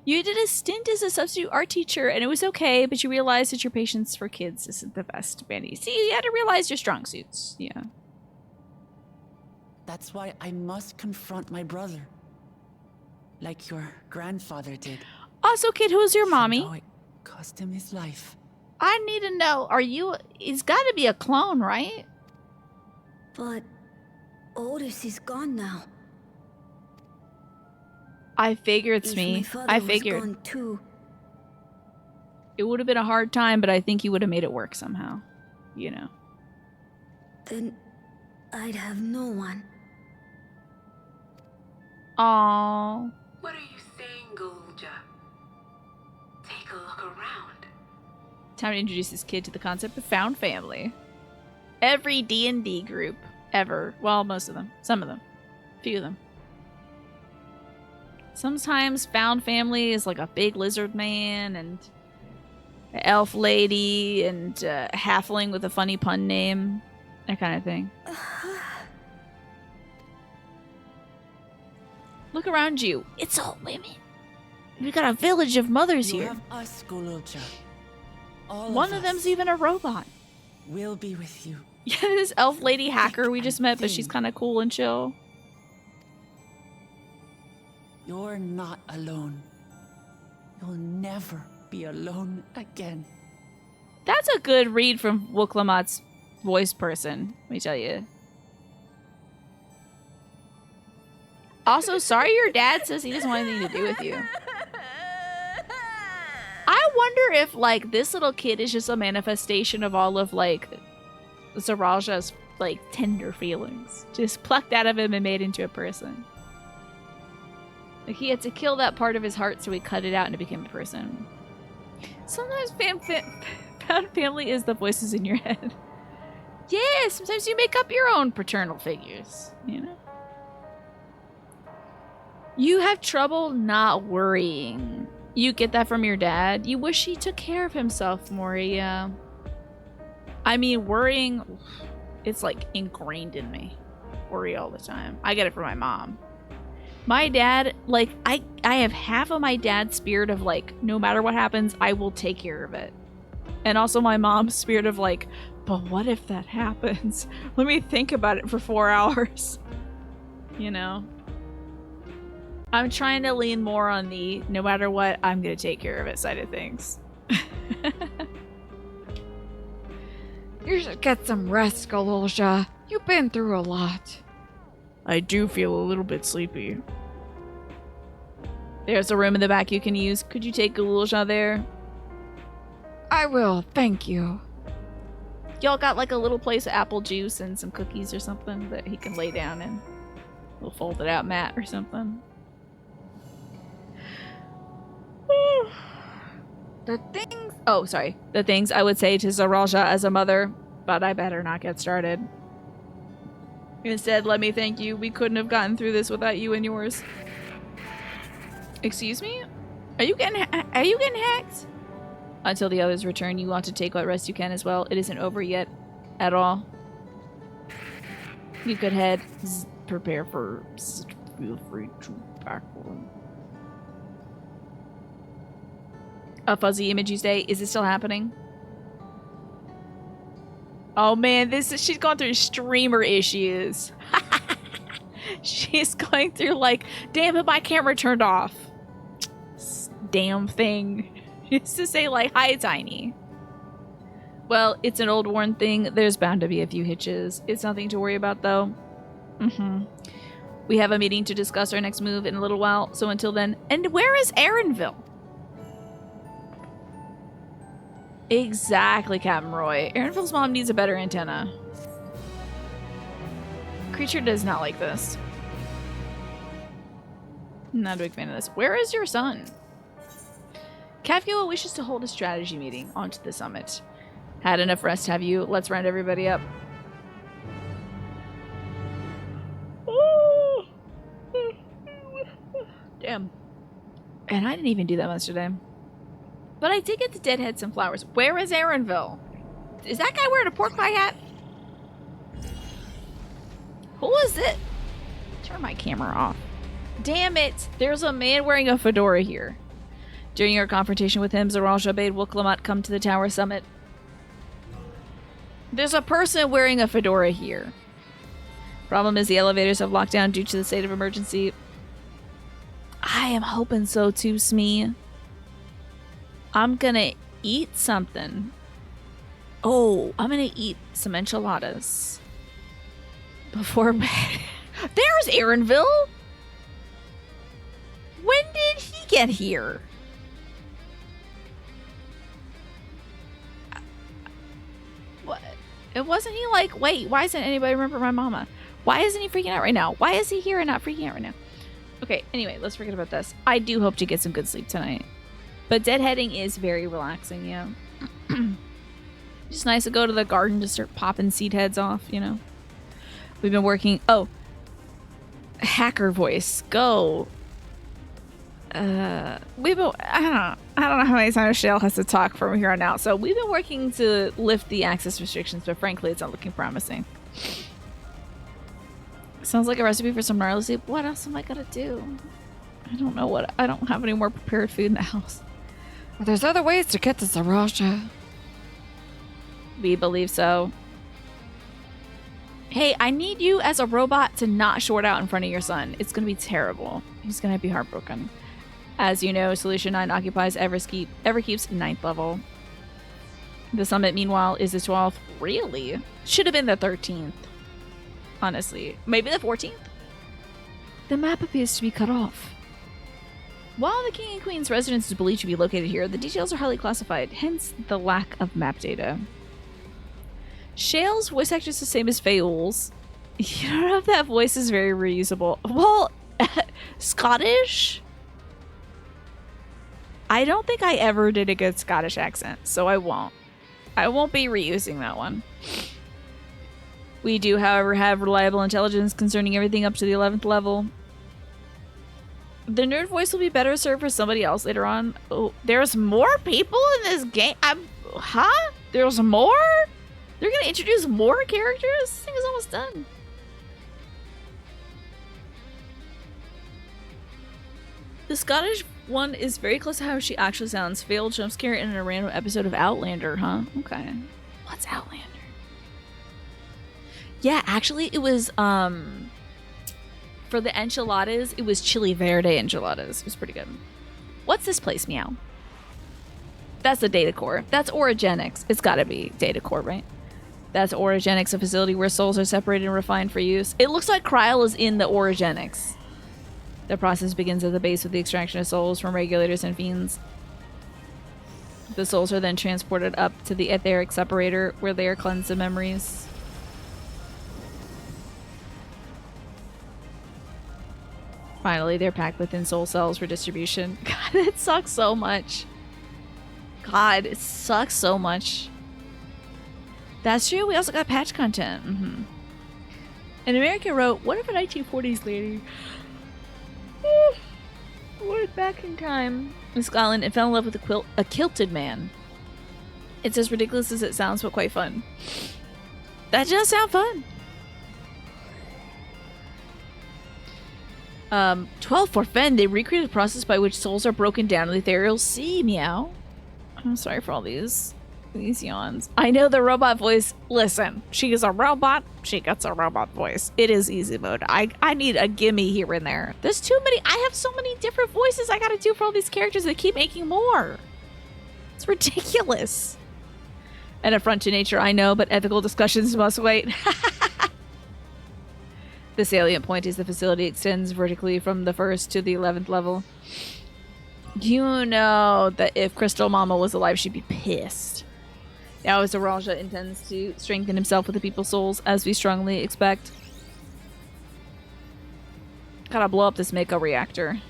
S1: You did a stint as a substitute art teacher, and it was okay, but you realized that your patience for kids isn't the best, Benny. See, you had to realize your strong suits. Yeah.
S10: That's why I must confront my brother. Like your grandfather did.
S1: Also, kid, who's your mommy?
S10: Though it cost him his life.
S1: I need to know, it's gotta be a clone, right?
S18: But Otis is gone now.
S1: I figured, Smee. I figured.
S18: Was gone too.
S1: It would have been a hard time, but I think you would have made it work somehow. You know.
S18: Then I'd have no one.
S1: Aww.
S7: What are you saying, Golja? Take a look around.
S1: Time to introduce this kid to the concept of found family. Every D&D group ever. Well, most of them. Some of them. A few of them. Sometimes found family is like a big lizard man and an elf lady and a halfling with a funny pun name. That kind of thing. Look around you. It's all women. We got a village of mothers
S10: You
S1: here.
S10: have us, Golja. All
S1: One of them's even a robot.
S10: We'll be with you.
S1: Yeah, this elf lady hacker we just met, but she's kind of cool and chill.
S10: You're not alone. You'll never be alone again.
S1: That's a good read from Wooklamat's voice person, let me tell you. Also, sorry your dad says he doesn't want anything to do with you. I wonder if, like, this little kid is just a manifestation of all of, like, Zaralja's, like, tender feelings. Just plucked out of him and made into a person. Like, he had to kill that part of his heart, so he cut it out and it became a person. Sometimes found family is the voices in your head. Yeah, sometimes you make up your own paternal figures, you know? You have trouble not worrying. You get that from your dad? You wish he took care of himself more, yeah. I mean, worrying, it's like ingrained in me. Worry all the time. I get it from my mom. My dad, like, I have half of my dad's spirit of, like, no matter what happens, I will take care of it. And also my mom's spirit of, like, but what if that happens? Let me think about it for 4 hours. You know? I'm trying to lean more on the no matter what, I'm going to take care of it side of things.
S2: You should get some rest, Golja. You've been through a lot.
S3: I do feel a little bit sleepy.
S1: There's a room in the back you can use. Could you take Gulja there?
S2: I will, thank you.
S1: Y'all got like a little place of apple juice and some cookies or something that he can lay down in. A little folded out mat or something. The things I would say to Zaralja as a mother, but I better not get started. Instead, let me thank you. We couldn't have gotten through this without you and yours. Excuse me? Are you getting hacked? Until the others return, you want to take what rest you can as well. It isn't over yet at all. You could head. Prepare for. Feel free to back on. A fuzzy image you say. Is it still happening? Oh man, she's going through streamer issues. She's going through like, damn it, my camera turned off. Damn thing. She used to say like, hi Tiny. Well, it's an old worn thing. There's bound to be a few hitches. It's nothing to worry about though. We have a meeting to discuss our next move in a little while, so until then. And where is Aaronville? Exactly, Captain Roy. Aaronville's mom needs a better antenna. Creature does not like this. Not a big fan of this. Where is your son? Kafka wishes to hold a strategy meeting onto the summit. Had enough rest, have you? Let's round everybody up. Damn. And I didn't even do that much today. But I did get to deadhead some flowers. Where is Aaronville? Is that guy wearing a pork pie hat? Who is it? Turn my camera off. Damn it! There's a man wearing a fedora here. During your confrontation with him, Zaralja bade Wuklamat come to the tower summit. There's a person wearing a fedora here. Problem is the elevators have locked down due to the state of emergency. I am hoping so too, Smee. I'm gonna eat something. Oh, I'm gonna eat some enchiladas before bed. There's Aaronville. When did he get here? What? It wasn't he like, wait, why doesn't anybody remember my mama? Why isn't he freaking out right now? Why is he here and not freaking out right now? Okay, anyway, let's forget about this. I do hope to get some good sleep tonight. But deadheading is very relaxing, yeah. Just nice to go to the garden to start popping seed heads off, you know. We've been working. Oh, hacker voice, go. We've been. I don't know how many times Shale has to talk from here on out. So we've been working to lift the access restrictions, but frankly, it's not looking promising. Sounds like a recipe for some gnarly soup. What else am I gonna do? I don't know what. I don't have any more prepared food in the house.
S2: Well, there's other ways to get to Zaralja.
S1: We believe so. Hey, I need you as a robot to not short out in front of your son. It's gonna be terrible. He's gonna be heartbroken. As you know, Solution 9 occupies Everkeep's 9th level. The summit, meanwhile, is the 12th. Really? Should have been the 13th. Honestly. Maybe the 14th?
S2: The map appears to be cut off.
S1: While the King and Queen's residence is believed to be located here, the details are highly classified, hence the lack of map data. Shale's voice actor is the same as Fayoul's. You don't know if that voice is very reusable. Well, Scottish? I don't think I ever did a good Scottish accent, so I won't. I won't be reusing that one. We do, however, have reliable intelligence concerning everything up to the 11th level. The nerd voice will be better served for somebody else later on. Oh, there's more people in this game? Huh? There's more? They're gonna introduce more characters? This thing is almost done. The Scottish one is very close to how she actually sounds. Failed jumpscare in a random episode of Outlander, huh? Okay. What's Outlander? Yeah, actually it was, for the enchiladas, it was chili verde enchiladas. It was pretty good. What's this place, Meow? That's the data core. That's Origenics. It's gotta be data core, right? That's Origenics, a facility where souls are separated and refined for use. It looks like Kryl is in the Origenics. The process begins at the base with the extraction of souls from regulators and fiends. The souls are then transported up to the etheric separator where they are cleansed of memories. Finally, they're packed within soul cells for distribution. God, it sucks so much. God, it sucks so much. That's true. We also got patch content. An American wrote, "What if a 1940s lady went back in time in Scotland and fell in love with a kilted man? It's as ridiculous as it sounds, but quite fun." That does sound fun. 12 for Fen. They recreated the process by which souls are broken down in the ethereal sea. Meow. I'm sorry for all these yawns. I know the robot voice. Listen, she is a robot. She gets a robot voice. It is easy mode. I need a gimme here and there. There's too many. I have so many different voices I gotta do for all these characters. They keep making more. It's ridiculous. An affront to nature, I know, but ethical discussions must wait. The salient point is the facility extends vertically from the 1st to the 11th level. You know that if Crystal Mama was alive, she'd be pissed. Now, as Araja intends to strengthen himself with the people's souls, as we strongly expect. Gotta blow up this Mako reactor.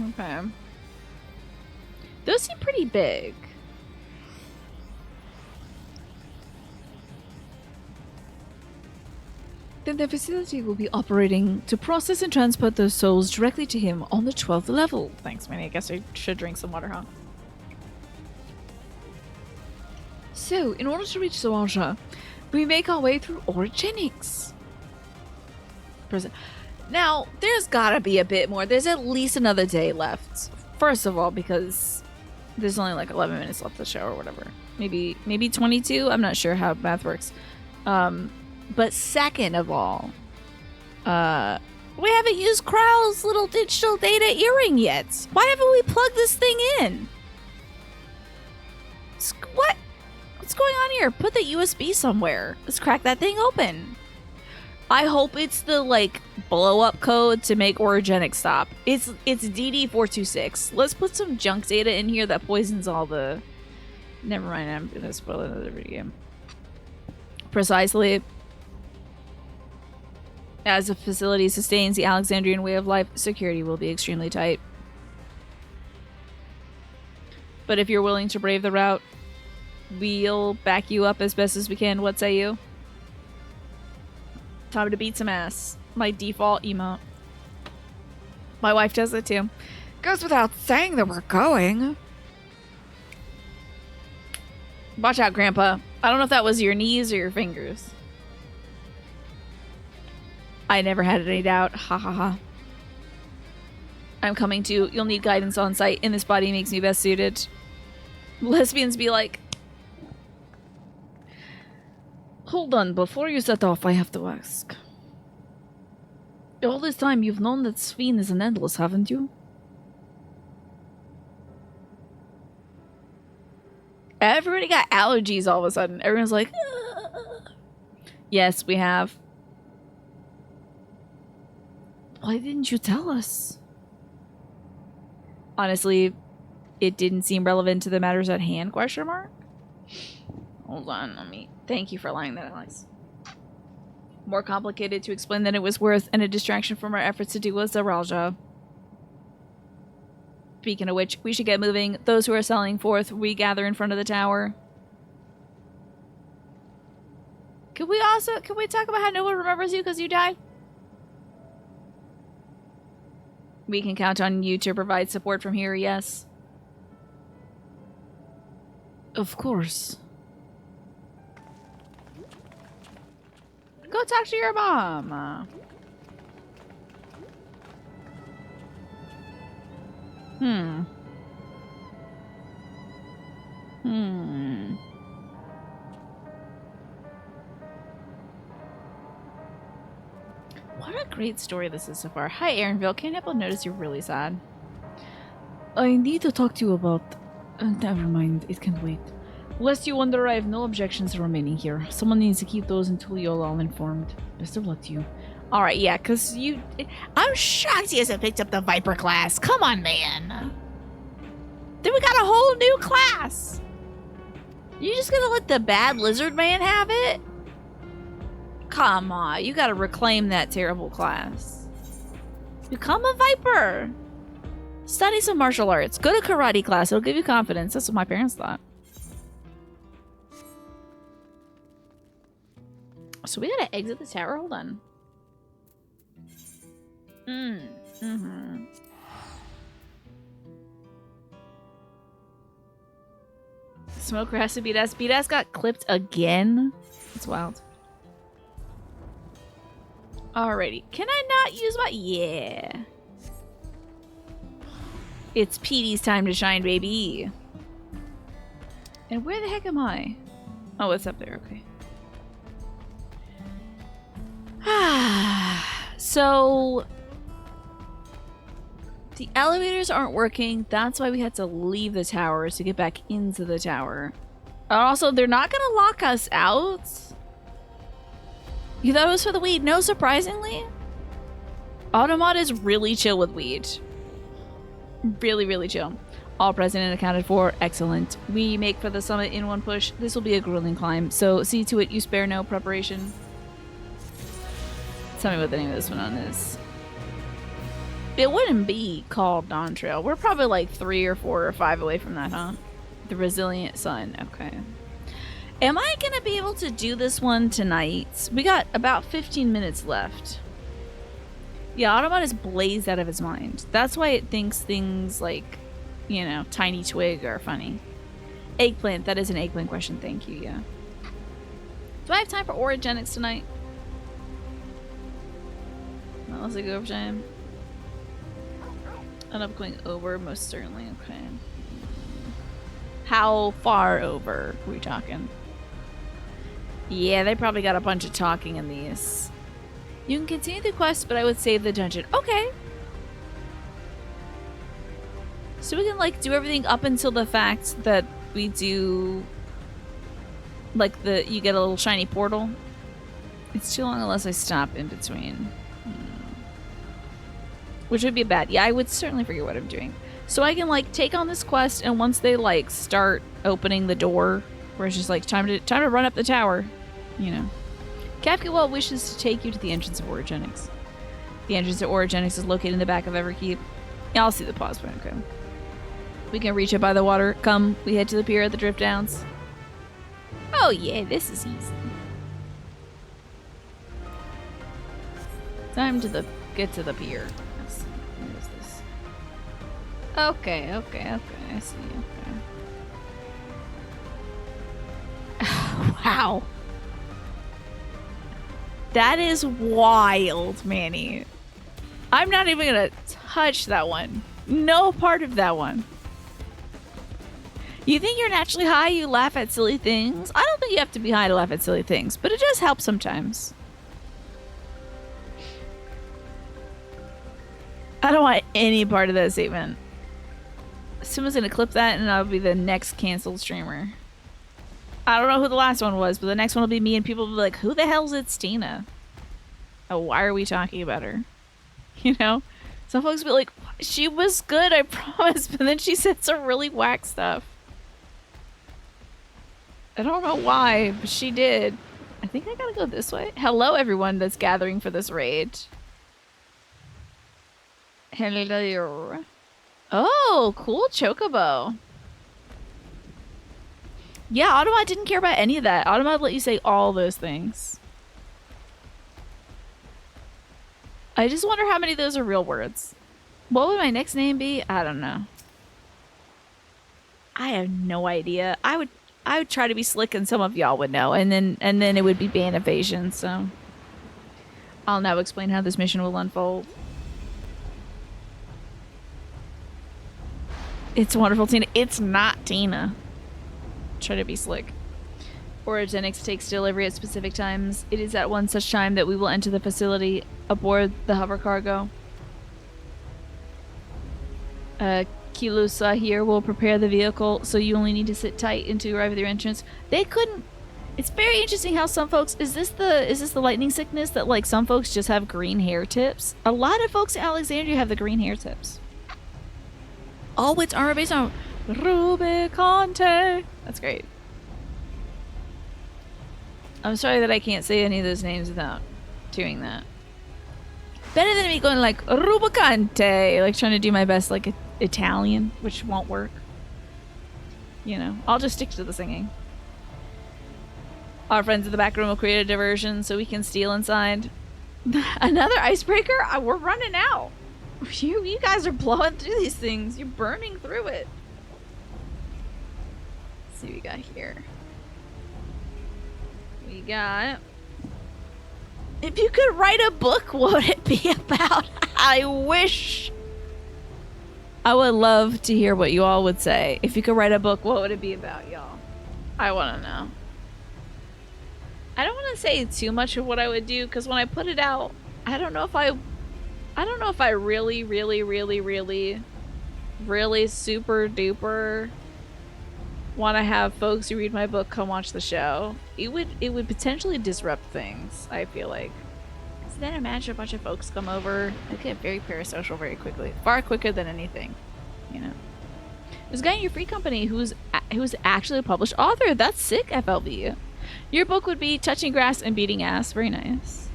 S1: Okay. Those seem pretty big. Then the facility will be operating to process and transport those souls directly to him on the 12th level. Thanks, Manny. I guess I should drink some water, huh? So, in order to reach Saraja, we make our way through Origenics. Now, there's gotta be a bit more. There's at least another day left. First of all, because there's only like 11 minutes left of the show or whatever. Maybe 22? I'm not sure how math works. But second of all, we haven't used Kryl's little digital data earring yet. Why haven't we plugged this thing in? What? What's going on here? Put the USB somewhere. Let's crack that thing open. I hope it's the, like, blow-up code to make Origenic stop. It's DD426. Let's put some junk data in here that poisons all the... Never mind, I'm gonna spoil another video game. Precisely. As the facility sustains the Alexandrian way of life, security will be extremely tight. But if you're willing to brave the route, we'll back you up as best as we can. What say you? Time to beat some ass. My default emote. My wife does it too.
S2: Goes without saying that we're going.
S1: Watch out, Grandpa. I don't know if that was your knees or your fingers. I never had any doubt. Ha ha ha. I'm coming too. You'll need guidance on site, and this body makes me best suited. Lesbians be like... Hold on, before you set off, I have to ask. All this time, you've known that Sphene is an endless, haven't you? Everybody got allergies all of a sudden. Everyone's like, ugh. Yes, we have. Why didn't you tell us? Honestly, it didn't seem relevant to the matters at hand, question mark? Hold on, let me... Thank you for allowing that, Alex. More complicated to explain than it was worth, and a distraction from our efforts to do was Zaralja. Speaking of which, we should get moving. Those who are selling forth, we gather in front of the tower. Can we talk about how no one remembers you because you died? We can count on you to provide support from here, yes? Of course. Go talk to your mom. What a great story this is so far. Hi, Aaronville. Can't help but notice you're really sad.
S3: I need to talk to you about... never mind, it can wait. Lest you wonder, I have no objections remaining here. Someone needs to keep those until you're all informed. Best of luck to you.
S1: Alright, yeah, because you... I'm shocked he hasn't picked up the Viper class. Come on, man. Then we got a whole new class. You just gonna let the bad lizard man have it? Come on, you gotta reclaim that terrible class. Become a Viper. Study some martial arts. Go to karate class. It'll give you confidence. That's what my parents thought. So we gotta exit the tower? Hold on. Smoker has to beat us. Beat us got clipped again? That's wild. Alrighty. Can I not use my... Yeah. It's Petey's time to shine, baby. And where the heck am I? Oh, it's up there. Okay. So... the elevators aren't working. That's why we had to leave the towers to get back into the tower. Also, they're not gonna lock us out. You thought it was for the weed? No, surprisingly. Automat is really chill with weed. Really, really chill. All present and accounted for. Excellent. We make for the summit in one push. This will be a grueling climb, so see to it you spare no preparation. Tell me what the name of this one is. It wouldn't be called Dawn Trail. We're probably like 3 or 4 or 5 away from that, huh? The Resilient Sun. Okay. Am I gonna be able to do this one tonight? We got about 15 minutes left. Yeah, Autobot is blazed out of his mind. That's why it thinks things like, you know, Tiny Twig are funny. Eggplant. That is an eggplant question. Thank you, yeah. Do I have time for orogenics tonight? No, let's go over time. End up going over, most certainly. Okay. How far over are we talking? Yeah, they probably got a bunch of talking in these. You can continue the quest, but I would save the dungeon. Okay. So we can, like, do everything up until the fact that we do... like, you get a little shiny portal. It's too long unless I stop in between. Which would be bad. Yeah, I would certainly forget what I'm doing. So I can, like, take on this quest, and once they, like, start opening the door, where it's just like, time to run up the tower, you know. Kafka well wishes to take you to the entrance of Orogenics. The entrance to Orogenics is located in the back of Everkeep. Yeah, I'll see the pause point, okay. We can reach it by the water. Come, we head to the pier at the Drift Downs. Oh yeah, this is easy. Time to get to the pier. Let's see. What is this? Okay, I see, okay. Wow. That is wild, Manny. I'm not even gonna touch that one. No part of that one. You think you're naturally high, you laugh at silly things? I don't think you have to be high to laugh at silly things, but it does help sometimes. I don't want any part of that statement. Someone's gonna clip that and I'll be the next canceled streamer. I don't know who the last one was, but the next one will be me and people will be like, who the hell's it's Tina? Oh, why are we talking about her? You know? Some folks will be like, she was good, I promise, but then she said some really whack stuff. I don't know why, but she did. I think I gotta go this way. Hello, everyone that's gathering for this raid. Hello. Oh, cool chocobo. Yeah, Automat didn't care about any of that. Automat let you say all those things. I just wonder how many of those are real words. What would my next name be? I don't know. I have no idea. I would try to be slick and some of y'all would know, and then it would be ban evasion, so I'll now explain how this mission will unfold. It's wonderful, Tina. It's not Tina. Try to be slick. Orogenics takes delivery at specific times. It is at one such time that we will enter the facility aboard the hover cargo. Kilusa here will prepare the vehicle, so you only need to sit tight until you arrive at your entrance. They couldn't. It's very interesting how some folks is this the lightning sickness that like some folks just have green hair tips. A lot of folks in Alexandria have the green hair tips. Oh, it's armor based on Rubicante. That's great. I'm sorry that I can't say any of those names without doing that. Better than me going like Rubicante, like trying to do my best like Italian, which won't work. You know, I'll just stick to the singing. Our friends in the back room will create a diversion so we can steal inside. Another icebreaker? We're running out. You guys are blowing through these things. You're burning through it. Let's see what we got here. We got... If you could write a book, what would it be about? I wish... I would love to hear what you all would say. If you could write a book, what would it be about, y'all? I want to know. I don't want to say too much of what I would do, because when I put it out, I don't know if I really super duper want to have folks who read my book come watch the show. It would potentially disrupt things, I feel like. Because then imagine a bunch of folks come over. They get very parasocial very quickly. Far quicker than anything, you know. There's a guy in your free company who's actually a published author. That's sick, FLV. Your book would be touching grass and beating ass. Very nice.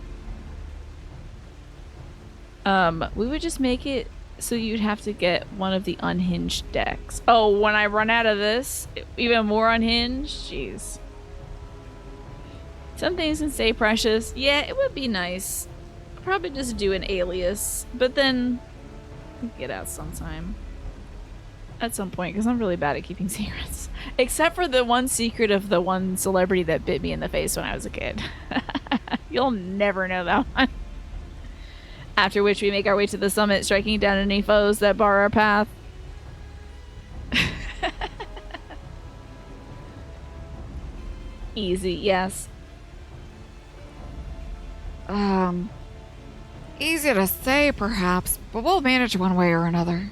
S1: We would just make it so you'd have to get one of the unhinged decks. Oh, when I run out of this, even more unhinged? Jeez. Some things can stay precious. Yeah, it would be nice. Probably just do an alias, but then get out sometime. At some point, because I'm really bad at keeping secrets. Except for the one secret of the one celebrity that bit me in the face when I was a kid. You'll never know that one. After which we make our way to the summit, striking down any foes that bar our path. Easy, yes.
S2: Easy to say, perhaps, but we'll manage one way or another.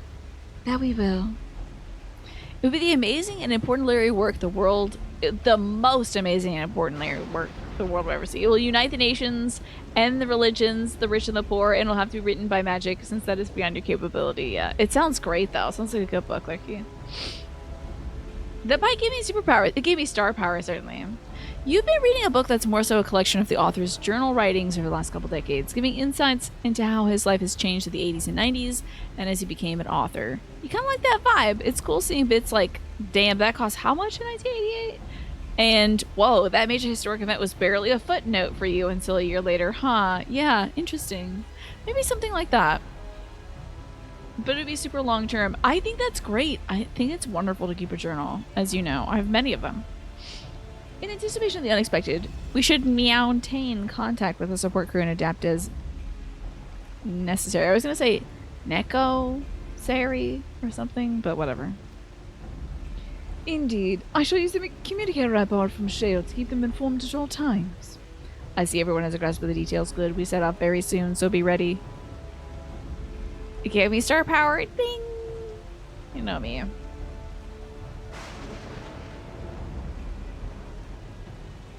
S1: That we will. It would be the amazing and important literary work the most amazing and important literary work the world will ever see. It will unite the nations and the religions, the rich and the poor, and it'll have to be written by magic since that is beyond your capability. Yeah, it sounds great though. It sounds like a good book, like you. That might give me superpowers. It gave me star power, certainly. You've been reading a book that's more so a collection of the author's journal writings over the last couple decades, giving insights into how his life has changed through the 80s and 90s, and as he became an author. You kind of like that vibe. It's cool seeing bits like, damn, that cost how much in 1988? And, whoa, that major historic event was barely a footnote for you until a year later. Huh, yeah, interesting. Maybe something like that. But it'd be super long term. I think that's great. I think it's wonderful to keep a journal, as you know. I have many of them. In anticipation of the unexpected, we should maintain contact with the support crew and adapt as necessary. I was going to say necessary or something, but whatever. Indeed. I shall use the communicator I borrowed from Shale to keep them informed at all times. I see everyone has a grasp of the details. Good. We set off very soon, so be ready. It gave me star power. Ding! You know me.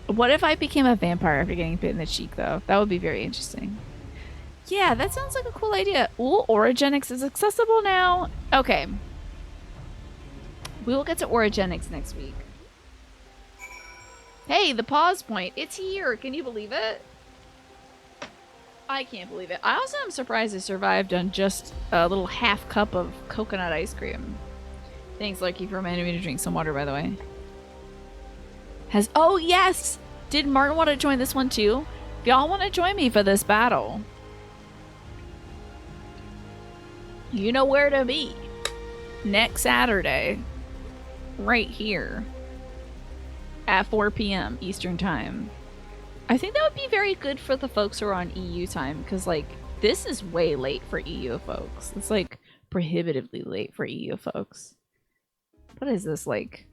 S1: What if I became a vampire after getting bit in the cheek, though? That would be very interesting. Yeah, that sounds like a cool idea. Ooh, Origenics is accessible now. Okay. We will get to Origenics next week. Hey, the pause point. It's here. Can you believe it? I can't believe it. I also am surprised I survived on just a little half cup of coconut ice cream. Thanks, Larky, for reminding me to drink some water, by the way. Oh, yes! Did Martin want to join this one, too? If y'all want to join me for this battle, you know where to be. Next Saturday. Right here. At 4 p.m. Eastern Time. I think that would be very good for the folks who are on EU time, because, like, this is way late for EU folks. It's, like, prohibitively late for EU folks. What is this, like,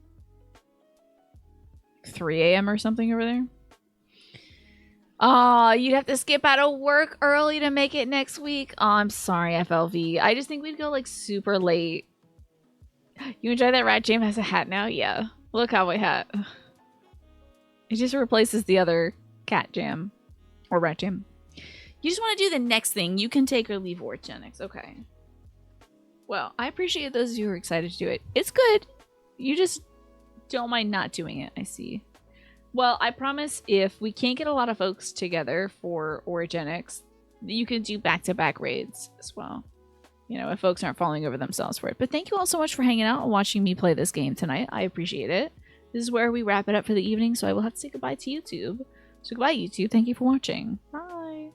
S1: 3 a.m. or something over there? Aw, you'd have to skip out of work early to make it next week. Oh, I'm sorry, FLV. I just think we'd go, like, super late. You enjoy that Rat Jam has a hat now? Yeah. Look cowboy hat. It just replaces the other cat jam. Or Rat Jam. You just want to do the next thing. You can take or leave Origenics. Okay. Well, I appreciate those of you who are excited to do it. It's good. You just don't mind not doing it, I see. Well, I promise if we can't get a lot of folks together for Origenics, you can do back-to-back raids as well. You know, if folks aren't falling over themselves for it. But thank you all so much for hanging out and watching me play this game tonight. I appreciate it. This is where we wrap it up for the evening, so I will have to say goodbye to YouTube. So goodbye, YouTube. Thank you for watching. Bye.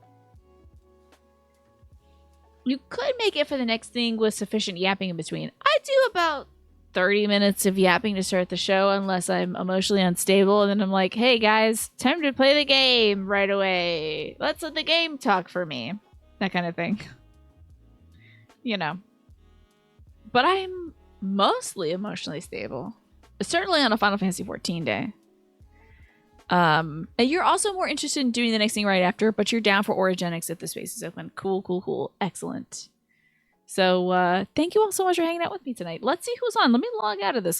S1: You could make it for the next thing with sufficient yapping in between. I do about 30 minutes of yapping to start the show unless I'm emotionally unstable, and then I'm like, hey guys, time to play the game right away. Let's let the game talk for me. That kind of thing. You know. But I'm mostly emotionally stable. Certainly on a Final Fantasy XIV day. And you're also more interested in doing the next thing right after, but you're down for Origenics if the space is open. Cool, cool, cool. Excellent. So, thank you all so much for hanging out with me tonight. Let's see who's on. Let me log out of this game.